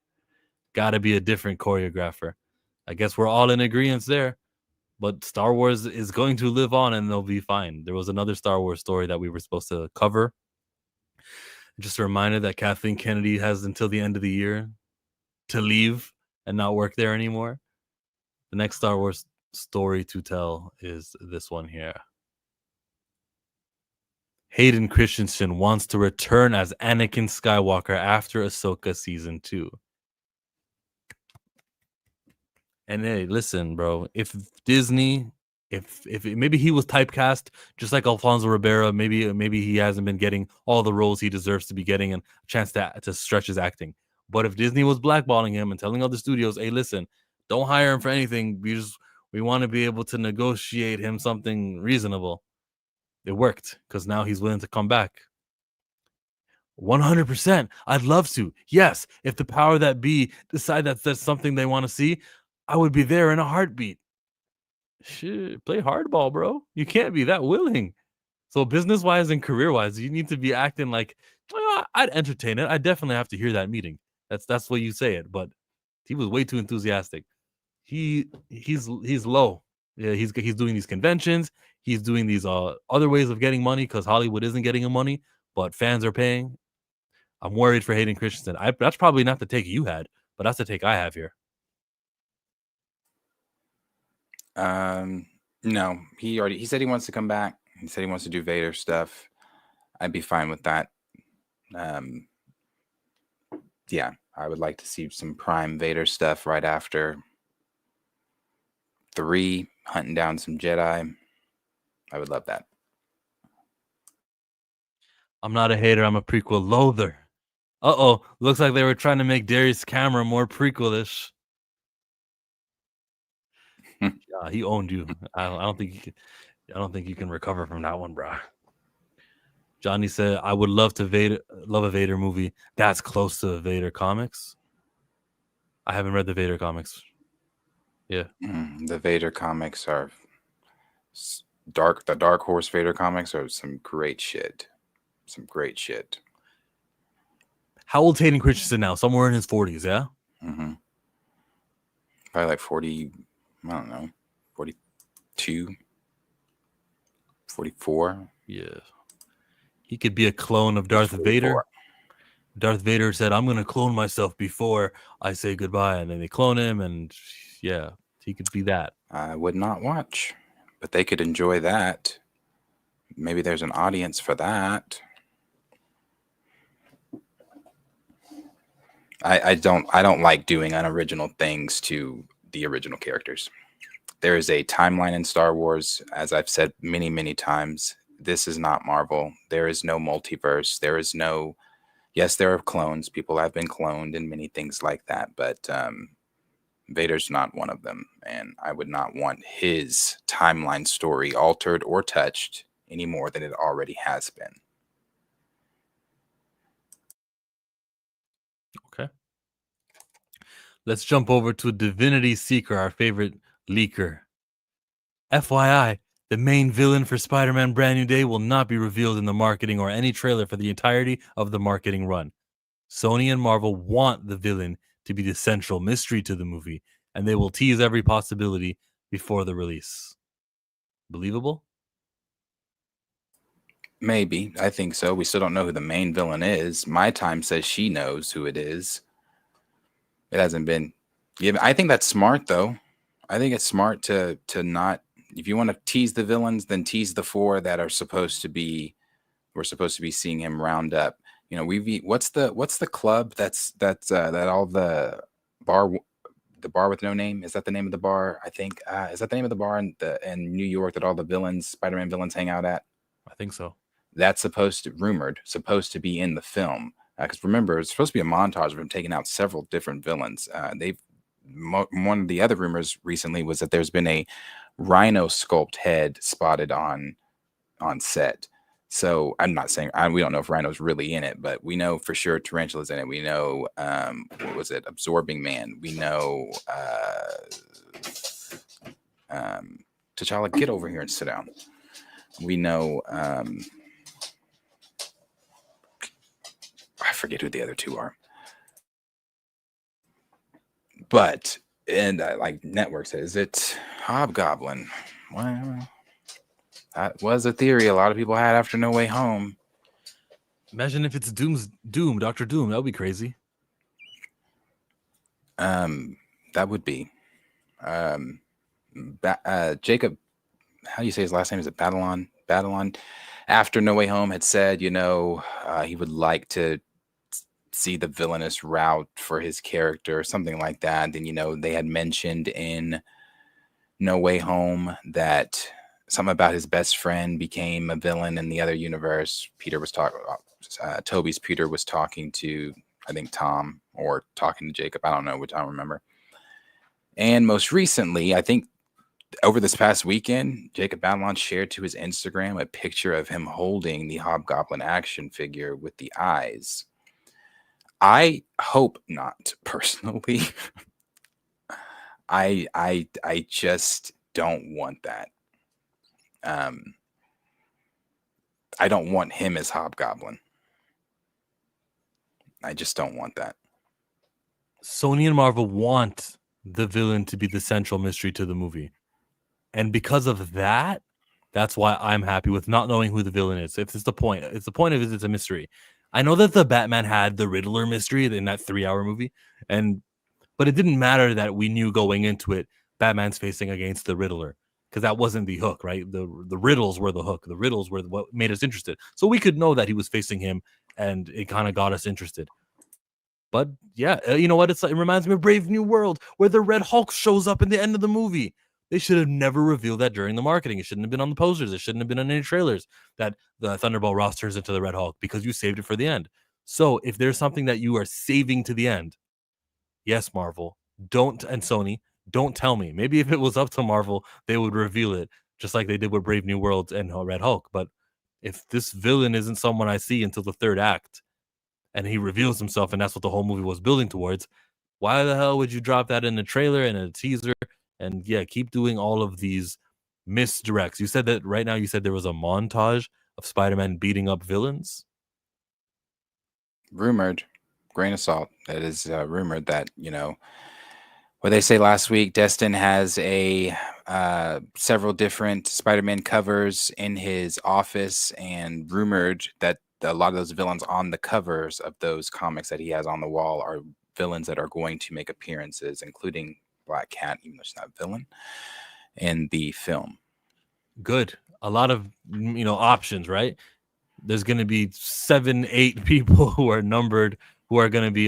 Gotta be a different choreographer. I guess we're all in agreement there. But Star Wars is going to live on and they'll be fine. There was another Star Wars story that we were supposed to cover. Just a reminder that Kathleen Kennedy has until the end of the year to leave and not work there anymore. The next Star Wars story to tell is this one here. Hayden Christensen wants to return as Anakin Skywalker after Ahsoka season 2. And hey, listen, bro, if Disney, if maybe he was typecast just like Alfonso Ribeiro, maybe he hasn't been getting all the roles he deserves to be getting and a chance to stretch his acting. But if Disney was blackballing him and telling other studios, hey, listen, don't hire him for anything. We want to be able to negotiate him something reasonable. It worked because now he's willing to come back. 100%. I'd love to. Yes, if the power that be decide that's something they want to see, I would be there in a heartbeat. Shit, play hardball, bro. You can't be that willing. So business-wise and career-wise, you need to be acting like, I'd entertain it. I definitely have to hear that meeting. That's the way you say it. But he was way too enthusiastic. He's low. Yeah, he's doing these conventions. He's doing these other ways of getting money because Hollywood isn't getting him money, but fans are paying. I'm worried for Hayden Christensen. That's probably not the take you had, but that's the take I have here. No, he said he wants to come back. He said he wants to do Vader stuff. I'd be fine with that. Yeah, I would like to see some prime Vader stuff right after 3, hunting down some Jedi. I would love that. I'm not a hater. I'm a prequel loather. Uh-oh. Looks like they were trying to make Darius Cameron more prequelish. Yeah, he owned you. I don't think you can recover from that one, bro. Johnny said, "I would love a Vader movie that's close to the Vader comics." I haven't read the Vader comics. Yeah, The Vader comics are dark. The Dark Horse Vader comics are some great shit. Some great shit. how old's Hayden Christensen now? Somewhere in his 40s, yeah. Mm-hmm. Probably like 40. I don't know, 42, 44. Yeah, he could be a clone of Darth 44. Vader. Darth Vader said, "I'm gonna clone myself before I say goodbye," and then they clone him, and yeah, he could be that. I would not watch, but they could enjoy that. Maybe there's an audience for that. I don't like doing unoriginal things to the original characters. There is a timeline in Star Wars, as I've said many times. This is not Marvel. There is no multiverse. There is no. Yes, there are clones. People have been cloned and many things like that, but Vader's not one of them, and I would not want his timeline story altered or touched any more than it already has been. Okay. Let's jump over to Divinity Seeker, our favorite leaker. FYI, the main villain for Spider-Man Brand New Day will not be revealed in the marketing or any trailer for the entirety of the marketing run. Sony and Marvel want the villain to be the central mystery to the movie, and they will tease every possibility before the release. Believable? Maybe. I think so. We still don't know who the main villain is. My time says she knows who it is. It hasn't been given. I think that's smart, though. I think it's smart to not. If you want to tease the villains, then tease the four that are supposed to be. We're supposed to be seeing him round up. You know, what's the club that all the bar with no name, is that the name of the bar? I think is that the name of the bar in New York that all the Spider-Man villains hang out at? I think so. That's supposed to be in the film, because remember, it's supposed to be a montage of him taking out several different villains. One of the other rumors recently was that there's been a rhino sculpt head spotted on set. So I'm not saying we don't know if Rhino's really in it, but we know for sure Tarantula's in it. We know what was it? Absorbing Man. We know T'Challa, get over here and sit down. We know I forget who the other two are. But like Network says, it's Hobgoblin. Well, that was a theory a lot of people had after No Way Home. Imagine if it's Doom, Dr. Doom. That would be crazy. That would be. Jacob, how do you say his last name? Is it Batalon? Batalon. After No Way Home had said, he would like to see the villainous route for his character or something like that. Then, they had mentioned in No Way Home that something about his best friend became a villain in the other universe. Toby's Peter was talking to, I think, Tom, or talking to Jacob. I don't know, which I don't remember. And most recently, I think over this past weekend, Jacob Batalon shared to his Instagram a picture of him holding the Hobgoblin action figure with the eyes. I hope not, personally. I just don't want that. I don't want him as Hobgoblin. I just don't want that. Sony and Marvel want the villain to be the central mystery to the movie. And because of that, that's why I'm happy with not knowing who the villain is. If it's the point, it's a mystery. I know that the Batman had the Riddler mystery in that 3-hour movie, but it didn't matter that we knew going into it Batman's facing against the Riddler, because that wasn't the hook, right? The riddles were the hook. The riddles were what made us interested. So we could know that he was facing him, and it kind of got us interested. But yeah, you know what? It reminds me of Brave New World, where the Red Hulk shows up in the end of the movie. They should have never revealed that during the marketing. It shouldn't have been on the posters. It shouldn't have been on any trailers that the Thunderbolt Ross turns into the Red Hulk, because you saved it for the end. So if there's something that you are saving to the end, yes, Marvel, and Sony, don't tell me. Maybe if it was up to Marvel, they would reveal it, just like they did with Brave New World and Red Hulk. But if this villain isn't someone I see until the third act, and he reveals himself, and that's what the whole movie was building towards, why the hell would you drop that in a trailer and a teaser? And yeah, keep doing all of these misdirects. You said that right now. You said there was a montage of Spider-Man beating up villains. Rumored, grain of salt. It is rumored that, what they say last week, Destin has a several different Spider-Man covers in his office, and rumored that a lot of those villains on the covers of those comics that he has on the wall are villains that are going to make appearances, including Black Cat, even though she's not a villain, in the film. Good. A lot of options, right? There's going to be 7, 8 people who are numbered who are going to be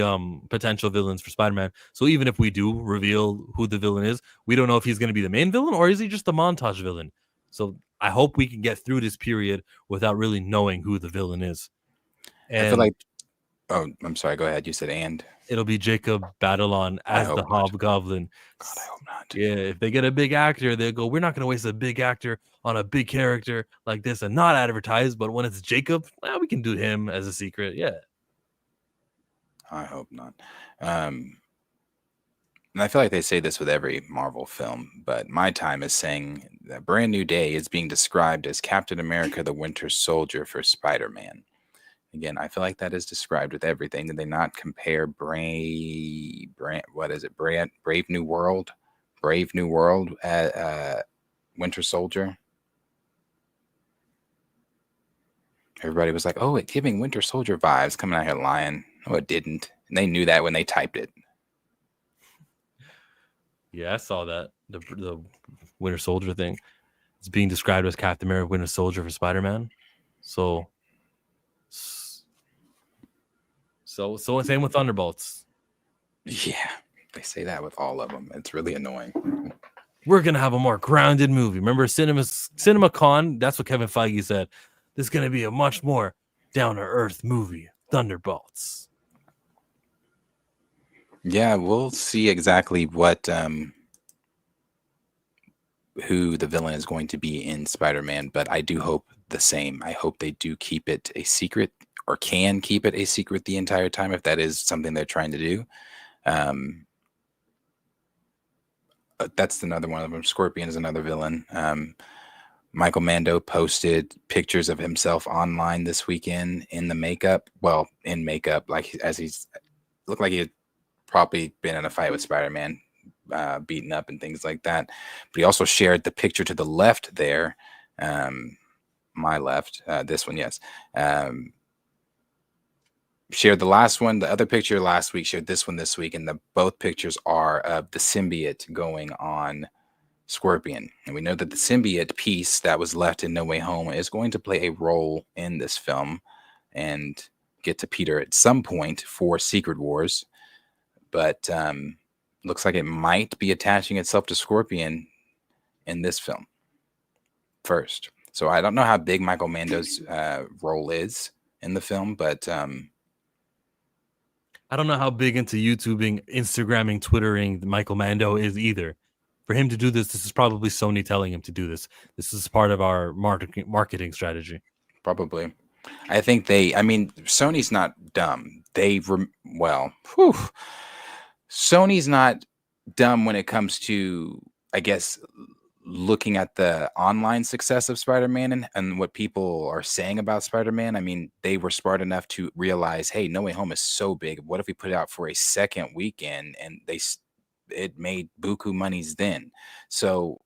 potential villains for Spider-Man. So even if we do reveal who the villain is, we don't know if he's going to be the main villain or is he just the montage villain. So I hope we can get through this period without really knowing who the villain is. And I feel like, oh, I'm sorry. Go ahead. You said and. It'll be Jacob Batalon as the Hobgoblin. God, I hope not. Yeah, if they get a big actor, they'll go, we're not going to waste a big actor on a big character like this and not advertise. But when it's Jacob, well, we can do him as a secret. Yeah. I hope not. And I feel like they say this with every Marvel film, but my time is saying that Brand New Day is being described as Captain America the Winter Soldier for Spider-Man. Again, I feel like that is described with everything. Did they not compare Brave New World at Winter Soldier? Everybody was like, oh, it's giving Winter Soldier vibes, coming out here lying. No, it didn't. And they knew that when they typed it. Yeah, I saw that. The Winter Soldier thing. It's being described as Captain America Winter Soldier for Spider-Man. So same with Thunderbolts. Yeah, they say that with all of them. It's really annoying. We're gonna have a more grounded movie. Remember CinemaCon? That's what Kevin Feige said. This is gonna be a much more down-to-earth movie. Thunderbolts. Yeah, we'll see exactly what who the villain is going to be in Spider-Man, but I do hope the same. I hope they do keep it a secret, or can keep it a secret the entire time, if that is something they're trying to do. That's another one of them. Scorpion is another villain. Michael Mando posted pictures of himself online this weekend in the makeup. Well, in makeup, like as he's looked like he had probably been in a fight with Spider-Man, beaten up and things like that. But he also shared the picture to the left there. My left, this one, yes. Shared the last one, the other picture last week, shared this one this week, and both pictures are of the symbiote going on Scorpion. And we know that the symbiote piece that was left in No Way Home is going to play a role in this film and get to Peter at some point for Secret Wars. But looks like it might be attaching itself to Scorpion in this film first. So I don't know how big Michael Mando's role is in the film, but I don't know how big into YouTubing, Instagramming, Twittering Michael Mando is either. For him to do this is probably Sony telling him to do this. This is part of our marketing strategy. Probably. I think Sony's not dumb. Sony's not dumb when it comes to, I guess, looking at the online success of Spider-Man and what people are saying about Spider-Man. I mean, they were smart enough to realize, hey, No Way Home is so big. What if we put it out for a second weekend? And it made buku monies then. So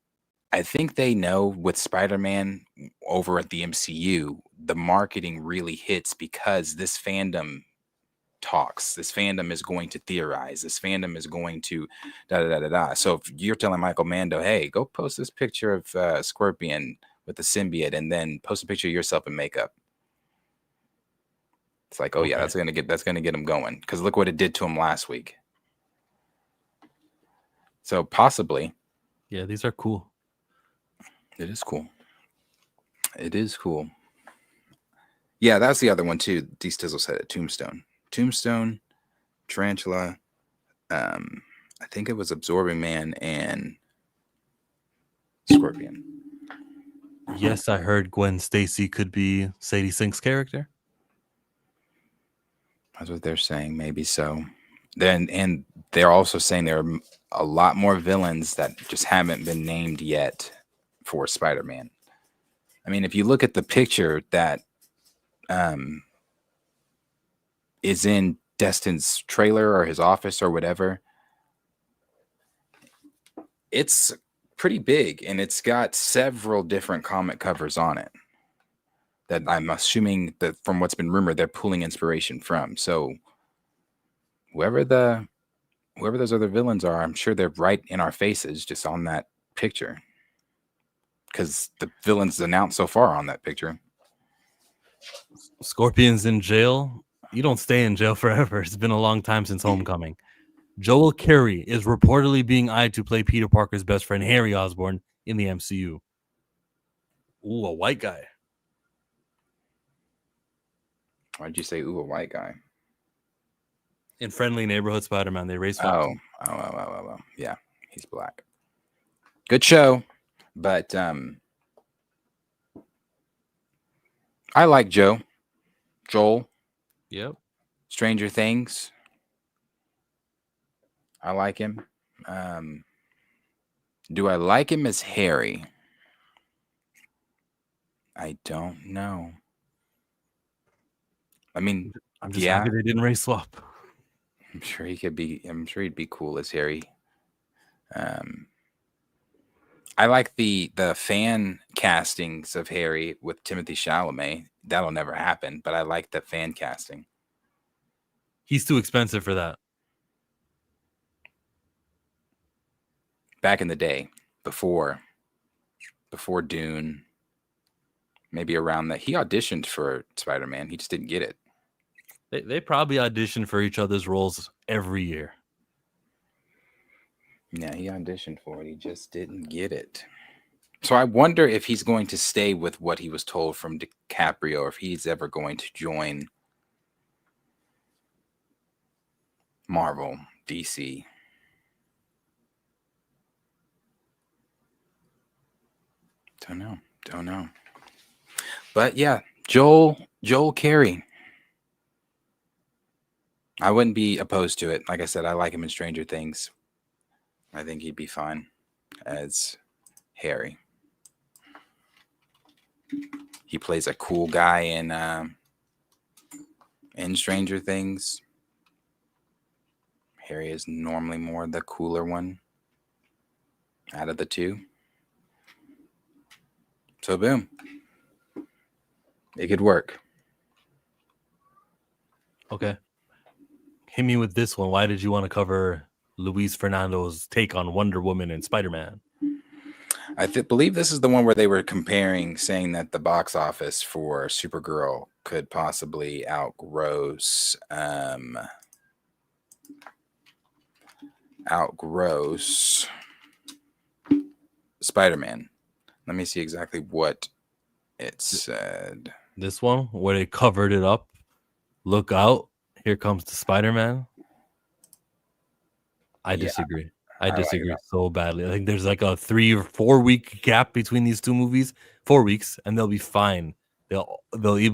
I think they know with Spider-Man over at the MCU, the marketing really hits because this fandom talks. This fandom is going to theorize. This fandom is going to da-da-da-da-da. So if you're telling Michael Mando, hey, go post this picture of Scorpion with the symbiote and then post a picture of yourself in makeup. It's like, oh yeah, that's gonna get him going. Because look what it did to him last week. So possibly. Yeah, these are cool. It is cool. It is cool. Yeah, that's the other one too. D Stizzle said it. Tombstone, Tarantula, I think it was Absorbing Man and Scorpion. Yes, I heard Gwen Stacy could be Sadie Sink's character. That's what they're saying. Maybe so. Then, and they're also saying there are a lot more villains that just haven't been named yet for Spider-Man. I mean, if you look at the picture that is in Destin's trailer or his office or whatever, it's pretty big and it's got several different comic covers on it that I'm assuming that from what's been rumored, they're pulling inspiration from. So whoever those other villains are, I'm sure they're right in our faces just on that picture. Because the villains announced so far on that picture. Scorpion's in jail. You don't stay in jail forever. It's been a long time since Homecoming. Joel Carey is reportedly being eyed to play Peter Parker's best friend Harry Osborn in the MCU. Ooh, a white guy. Why'd you say, ooh, a white guy? In Friendly Neighborhood Spider-Man, they raised Oh. Yeah, he's black. Good show. But I like Joel. Yep. Stranger Things. I like him. Do I like him as Harry? I don't know. I mean, I'm just happy they didn't race swap. I'm sure he could be. I'm sure he'd be cool as Harry. I like the fan castings of Harry with Timothy Chalamet. That'll never happen, but I like the fan casting. He's too expensive for that. Back in the day, before Dune, maybe around that, he auditioned for Spider-Man. He just didn't get it. They probably audition for each other's roles every year. Yeah, he auditioned for it. He just didn't get it. So I wonder if he's going to stay with what he was told from DiCaprio, or if he's ever going to join Marvel, DC. Don't know. But yeah, Joel Carey. I wouldn't be opposed to it. Like I said, I like him in Stranger Things. I think he'd be fine as Harry. He plays a cool guy in Stranger Things. Harry is normally more the cooler one out of the two. So boom. It could work. Okay. Hit me with this one. Why did you want to cover Luis Fernando's take on Wonder Woman and Spider-Man? I believe this is the one where they were comparing, saying that the box office for Supergirl could possibly outgross Spider-Man. Let me see exactly what it said. This one where they covered it up. Look out. Here comes the Spider-Man. I disagree. I disagree so badly. I think there's like a 3 or 4 week gap between these two movies. 4 weeks, and they'll be fine. They'll be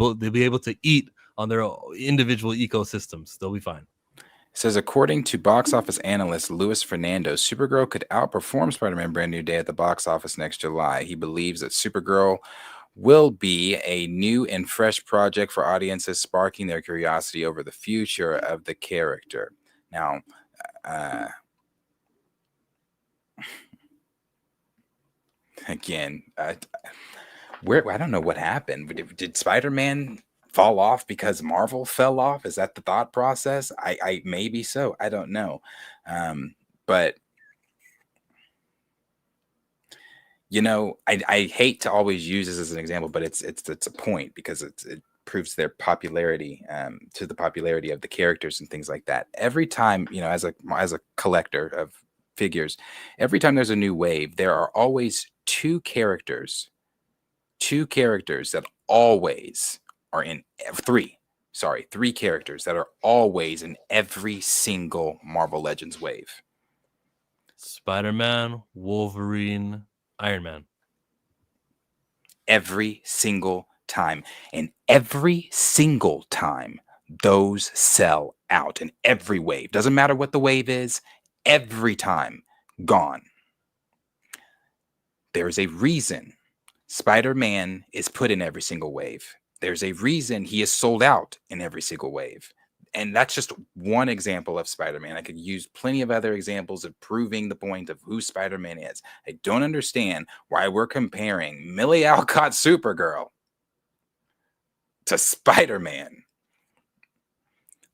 able to eat on their individual ecosystems. They'll be fine. It says, according to box office analyst Luis Fernando, Supergirl could outperform Spider-Man Brand New Day at the box office next July. He believes that Supergirl will be a new and fresh project for audiences, sparking their curiosity over the future of the character. Now, again, I don't know what happened. Did Spider-Man fall off because Marvel fell off? Is that the thought process? I maybe so. I don't know. But you know, I hate to always use this as an example, but it's a point because it proves their popularity to the popularity of the characters and things like that. Every time, you know, as a collector of figures, every time there's a new wave, there are always three characters that always are in three characters that are always in every single Marvel Legends wave. Spider-Man, Wolverine, Iron Man. every single time. And every single time, those sell out in every wave. Doesn't matter what the wave is, every time, gone. There's a reason Spider-Man is put in every single wave. There's a reason he is sold out in every single wave. And that's just one example of Spider-Man. I could use plenty of other examples of proving the point of who Spider-Man is. I don't understand why we're comparing Millie Alcott Supergirl to Spider-Man.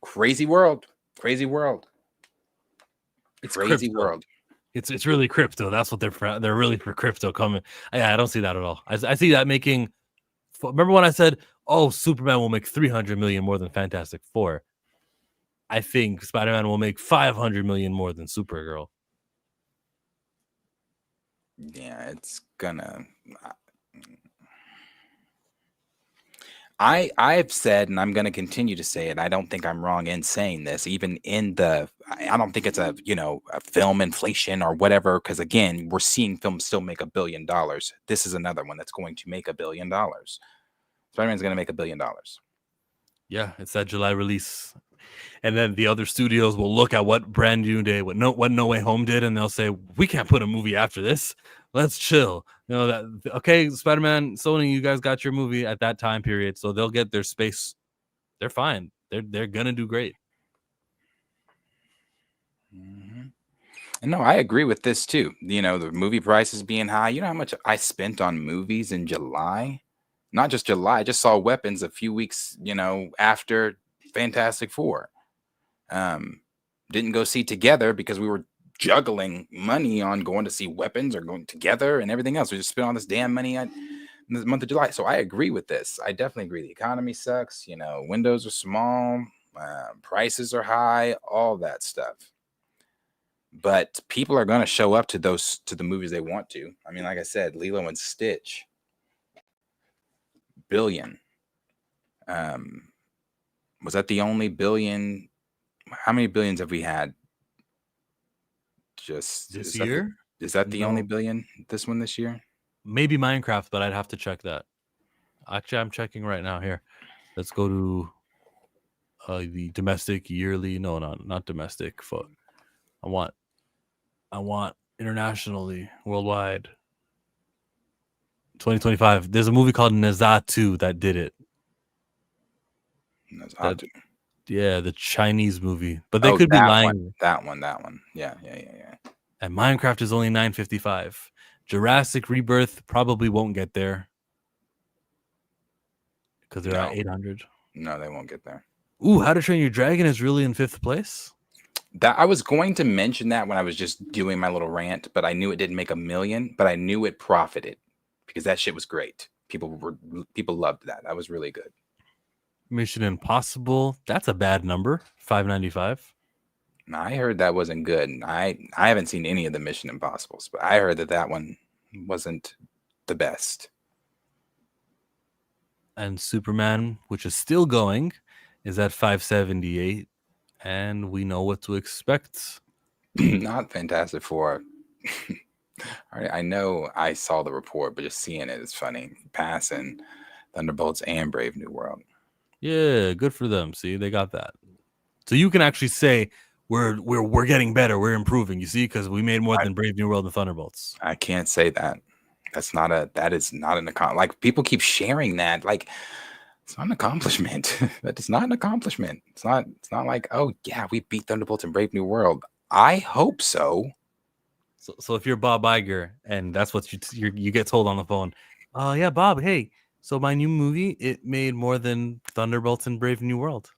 Crazy world. Crazy world. It's Crazy crypto. world. It's really crypto. That's what they're for. They're really for crypto coming. Yeah, I don't see that at all. I see that making. Remember when I said, "Oh, Superman will make 300 million more than Fantastic Four"? I think Spider-Man will make 500 million more than Supergirl. Yeah, it's gonna. I've said, and I'm going to continue to say it. I don't think I'm wrong in saying this. Even in the, I don't think it's a film inflation or whatever. Because again, we're seeing films still make $1 billion. This is another one that's going to make $1 billion. Spider-Man's going to make $1 billion. Yeah, it's that July release. And then the other studios will look at what Brand New Day, what No Way Home did, and they'll say, "We can't put a movie after this. Let's chill." That okay, Spider-Man, Sony, you guys got your movie at that time period, so they'll get their space. They're fine. They're gonna do great. Mm-hmm. And no, I agree with this too. The movie prices being high. You know how much I spent on movies in July? Not just July. I just saw Weapons a few weeks, after Fantastic Four. Didn't go see Together because we were juggling money on going to see Weapons or going Together and everything else. We just spent all this damn money in the month of July. So I agree with this. I definitely agree. The economy sucks. Windows are small, prices are high, all that stuff. But people are going to show up to the movies they want to. I mean, like I said, Lilo and Stitch, billion. Was that the only billion? How many billions have we had? Just This year? Is that the only No. billion? This one this year? Maybe Minecraft, but I'd have to check that. Actually, I'm checking right now. Here, let's go to the domestic yearly. No, not domestic. I want internationally, worldwide. 2025. There's a movie called Nezatu that did it. Yeah, the Chinese movie. But they could be lying. That one. Yeah. And Minecraft is only 955. Jurassic Rebirth probably won't get there because they're at 800. No, they won't get there. Ooh, How to Train Your Dragon is really in 5th place. That I was going to mention that when I was just doing my little rant, but I knew it didn't make $1 million, but I knew it profited because that shit was great. People loved that. That was really good. Mission Impossible, that's a bad number. 595. I heard that wasn't good. I haven't seen any of the Mission Impossibles, but I heard that one wasn't the best. And Superman, which is still going, is at 578. And we know what to expect. Not Fantastic Four. I know I saw the report, but just seeing it is funny. Passing Thunderbolts and Brave New World. Yeah, good for them. See, they got that. So you can actually say we're getting better, we're improving. You see, because we made more than Brave New World and Thunderbolts. I can't say that. That is not an accomplishment. Like people keep sharing that. Like it's not an accomplishment. That is not an accomplishment. It's not like, oh yeah, we beat Thunderbolts and Brave New World. I hope so. So if you're Bob Iger and that's what you get told on the phone, yeah, Bob, hey, so my new movie, it made more than Thunderbolts and Brave New World.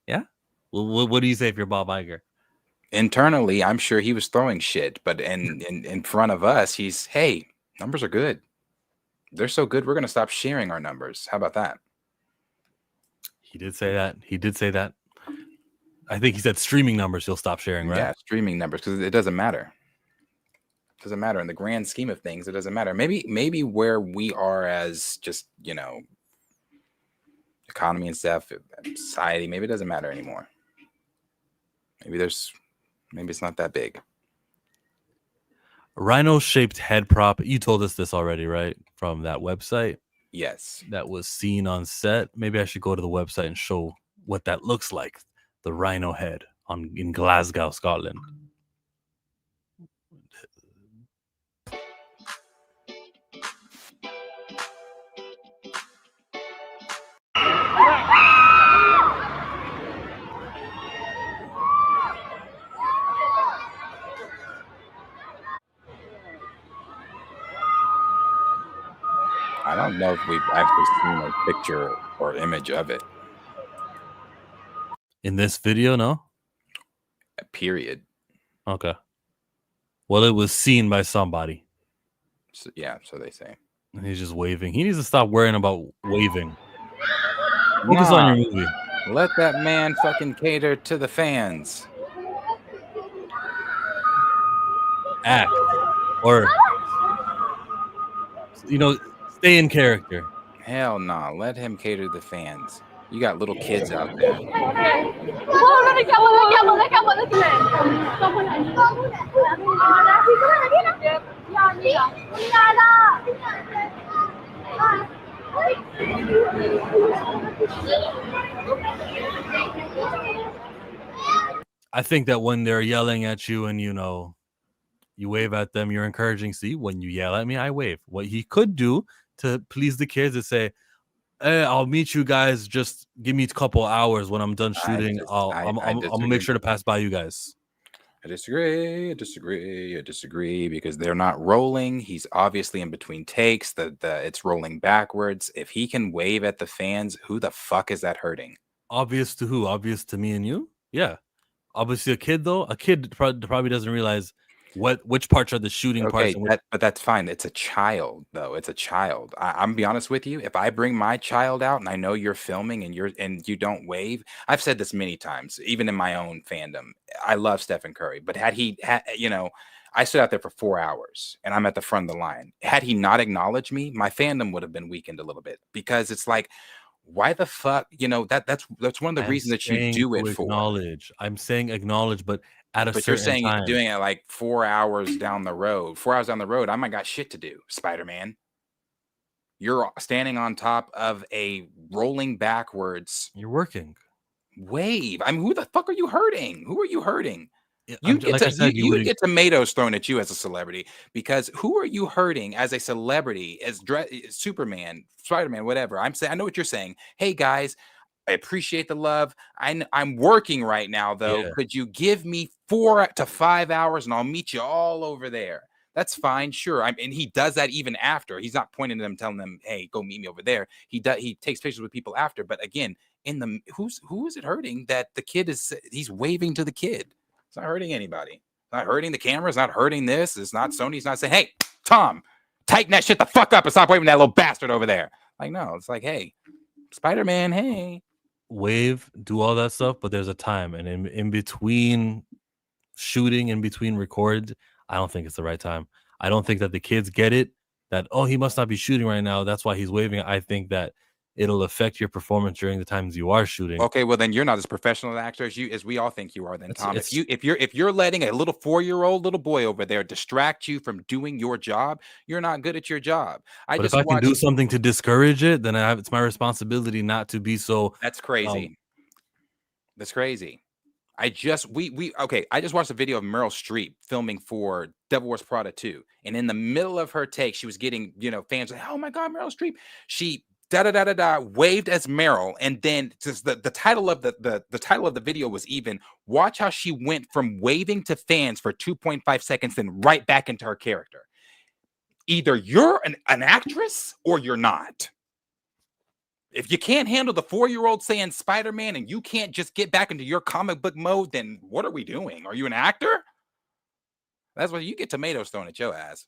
Yeah. Well, what do you say if you're Bob Iger? Internally, I'm sure he was throwing shit, but in front of us, he's, hey, numbers are good. They're so good, we're going to stop sharing our numbers. How about that? He did say that. I think he said streaming numbers he'll stop sharing, right? Yeah, streaming numbers, because it doesn't matter. It doesn't matter. In the grand scheme of things, it doesn't matter. Maybe where we are as just, economy and stuff, society, maybe it doesn't matter anymore. Maybe it's not that big. Rhino-shaped head prop. You told us this already, right? From that website Yes. that was seen on set. Maybe I should go to the website and show what that looks like. The rhino head in Glasgow, Scotland. I don't know if we've actually seen a picture or image of it. In this video, no? Period. Okay. Well, it was seen by somebody. So, yeah, so they say. And he's just waving. He needs to stop worrying about waving. Focus on your movie. Let that man fucking cater to the fans. Act. Or, stay in character. Hell no. Let him cater to the fans. You got little kids out there. I think that when they're yelling at you and you wave at them, you're encouraging. See, when you yell at me, I wave. What he could do to please the kids is say, "Hey, I'll meet you guys. Just give me a couple hours when I'm done shooting. I'm gonna make sure to pass by you guys." I disagree because they're not rolling. He's obviously in between takes. It's rolling backwards. If he can wave at the fans, who the fuck is that hurting? Obvious to who? Obvious to me and you? Yeah. Obviously, a kid though. A kid probably doesn't realize which parts are the shooting parts. But that's fine. It's a child, though. It's a child. I'm be honest with you. If I bring my child out and I know you're filming and you don't wave, I've said this many times, even in my own fandom. I love Stephen Curry, but I stood out there for 4 hours and I'm at the front of the line. Had he not acknowledged me, my fandom would have been weakened a little bit because it's like, why the fuck? That's one of the reasons that you do it for. Acknowledge. I'm saying acknowledge, but at a certain you're saying time. You're doing it like 4 hours down the road. 4 hours down the road, I might got shit to do, Spider-Man. You're standing on top of a rolling backwards. You're working. Wave. I mean, who the fuck are you hurting? Who are you hurting? You get tomatoes thrown at you as a celebrity because who are you hurting as a celebrity, as Superman, Spider-Man, whatever? I know what you're saying. Hey guys, I appreciate the love. I'm working right now though. Yeah. Could you give me 4 to 5 hours and I'll meet you all over there? That's fine, sure. And he does that even after. He's not pointing to them, telling them, "Hey, go meet me over there." He takes pictures with people after. But again, who is it hurting that the kid he's waving to the kid? It's not hurting anybody. It's not hurting the camera. It's not hurting this. It's not Sony. It's not saying, "Hey, Tom, tighten that shit the fuck up and stop waving that little bastard over there." Like, no, it's like, "Hey, Spider-Man, hey." Wave, do all that stuff, but there's a time. And in between shooting, in between records, I don't think it's the right time. I don't think that the kids get it, that, oh, he must not be shooting right now. That's why he's waving. I think that it'll affect your performance during the times you are shooting. Okay, well then you're not as professional an actor as we all think you are. Then Tom, if you're letting a little 4-year-old little boy over there distract you from doing your job, you're not good at your job. But if I can do something to discourage it, then it's my responsibility not to be so. That's crazy. That's crazy. I just watched a video of Meryl Streep filming for Devil Wears Prada 2, and in the middle of her take, she was getting fans like, "Oh my god, Meryl Streep!" She waved as Meryl, and then just the title of the title of the video was even watch how she went from waving to fans for 2.5 seconds, then right back into her character. Either you're an actress or you're not. If you can't handle the 4-year-old saying Spider-Man and you can't just get back into your comic book mode, then what are we doing? Are you an actor? That's what you get tomatoes thrown at your ass.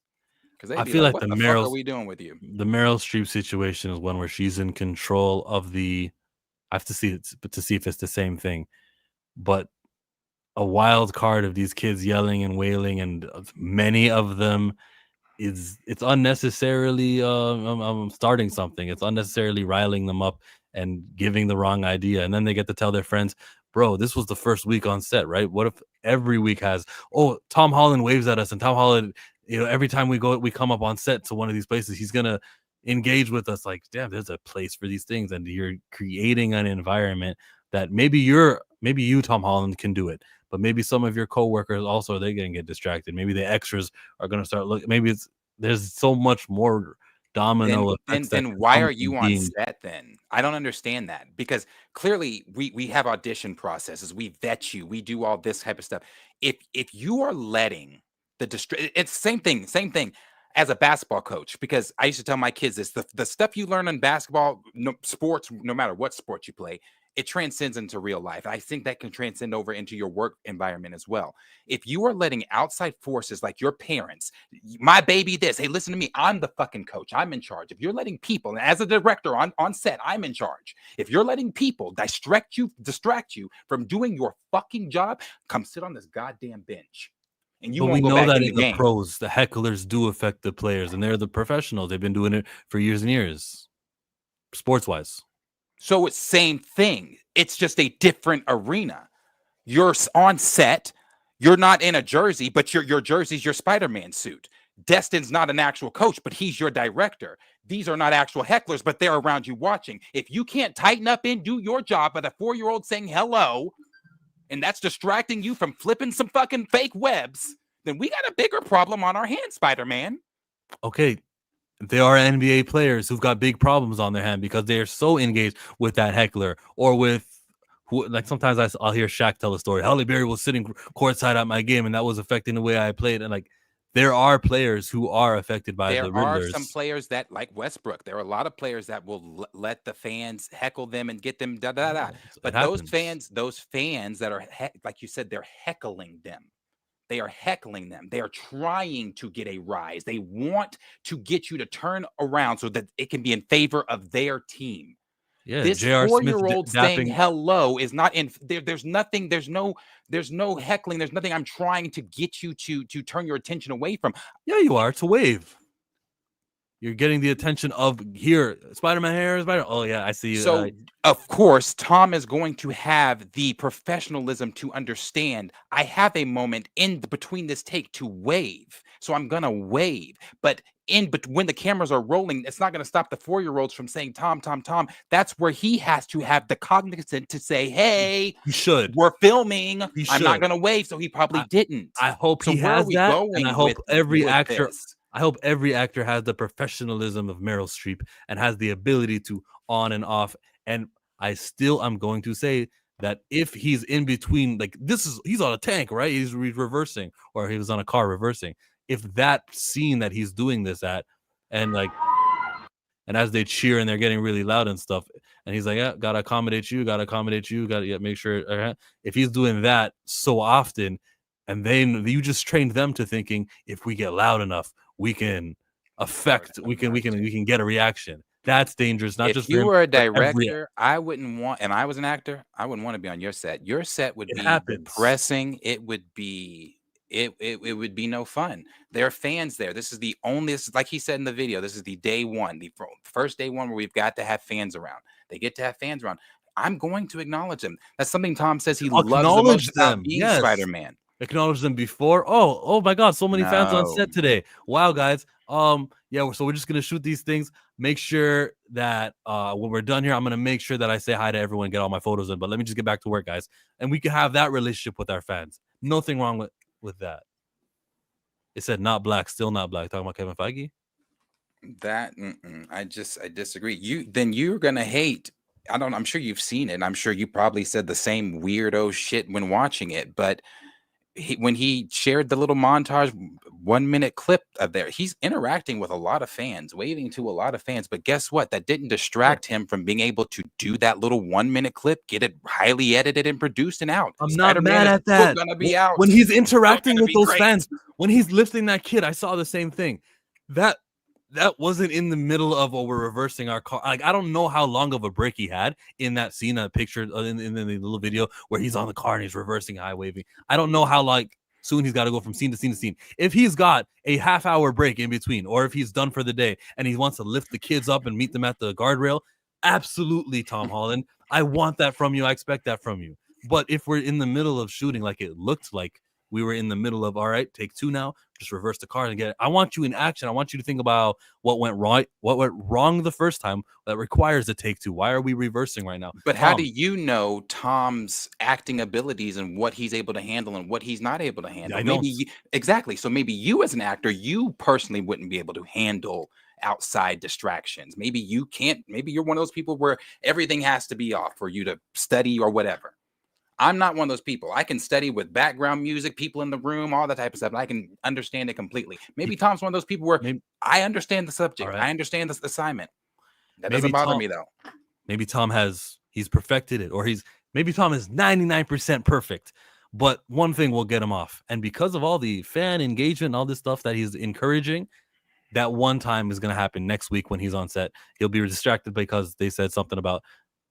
Because I feel like what the fuck are we doing with you? The Meryl Streep situation is one where she's in control of the. I have to see it to see if it's the same thing, but a wild card of these kids yelling and wailing, and many of them it's unnecessarily starting something. It's unnecessarily riling them up and giving the wrong idea, and then they get to tell their friends, "Bro, this was the first week on set, right? What if every week has? Oh, Tom Holland waves at us, and Tom Holland every time we come up on set to one of these places, he's gonna engage with us like, damn, there's a place for these things, and you're creating an environment that maybe you, Tom Holland, can do it, but maybe some of your coworkers also, they're gonna get distracted. Maybe the extras are gonna start looking. Maybe there's so much more domino effects that Then can why come are from you on being. set then? I don't understand that, because clearly we have audition processes, we vet you, we do all this type of stuff. If you are letting it's same thing as a basketball coach, because I used to tell my kids this: the stuff you learn in basketball, sports, no matter what sport you play, it transcends into real life. I think that can transcend over into your work environment as well. If you are letting outside forces like your parents, my baby this, hey, listen to me, I'm the fucking coach, I'm in charge. If you're letting people, and as a director on set, I'm in charge. If you're letting people distract you from doing your fucking job, come sit on this goddamn bench. And you But we won't go know back that in in the the game. pros, the hecklers do affect the players, and they're the professionals. They've been doing it for years and years, sports wise. So it's same thing. It's just a different arena. You're on set. You're not in a jersey, but your jersey's your Spider-Man suit. Destin's not an actual coach, but he's your director. These are not actual hecklers, but they're around you watching. If you can't tighten up and do your job at a 4-year-old saying hello, and that's distracting you from flipping some fucking fake webs, then we got a bigger problem on our hands, Spider-Man. Okay, there are NBA players who've got big problems on their hand because they are so engaged with that heckler or with like sometimes I'll hear Shaq tell a story. Halle Berry was sitting courtside at my game and that was affecting the way I played. And like there are players who are affected by the There are some Riddlers. players that, like Westbrook, there are a lot of players that will let the fans heckle them and get them da da da. It But happens. those fans that are like you said, they're heckling them. They are heckling them. They are trying to get a rise. They want to get you to turn around so that it can be in favor of their team. Yeah, This J.R. Smith 4-year-old saying dapping. hello is not in there. There's nothing. There's no heckling. There's nothing I'm trying to get you to turn your attention away from. Yeah, you are. It's a wave. You're getting the attention of here, Spider-Man here, Spider. Oh yeah, I see you. So, of course, Tom is going to have the professionalism to understand I have a moment between this take to wave. So I'm going to wave. But when the cameras are rolling, it's not going to stop the 4-year-olds from saying, Tom, Tom, Tom. That's where he has to have the cognizance to say, hey, he should. we're filming. He I'm not should. going to wave. So he probably didn't. I hope So he where are has we that, going and I hope every with actor. this? I hope every actor has the professionalism of Meryl Streep and has the ability to on and off. And I'm going to say that if he's in between, like he's on a tank, right? He's reversing, or he was on a car reversing. If that scene that he's doing this at, and as they cheer and they're getting really loud and stuff, and he's like, yeah, gotta accommodate you, gotta make sure. If he's doing that so often, and then you just trained them to thinking if we get loud enough, we can get a reaction. That's dangerous, not If just for you him, were a for every. director, I wouldn't want, and I was an actor, I wouldn't want to be on your set. Your set would It be happens. depressing. It would be it would be no fun. There are fans there. This is like he said in the video, this is the day one, the first day one where we've got to have fans around. They get to have fans around. I'm going to acknowledge them. That's something Tom says he loves the most Acknowledge about them. being Yes. Spider-Man. Acknowledge them before. Oh my God, so many fans on No. set today. Wow, guys. Yeah, so we're just gonna shoot these things. Make sure that when we're done here, I'm gonna make sure that I say hi to everyone, get all my photos in. But let me just get back to work, guys. And we can have that relationship with our fans. Nothing wrong with that. It said not black, still not black. Talking about Kevin Feige. That I disagree. You're gonna hate. I'm sure you've seen it. I'm sure you probably said the same weirdo shit when watching it. But when he shared the little montage 1-minute clip of there, he's interacting with a lot of fans, waving to a lot of fans. But guess what? That didn't distract him from being able to do that little 1-minute clip, get it highly edited and produced and out. I'm Spider-Man not mad is at that. Gonna be out When he's interacting with those great. fans, when he's lifting that kid, I saw the same thing. That wasn't in the middle of we're reversing our car. Like I don't know how long of a break he had in that scene, picture in the little video where he's on the car and he's reversing, high waving. I don't know how soon he's got to go from scene to scene to scene. If he's got a half-hour break in between, or if he's done for the day and he wants to lift the kids up and meet them at the guardrail, absolutely, Tom Holland. I want that from you. I expect that from you. But if we're in the middle of shooting, like it looked like we were in the middle of, all right, take 2 now, just reverse the card and get it. I want you in action. I want you to think about what went wrong the first time that requires a take 2. Why are we reversing right now? But how do you know Tom's acting abilities and what he's able to handle and what he's not able to handle? I Maybe don't. exactly. So maybe you as an actor, you personally wouldn't be able to handle outside distractions. Maybe you can't. Maybe you're one of those people where everything has to be off for you to study or whatever. I'm not one of those people. I can study with background music, people in the room, all that type of stuff. And I can understand it completely. Maybe Tom's one of those people where I understand the subject. Right. I understand the assignment. That Maybe doesn't bother me though. Maybe Tom he's perfected it, or maybe Tom is 99% perfect. But one thing will get him off. And because of all the fan engagement and all this stuff that he's encouraging, that one time is going to happen next week when he's on set. He'll be distracted because they said something about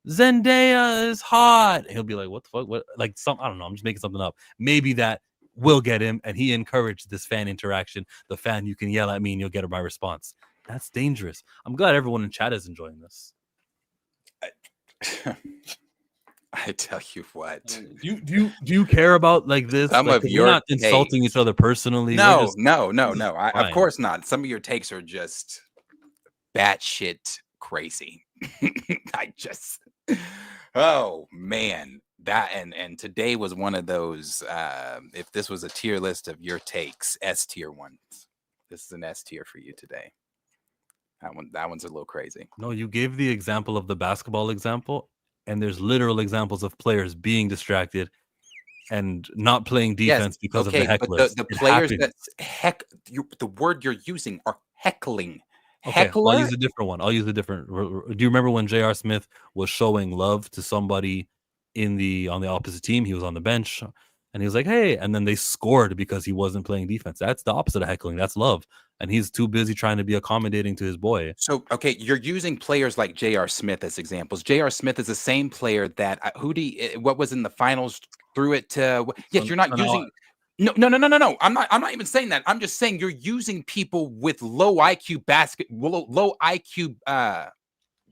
Zendaya is hot. He'll be like, what the fuck? What? Like I don't know. I'm just making something up. Maybe that will get him. And he encouraged this fan interaction. The fan, you can yell at me and you'll get my response. That's dangerous. I'm glad everyone in chat is enjoying this. I tell you what. Do you care about like this? Some like, of your we're not insulting each other personally. No. Of course not. Some of your takes are just batshit crazy. Oh man, that and today was one of those. If this was a tier list of your takes, S tier ones. This is an S tier for you today. That one's a little crazy. No, you gave the example of the basketball example, and there's literal examples of players being distracted and not playing defense because of the hecklers. But the players that the word you're using are heckling. Okay, Heckler? I'll use a different one. I'll use a different. Do you remember when J.R. Smith was showing love to somebody on the opposite team? He was on the bench, and he was like, "Hey," and then they scored because he wasn't playing defense. That's the opposite of heckling. That's love, and he's too busy trying to be accommodating to his boy. So, okay, you're using players like J.R. Smith as examples. J.R. Smith is the same player that what was in the finals threw it to. Yes, you're not using. No. I'm not even saying that. I'm just saying you're using people with low IQ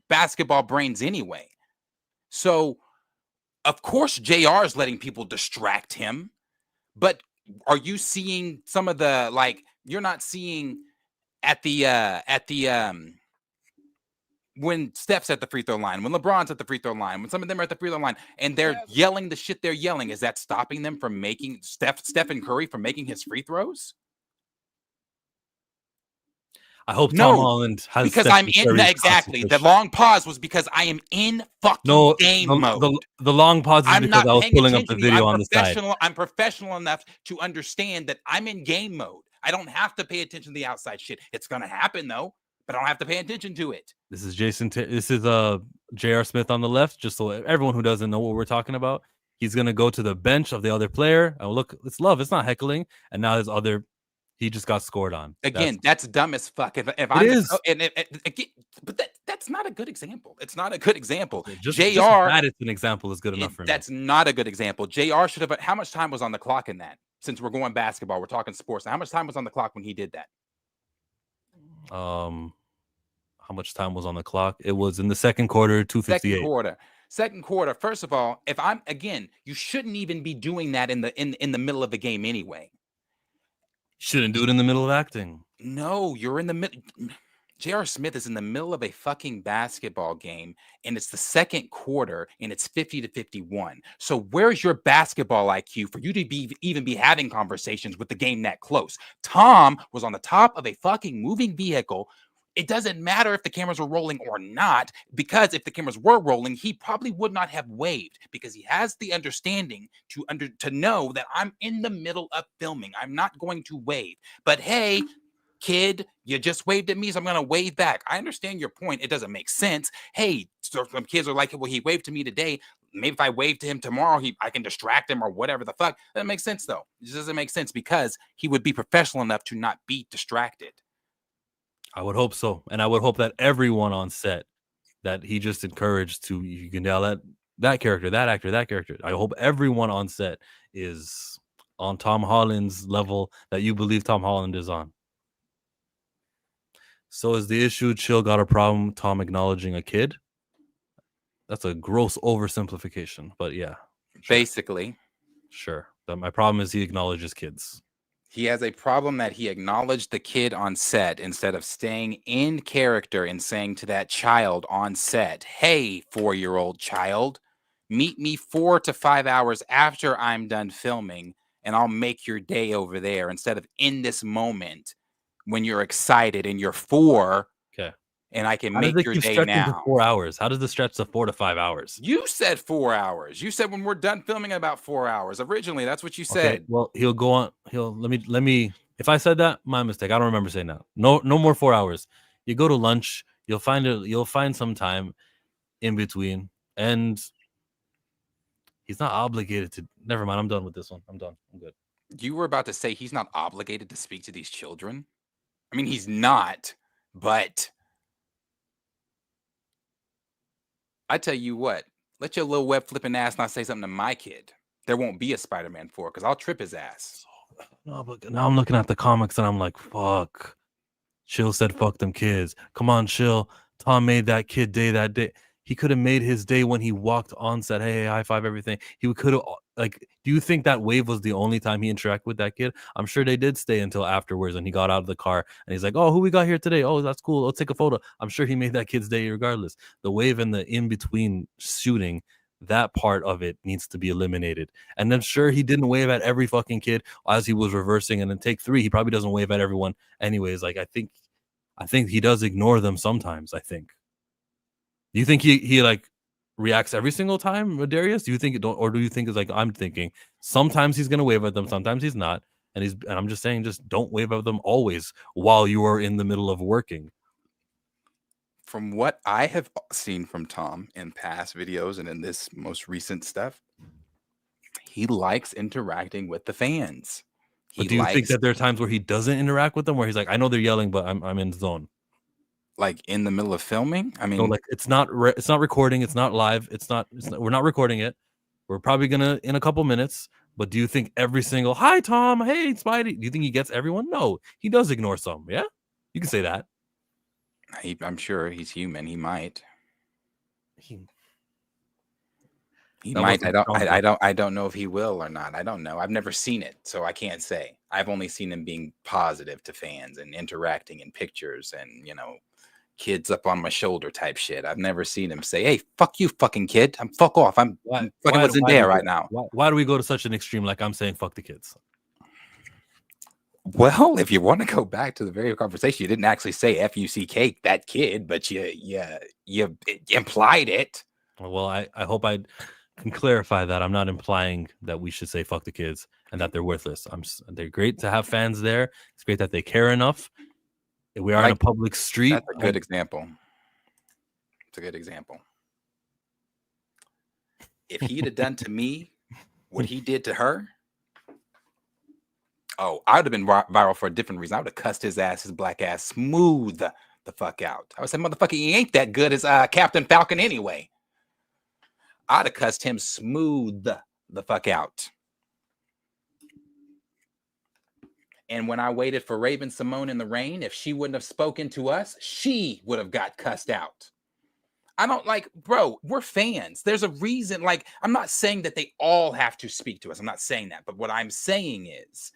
basketball brains anyway. So, of course, JR is letting people distract him. But are you seeing some of the you're not seeing at the when Steph's at the free throw line, when LeBron's at the free throw line, when some of them are at the free throw line and they're yelling the shit they're yelling, is that stopping them from making Stephen Curry from making his free throws? I hope Tom Holland has because I'm in exactly. The long pause was because I am in fucking game mode. The long pause is because I was pulling up the video on the side. I'm professional enough to understand that I'm in game mode. I don't have to pay attention to the outside shit. It's gonna happen though, but I don't have to pay attention to it. This is this is J.R. Smith on the left, just so everyone who doesn't know what we're talking about. He's gonna go to the bench of the other player. Oh, look, it's love. It's not heckling. And now his other, he just got scored on. Again, that's dumb as fuck. If it is, but that's not a good example. It's not a good example. Just JR, that it's an example is good enough for me. That's not a good example. JR should have. How much time was on the clock in that? Since we're going basketball, we're talking sports. How much time was on the clock when he did that? How much time was on the clock? It was in the second quarter, 2:58. Second quarter. First of all, if I'm again, you shouldn't even be doing that in the middle of the game anyway. Shouldn't do it in the middle of acting. No, you're in the middle. J.R. Smith is in the middle of a fucking basketball game, and it's the second quarter, and it's 50-51. So where's your basketball IQ for you to even be having conversations with the game that close? Tom was on the top of a fucking moving vehicle. It doesn't matter if the cameras were rolling or not, because if the cameras were rolling, he probably would not have waved, because he has the understanding to know that I'm in the middle of filming. I'm not going to wave. But hey, kid, you just waved at me, so I'm going to wave back. I understand your point. It doesn't make sense. Hey, so some kids are like, well, he waved to me today. Maybe if I wave to him tomorrow, I can distract him or whatever the fuck. That makes sense, though. It just doesn't make sense because he would be professional enough to not be distracted. I would hope so. And I would hope that everyone on set that he just encouraged to, you can yell at that character, that actor, that character. I hope everyone on set is on Tom Holland's level that you believe Tom Holland is on. So is the issue Chill got a problem Tom acknowledging a kid? That's a gross oversimplification, but yeah. Basically. Sure. My problem is he acknowledges kids. He has a problem that he acknowledged the kid on set instead of staying in character and saying to that child on set, hey, 4-year-old child, meet me 4 to 5 hours after I'm done filming and I'll make your day over there, instead of in this moment when you're excited and you're 4 Okay. and I can How does make it your keep day stretching to now. 4 hours? How does this stretch to 4 to 5 hours? You said 4 hours. You said when we're done filming about 4 hours. Originally, that's what you Okay, said. well, he'll go on. Let me. If I said that, my mistake. I don't remember saying that. No more 4 hours. You go to lunch. You'll find some time in between, and he's not obligated to. Never mind. I'm done with this one. I'm done. I'm good. You were about to say he's not obligated to speak to these children. I mean, he's not, but I tell you what, let your little web flipping ass not say something to my kid. There won't be a Spider-Man 4 because I'll trip his ass. No, but now I'm looking at the comics and I'm like, fuck. Chill said, fuck them kids. Come on, Chill. Tom made that kid day that day. He could have made his day when he walked on set. Hey, high five, everything. He could have, like, do you think that wave was the only time he interacted with that kid? I'm sure they did stay until afterwards when he got out of the car and he's like, oh, who we got here today? Oh, that's cool. Let's take a photo. I'm sure he made that kid's day regardless. The wave and the in between shooting, that part of it needs to be eliminated. And then, sure, he didn't wave at every fucking kid as he was reversing. And then take 3, he probably doesn't wave at everyone anyways. Like, I think he does ignore them sometimes. I think. Do you think he like reacts every single time, Darius? Do you think it don't, or do you think it's like I'm thinking? Sometimes he's gonna wave at them, sometimes he's not, and I'm just saying, just don't wave at them always while you are in the middle of working. From what I have seen from Tom in past videos and in this most recent stuff, he likes interacting with the fans. But do you think that there are times where he doesn't interact with them, where he's like, I know they're yelling, but I'm in the zone? Like in the middle of filming? I mean, No, like it's not recording, it's not live, we're not recording it. We're probably gonna in a couple minutes. But do you think every single hi Tom, hey Spidey, do you think he gets everyone? No, he does ignore some. Yeah, you can say that. I'm sure he's human. He might. He That might. wasn't strong. I don't know if he will or not. I don't know. I've never seen it, so I can't say. I've only seen him being positive to fans and interacting in pictures and, kids up on my shoulder type shit. I've never seen him say, "Hey, fuck you, fucking kid. I'm fuck off. I'm fucking wasn't there right now." Why do we go to such an extreme? Like I'm saying, fuck the kids. Well, if you want to go back to the very conversation, you didn't actually say "fuck that kid," but you implied it. Well, I hope I can clarify that I'm not implying that we should say fuck the kids and that they're worthless. They're great to have fans there. It's great that they care enough. We are in a public street. That's a good example. It's a good example. If he'd have done to me what he did to her, oh, I would have been viral for a different reason. I would have cussed his black ass smooth the fuck out. I would say, motherfucker, he ain't that good as Captain Falcon anyway. I'd have cussed him smooth the fuck out. And when I waited for Raven Simone in the rain, if she wouldn't have spoken to us, she would have got cussed out. I don't bro, we're fans. There's a reason. Like, I'm not saying that they all have to speak to us. I'm not saying that. But what I'm saying is,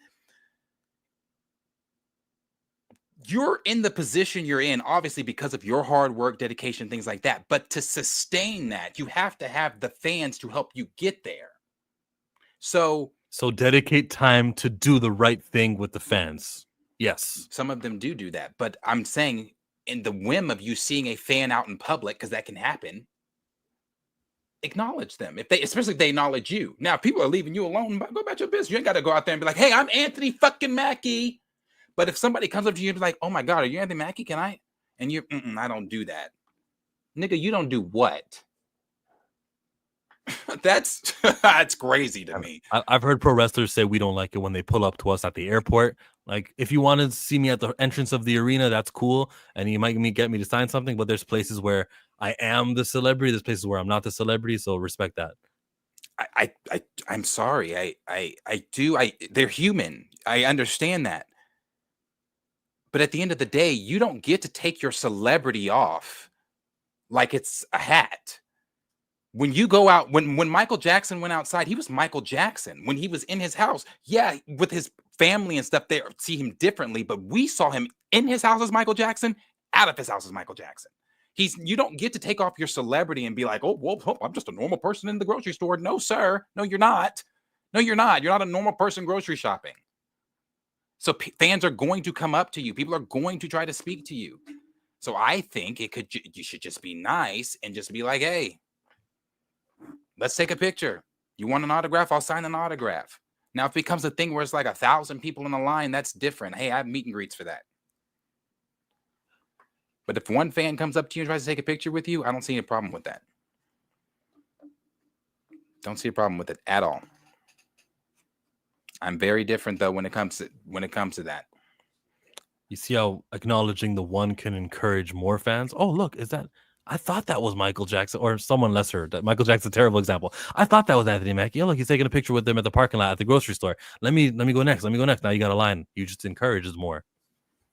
you're in the position you're in, obviously, because of your hard work, dedication, things like that. But to sustain that, you have to have the fans to help you get there. So dedicate time to do the right thing with the fans. Yes. Some of them do that. But I'm saying, in the whim of you seeing a fan out in public, because that can happen, acknowledge them. Especially if they acknowledge you. Now, if people are leaving you alone, go about your business. You ain't got to go out there and be like, hey, I'm Anthony fucking Mackie. But if somebody comes up to you and be like, oh my God, are you Anthony Mackie? Can I? And you're, I don't do that. Nigga, you don't do what? That's crazy to me. I've heard pro wrestlers say we don't like it when they pull up to us at the airport. Like, if you want to see me at the entrance of the arena, that's cool. And you might get me to sign something, but there's places where I am the celebrity. There's places where I'm not the celebrity. So respect that. I'm sorry. They're human. I understand that. But at the end of the day, you don't get to take your celebrity off like it's a hat. When you go out, when Michael Jackson went outside, he was Michael Jackson. When he was in his house, yeah, with his family and stuff, they see him differently. But we saw him in his house as Michael Jackson, out of his house as Michael Jackson. You don't get to take off your celebrity and be like, oh, well, I'm just a normal person in the grocery store. No, sir. No, you're not. No, you're not. You're not a normal person grocery shopping. So fans are going to come up to you. People are going to try to speak to you. So I think you should just be nice and just be like, hey, let's take a picture. You want an autograph? I'll sign an autograph. Now, if it becomes a thing where it's like 1,000 people in the line, that's different. Hey, I have meet and greets for that. But if one fan comes up to you and tries to take a picture with you, I don't see any problem with that. Don't see a problem with it at all. I'm very different though when it comes to that. You see how acknowledging the one can encourage more fans? Oh, look, I thought that was Michael Jackson or someone lesser. Michael Jackson's a terrible example. I thought that was Anthony Mackie. Oh, look, he's taking a picture with them at the parking lot at the grocery store. Let me go next. Let me go next. Now you got a line. You just encourages more.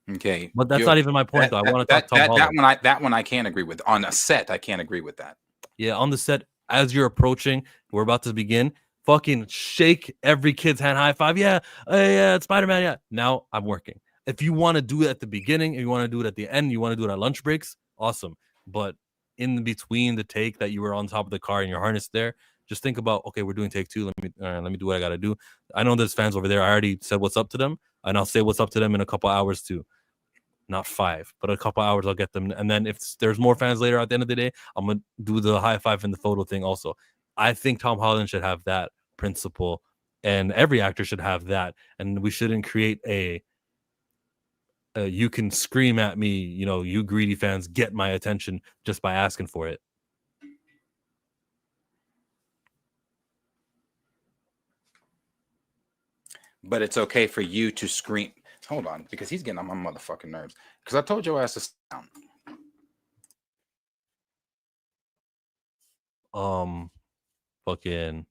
Okay. But that's not even my point, though. I want to talk Tom Holland. That one I can't agree with. On a set, I can't agree with that. Yeah, on the set, as you're approaching, we're about to begin. Fucking shake every kid's hand, high five. Yeah, Spider-Man. Yeah. Now I'm working. If you want to do it at the beginning, if you want to do it at the end, you want to do it at lunch breaks, awesome. But in between the take that you were on top of the car and your harness there, just think about, okay, we're doing take 2. Let me do what I got to do. I know there's fans over there. I already said what's up to them, and I'll say what's up to them in a couple hours too. Not 5, but a couple hours I'll get them. And then if there's more fans later at the end of the day, I'm going to do the high five and the photo thing also. I think Tom Holland should have that principle, and every actor should have that. And we shouldn't create a you can scream at me, you greedy fans, get my attention just by asking for it. But it's okay for you to scream. Hold on, because he's getting on my motherfucking nerves. Because I told your ass to sit down. Fucking,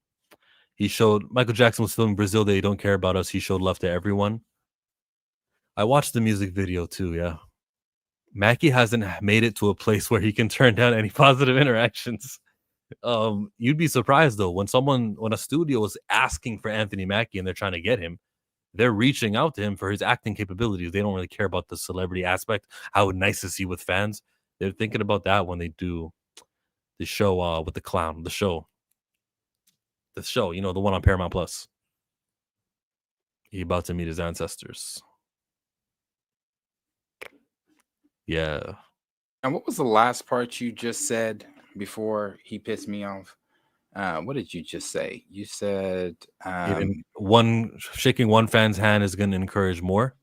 Michael Jackson was filming Brazil. They don't care about us. He showed love to everyone. I watched the music video too. Yeah, Mackie hasn't made it to a place where he can turn down any positive interactions. You'd be surprised though when a studio is asking for Anthony Mackie and they're trying to get him. They're reaching out to him for his acting capabilities. They don't really care about the celebrity aspect. How nice is he with fans? They're thinking about that when they do the show with the clown. The show, the one on Paramount Plus. He about to meet his ancestors. Yeah. And what was the last part you just said before he pissed me off? What did you just say? You said shaking one fan's hand is going to encourage more.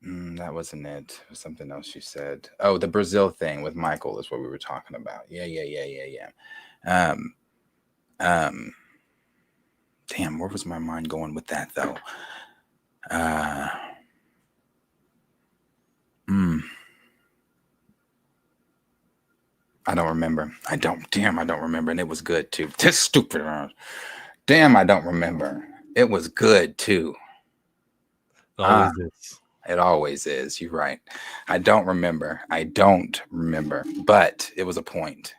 That wasn't it. It was something else you said. Oh, the Brazil thing with Michael is what we were talking about. Yeah. Damn, where was my mind going with that though? I don't remember. I don't remember. And it was good too. This stupid. Damn, I don't remember. It was good too. It always is. It always is. You're right. I don't remember. But it was a point.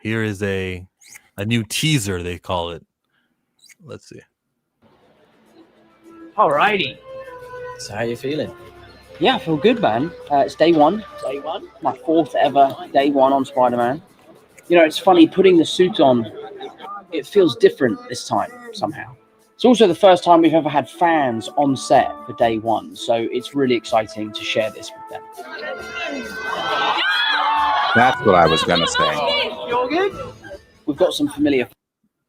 Here is a new teaser, they call it. Let's see. Alrighty. So how you feeling? Yeah, I feel good, man. It's day one. My 4th ever day one on Spider-Man. It's funny putting the suit on. It feels different this time somehow. It's also the first time we've ever had fans on set for day one, so it's really exciting to share this with them. That's what I was gonna say. You're good? We've got some familiar.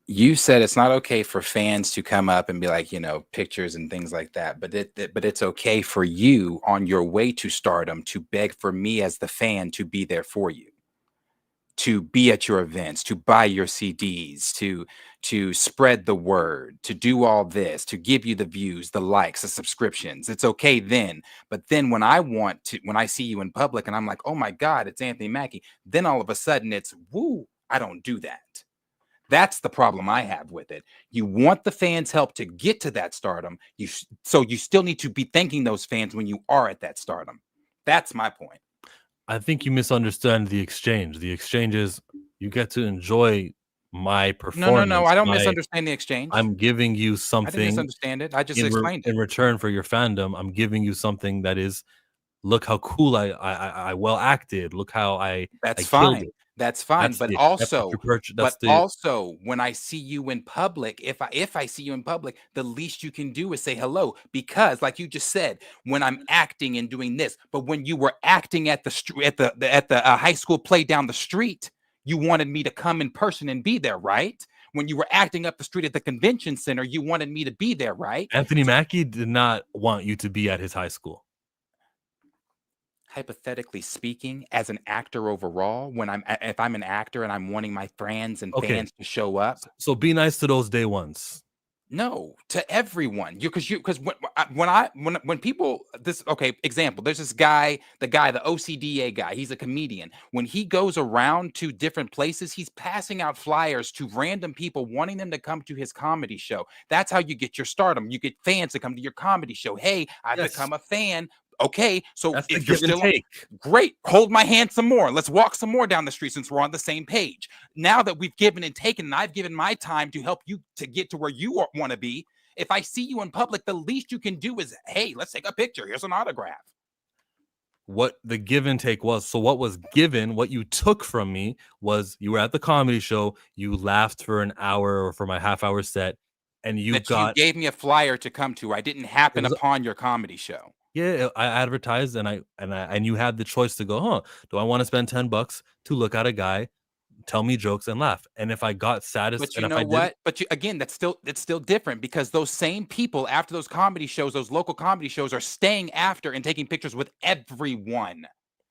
You said it's not okay for fans to come up and be like, pictures and things like that. But it's okay for you on your way to stardom to beg for me as the fan to be there for you, to be at your events, to buy your CDs, to spread the word, to do all this, to give you the views, the likes, the subscriptions. It's okay then. But then when I see you in public and I'm like, oh my God, it's Anthony Mackie, then all of a sudden it's, woo, I don't do that. That's the problem I have with it. You want the fans' help to get to that stardom. So you still need to be thanking those fans when you are at that stardom. That's my point. I think you misunderstand the exchange. The exchange is you get to enjoy my No. performance. I don't misunderstand the exchange. I'm giving you I didn't something misunderstand it. I just explained in it. return for your fandom. I'm giving you something that is, look how cool I well acted. Look how I That's killed fine. it. That's fine. That's But the that's what also, you purchase. but That's the also, when I see you in public, if I see you in public, the least you can do is say hello. Because, like you just said, when I'm acting and doing this, but when you were acting at the street at the high school play down the street, you wanted me to come in person and be there, right? When you were acting up the street at the convention center, you wanted me to be there, right? Anthony Mackie did not want you to be at his high school. Hypothetically speaking, as an actor overall, if I'm an actor and I'm wanting my friends and Okay. fans to show up, So be nice to those day ones. no, to everyone. Because when people example, there's this guy, the OCDA guy. He's a comedian. When he goes around to different places, he's passing out flyers to random people, wanting them to come to his comedy show. That's how you get your stardom. You get fans to come to your comedy show. Hey, I've Yes. become a fan. Okay, so That's the if you're give and still take. great, hold my hand some more. Let's walk some more down the street since we're on the same page. Now that we've given and taken, and I've given my time to help you to get to where you want to be, if I see you in public, the least you can do is, hey, let's take a picture. Here's an autograph. What the give and take was. So what was given, what you took from me was you were at the comedy show, you laughed for an hour or for my half-hour set, and you gave me a flyer to come to. I didn't happen upon your comedy show. Yeah, I advertised and you had the choice to go, huh? Do I want to spend $10 to look at a guy, tell me jokes and laugh? And if I got satisfied, But you know what? But again, it's still different, because those same people after those comedy shows, those local comedy shows, are staying after and taking pictures with everyone.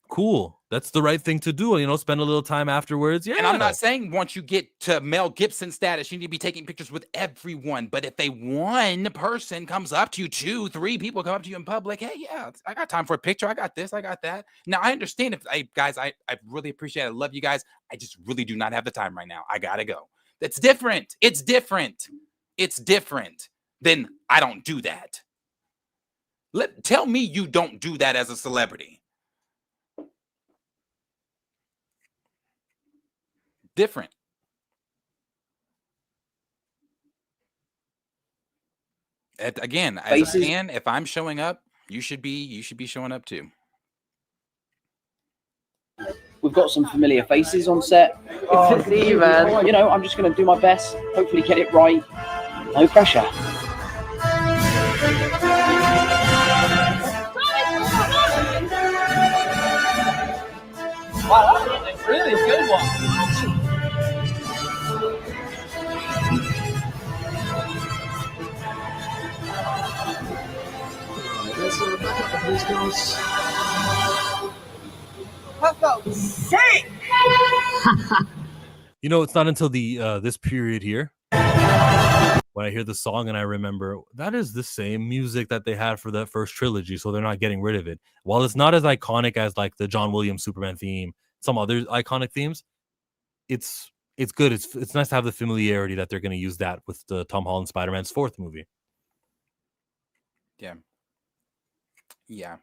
Cool. That's the right thing to do. Spend a little time afterwards. Yeah. And I'm not saying once you get to Mel Gibson status, you need to be taking pictures with everyone. But if one person comes up to you, 2, 3 people come up to you in public, hey, yeah, I got time for a picture. I got this. I got that. Now, I understand guys, I really appreciate it. I love you guys. I just really do not have the time right now. I got to go. That's different. It's different. It's different than I don't do that. Tell me you don't do that as a celebrity. Different. Again, as a fan, if I'm showing up, you should be showing up too. We've got some familiar faces on set. Oh, see you, man. I'm just going to do my best, hopefully get it right. No pressure. Wow, that was a really good one. It's not until the this period here when I hear the song and I remember that is the same music that they had for that first trilogy, so they're not getting rid of it. While it's not as iconic as like the John Williams Superman theme, some other iconic themes, it's good. It's nice to have the familiarity that they're going to use that with the Tom Holland Spider-Man's 4th movie. Yeah.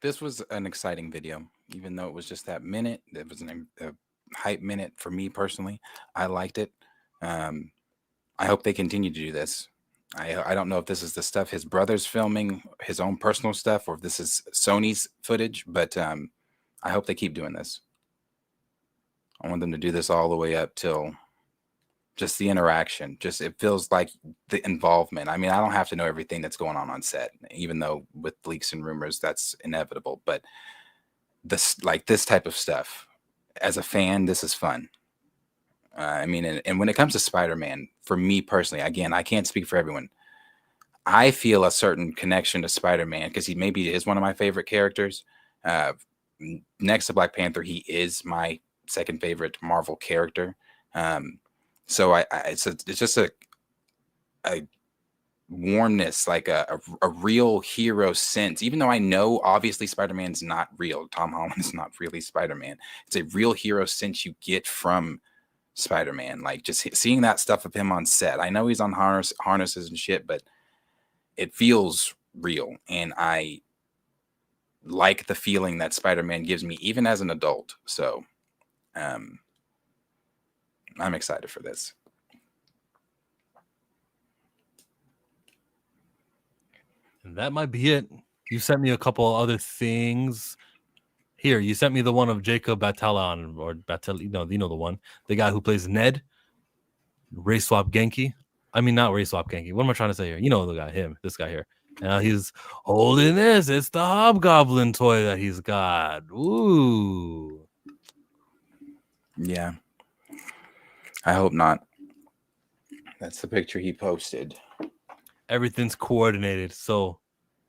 This was an exciting video, even though it was just that minute. It was a hype minute for me personally. I liked it. I hope they continue to do this. I don't know if this is the stuff his brother's filming, his own personal stuff, or if this is Sony's footage, but I hope they keep doing this. I want them to do this all the way up till just the interaction. Just it feels like the involvement. I mean, I don't have to know everything that's going on set, even though with leaks and rumors that's inevitable. But this type of stuff, as a fan, this is fun. And when it comes to Spider-Man, for me personally, again, I can't speak for everyone. I feel a certain connection to Spider-Man because he maybe is one of my favorite characters. Next to Black Panther, he is my second favorite Marvel character. So it's just a warmness, like a real hero sense. Even though I know obviously Spider-Man's not real, Tom Holland is not really Spider-Man. It's a real hero sense you get from Spider-Man. Like just seeing that stuff of him on set. I know he's on harnesses and shit, but it feels real. And like the feeling that Spider-Man gives me, even as an adult. So, I'm excited for this. And that might be it. You sent me a couple other things. Here, you sent me the one of Jacob Batalon, or Batal, you know the one, the guy who plays Ned, Race Swap Genki. I mean, not Race Swap Genki. What am I trying to say here? You know the guy, this guy here. Now he's holding this. It's the Hobgoblin toy that he's got. Ooh. Yeah. I hope not. That's the picture he posted. Everything's coordinated. So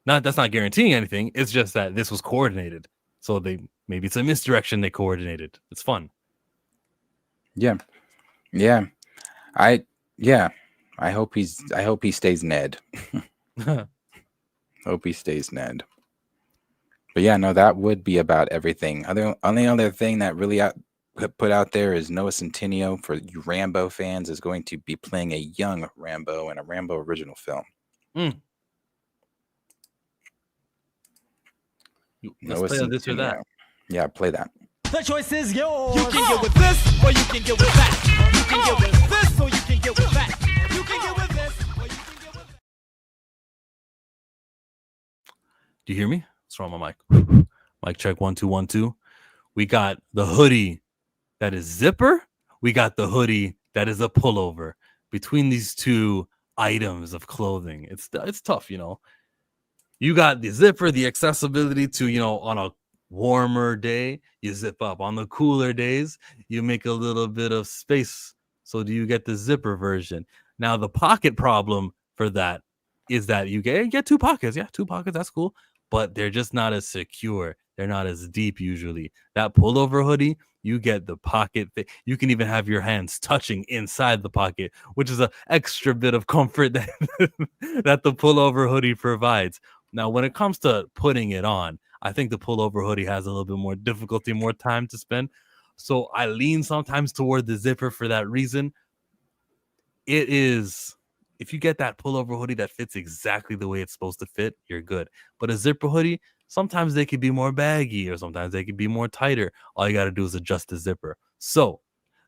that's not guaranteeing anything. It's just that this was coordinated. So maybe it's a misdirection they coordinated. It's fun. Yeah. Yeah. I hope he stays Ned. Hope he stays Ned. But yeah, no, that would be about everything. Only other thing that really put out there is Noah Centineo, for you Rambo fans, is going to be playing a young Rambo in a Rambo original film. Let's play this or that. Yeah, play that. The choice is yours. You can get with this, or you can get with that. You can get with this, or you can get with that. You can get with this, or you can get with that. Do you hear me? What's wrong with my mic? Mic check 1 2 1 2. We got the hoodie that is zipper. We got the hoodie that is a pullover. Between these two items of clothing, it's tough, you know. You got the zipper, the accessibility to, you know, on a warmer day, you zip up. On the cooler days, you make a little bit of space. So do you get the zipper version? Now, the pocket problem for that is that you get 2 pockets. Yeah, 2 pockets, that's cool. But they're just not as secure. They're not as deep usually. That pullover hoodie, you get the pocket. You can even have your hands touching inside the pocket, which is an extra bit of comfort that, that the pullover hoodie provides. Now, when it comes to putting it on, I think the pullover hoodie has a little bit more difficulty, more time to spend. So I lean sometimes toward the zipper for that reason. It is, if you get that pullover hoodie that fits exactly the way it's supposed to fit, you're good. But a zipper hoodie, sometimes they could be more baggy or sometimes they could be more tighter. All you got to do is adjust the zipper. So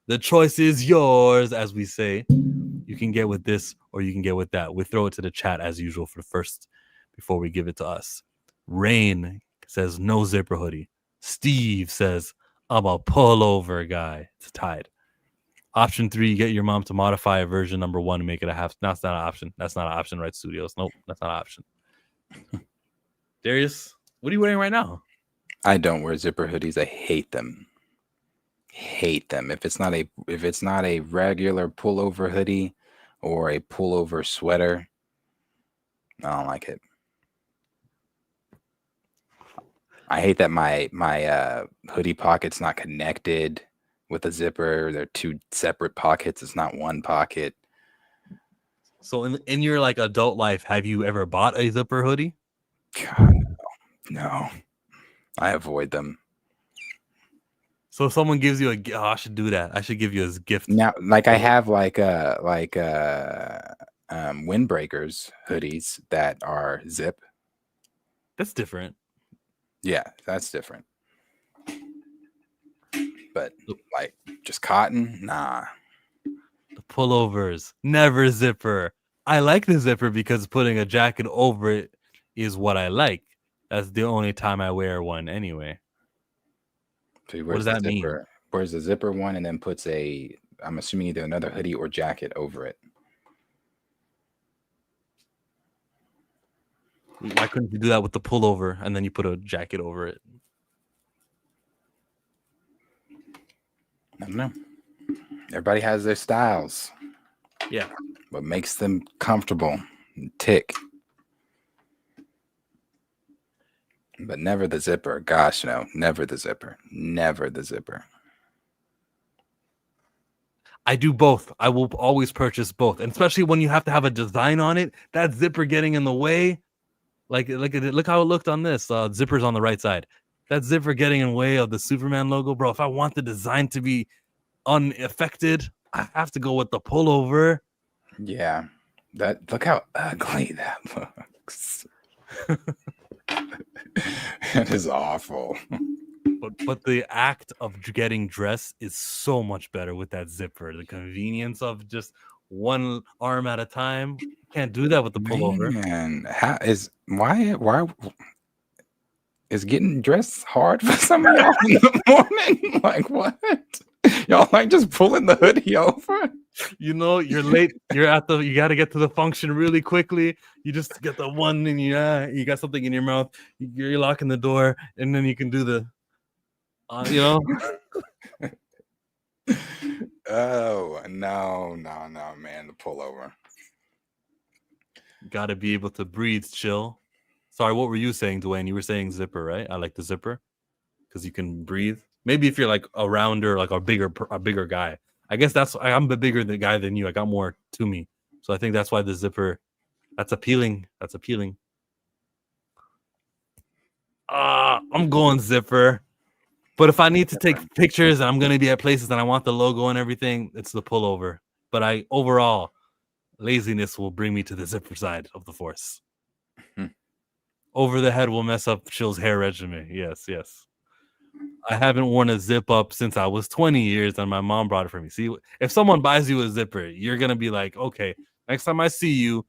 the choice is yours, as we say. You can get with this or you can get with that. We throw it to the chat as usual for the first, before we give it to us. Rain says no zipper hoodie. Steve says I'm a pullover guy. It's tied. Option 3, get your mom to modify version number 1 and make it a half. No, that's not an option. That's not an option, right, Studios? Nope, that's not an option. Darius, what are you wearing right now? I don't wear zipper hoodies. I hate them. Hate them. If it's not a regular pullover hoodie or a pullover sweater, I don't like it. I hate that my hoodie pocket's not connected with a zipper. They're 2 separate pockets. It's not one pocket. So in your like adult life, have you ever bought a zipper hoodie? God, no. I avoid them. So if someone gives you I should do that. I should give you a gift. Now, like I have windbreakers hoodies that are zip. That's different. Yeah, that's different. But like just cotton, nah. The pullovers, never zipper. I like the zipper because putting a jacket over it is what I like. That's the only time I wear one anyway. So what does that mean? Wears the zipper one and then puts I'm assuming either another hoodie or jacket over it. Why couldn't you do that with the pullover and then you put a jacket over it? I don't know. Everybody has their styles. Yeah. What makes them comfortable and tick. But never the zipper. Gosh, no. Never the zipper. Never the zipper. I do both. I will always purchase both. And especially when you have to have a design on it, that zipper getting in the way. Look how it looked on this. Zipper's on the right side. That zipper getting in the way of the Superman logo, bro. If I want the design to be unaffected, I have to go with the pullover. Yeah. Look how ugly that looks. It is awful. But the act of getting dressed is so much better with that zipper. The convenience of just one arm at a time. Can't do that with the pullover. Man, why is getting dressed hard for some of y'all in the morning? Like what? Y'all like just pulling the hoodie over? You know, you're late. You got to get to the function really quickly. You just get the one in your eye. You got something in your mouth. You're locking the door, and then you can do the, you know. Oh no, man, the pullover. Got to be able to breathe, chill. Sorry, what were you saying, Dwayne? You were saying zipper, right? I like the zipper because you can breathe. Maybe if you're like a rounder, like a bigger guy. I guess I'm a bigger guy than you. I got more to me, so I think that's why the zipper. That's appealing. I'm going zipper. But if I need to take pictures and I'm going to be at places and I want the logo and everything, it's the pullover. But overall, laziness will bring me to the zipper side of the force. Over the head will mess up Chill's hair regimen. Yes. I haven't worn a zip up since I was 20 years and my mom brought it for me. See, if someone buys you a zipper, you're going to be like, okay, next time I see you,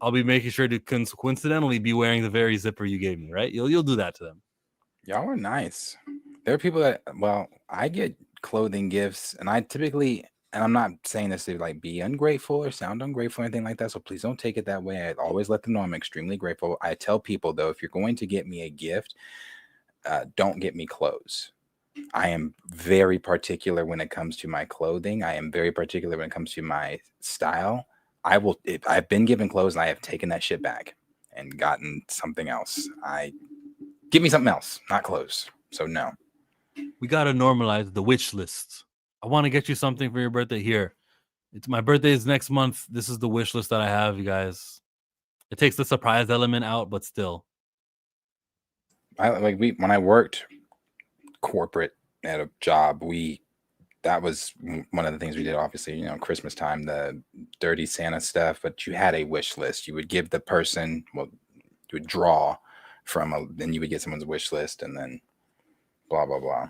I'll be making sure to coincidentally be wearing the very zipper you gave me, right? You'll do that to them. Y'all are nice. There are people that, well, I get clothing gifts, and I typically, and I'm not saying this to like be ungrateful or sound ungrateful or anything like that, so please don't take it that way. I always let them know I'm extremely grateful. I tell people, though, if you're going to get me a gift, don't get me clothes. I am very particular when it comes to my clothing. I am very particular when it comes to my style. If I've been given clothes and I have taken that shit back and gotten something else. Give me something else, not clothes. So no. We got to normalize the wish list. I want to get you something for your birthday here. My birthday is next month. This is the wish list that I have, you guys. It takes the surprise element out, but still. When I worked corporate at a job, that was one of the things we did. Obviously, Christmas time, the dirty Santa stuff, but you had a wish list. You would give the person, you would draw from then you would get someone's wish list, and then blah blah blah.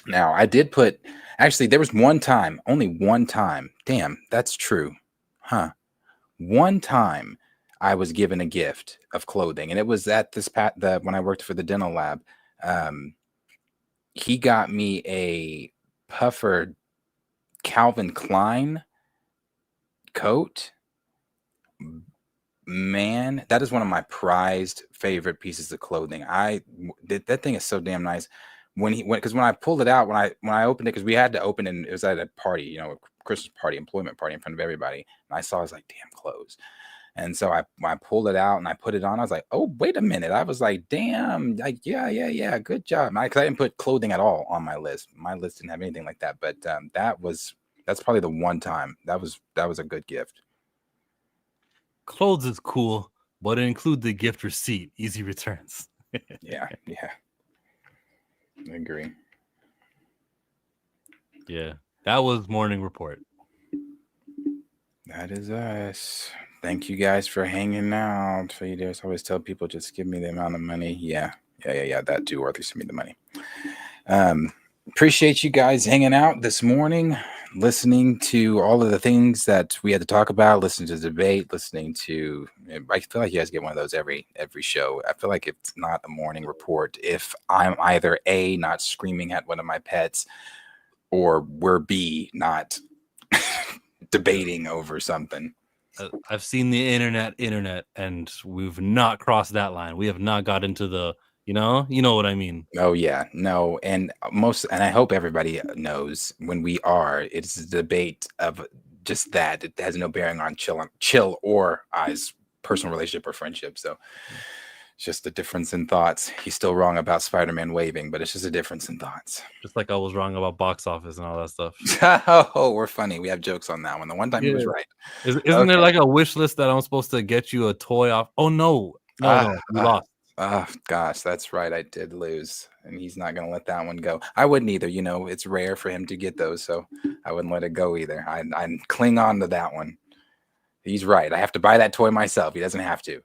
Now I did actually there was only one time. Damn, that's true, huh? One time I was given a gift of clothing, and it was at when I worked for the dental lab. He got me a puffer Calvin Klein coat. Man, that is one of my prized favorite pieces of clothing. That thing is so damn nice. Because when I pulled it out, when I opened it, because we had to open it, and it was at a party, a Christmas party, employment party in front of everybody. And I saw, I was like, damn, clothes. And so I pulled it out and I put it on. I was like, oh, wait a minute. I was like, damn, like, yeah, good job. Because I didn't put clothing at all on my list. My list didn't have anything like that. But that's probably the one time that was a good gift. Clothes is cool, but it includes the gift receipt, easy returns. Yeah. I agree. Yeah, that was Morning Report. That is us. Thank you guys for hanging out. For you guys always tell people just give me the amount of money. Yeah. That too, or at least send me the money. Appreciate you guys hanging out this morning, listening to all of the things that we had to talk about, listening to the debate, listening to. I feel like you guys get one of those every show. I feel like it's not a morning report if I'm either A, not screaming at one of my pets, or we're B, not debating over something. I've seen the internet, and we've not crossed that line. We have not got into the, you know what I mean. Oh yeah, no, and I hope everybody knows when it's a debate of just that. It has no bearing on chill or I's personal relationship or friendship. So it's just a difference in thoughts. He's still wrong about Spider-Man waving, but it's just a difference in thoughts. Just like I was wrong about box office and all that stuff. Oh, we're funny. We have jokes on that one. The one time he was right. Isn't there like a wish list that I'm supposed to get you a toy off? Oh no, you lost. Oh gosh, that's right. I did lose, and he's not going to let that one go. I wouldn't either. It's rare for him to get those, so I wouldn't let it go either. I cling on to that one. He's right. I have to buy that toy myself. He doesn't have to.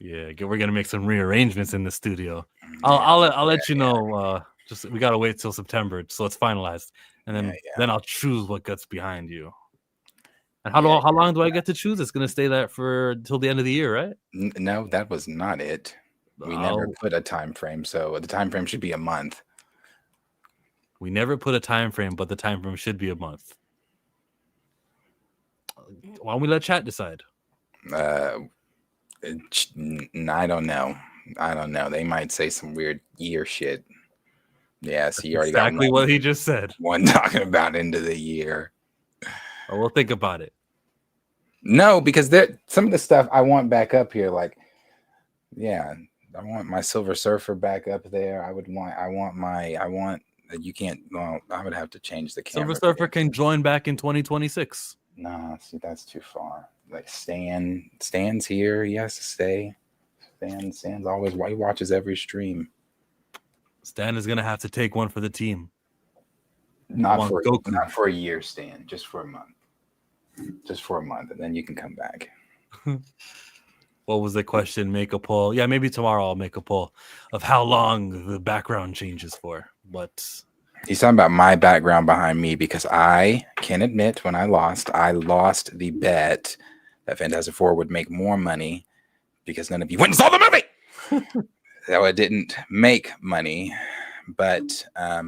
Yeah, we're gonna make some rearrangements in the studio. I'll let you know. Just we gotta wait till September so it's finalized, and then I'll choose what gets behind you. And how long do I get to choose? It's gonna stay that for till the end of the year, right? No, that was not it. We never put a time frame, so the time frame should be a month. We never put a time frame, but the time frame should be a month. Why don't we let chat decide? I don't know. I don't know. They might say some weird year shit. Yeah, so you already got exactly what he just said. One talking about end of the year. Oh, we'll think about it. No, because some of the stuff I want back up here, like, yeah, I want my Silver Surfer back up there. I want you can't. Well, I would have to change the camera. Silver Surfer can join back in 2026. No, see, that's too far. Like Stan's here. He has to stay. Stan's always. He watches every stream. Stan is gonna have to take one for the team. Not for a year, Stan. Just for a month. Just for a month, and then you can come back. What was the question? Make a poll. Yeah, maybe tomorrow I'll make a poll of how long the background changes for. But he's talking about my background behind me because I can admit when I lost the bet that Fantastic Four would make more money because none of you went and saw the movie. So it didn't make money, but I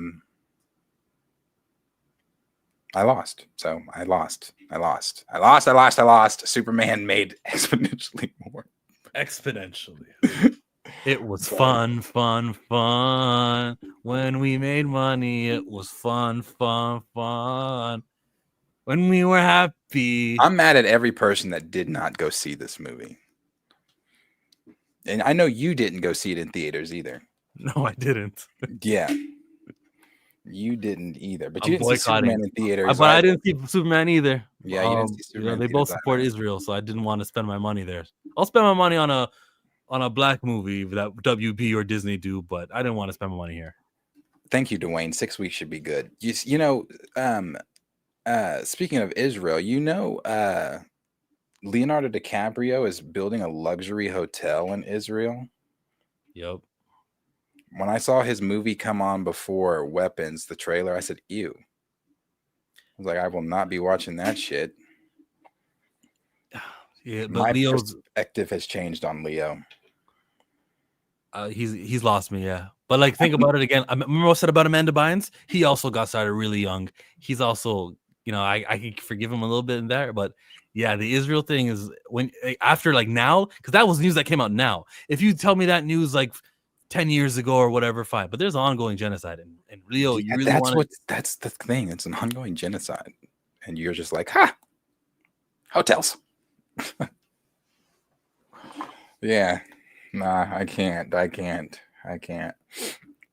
lost. So I lost. Superman made exponentially more. Exponentially. It was fun. When we made money, it was fun. When we were happy. I'm mad at every person that did not go see this movie. And I know you didn't go see it in theaters either. No, I didn't. Yeah. You didn't either, but you didn't see Superman in theaters. But I didn't see Superman either. Yeah, you didn't see Superman. They both support Israel, so I didn't want to spend my money there. I'll spend my money on a black movie that WB or Disney do, but I didn't want to spend my money here. Thank you, Dwayne. 6 weeks should be good. You know, speaking of Israel, Leonardo DiCaprio is building a luxury hotel in Israel. Yep. When I saw his movie come on before Weapons, the trailer, I said, ew. I was like, I will not be watching that shit. Yeah, but my Leo's perspective has changed on Leo. He's lost me, yeah. But like, think about it again. I remember what I said about Amanda Bynes. He also got started really young. He's also, I can forgive him a little bit in there, but yeah, the Israel thing is after now, because that was news that came out now. If you tell me that news like 10 years ago or whatever, fine. But there's an ongoing genocide in Rio. Yeah, that's the thing. It's an ongoing genocide. And you're just like, hotels. Yeah. Nah, I can't. But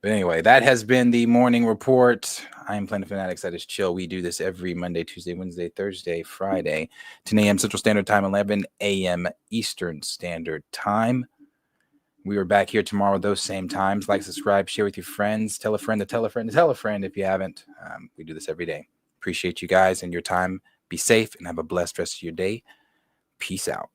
anyway, that has been the morning report. I am Planet Fanatics. That is chill. We do this every Monday, Tuesday, Wednesday, Thursday, Friday, 10 a.m. Central Standard Time, 11 a.m. Eastern Standard Time. We are back here tomorrow, those same times. Like, subscribe, share with your friends. Tell a friend to tell a friend to tell a friend if you haven't. We do this every day. Appreciate you guys and your time. Be safe and have a blessed rest of your day. Peace out.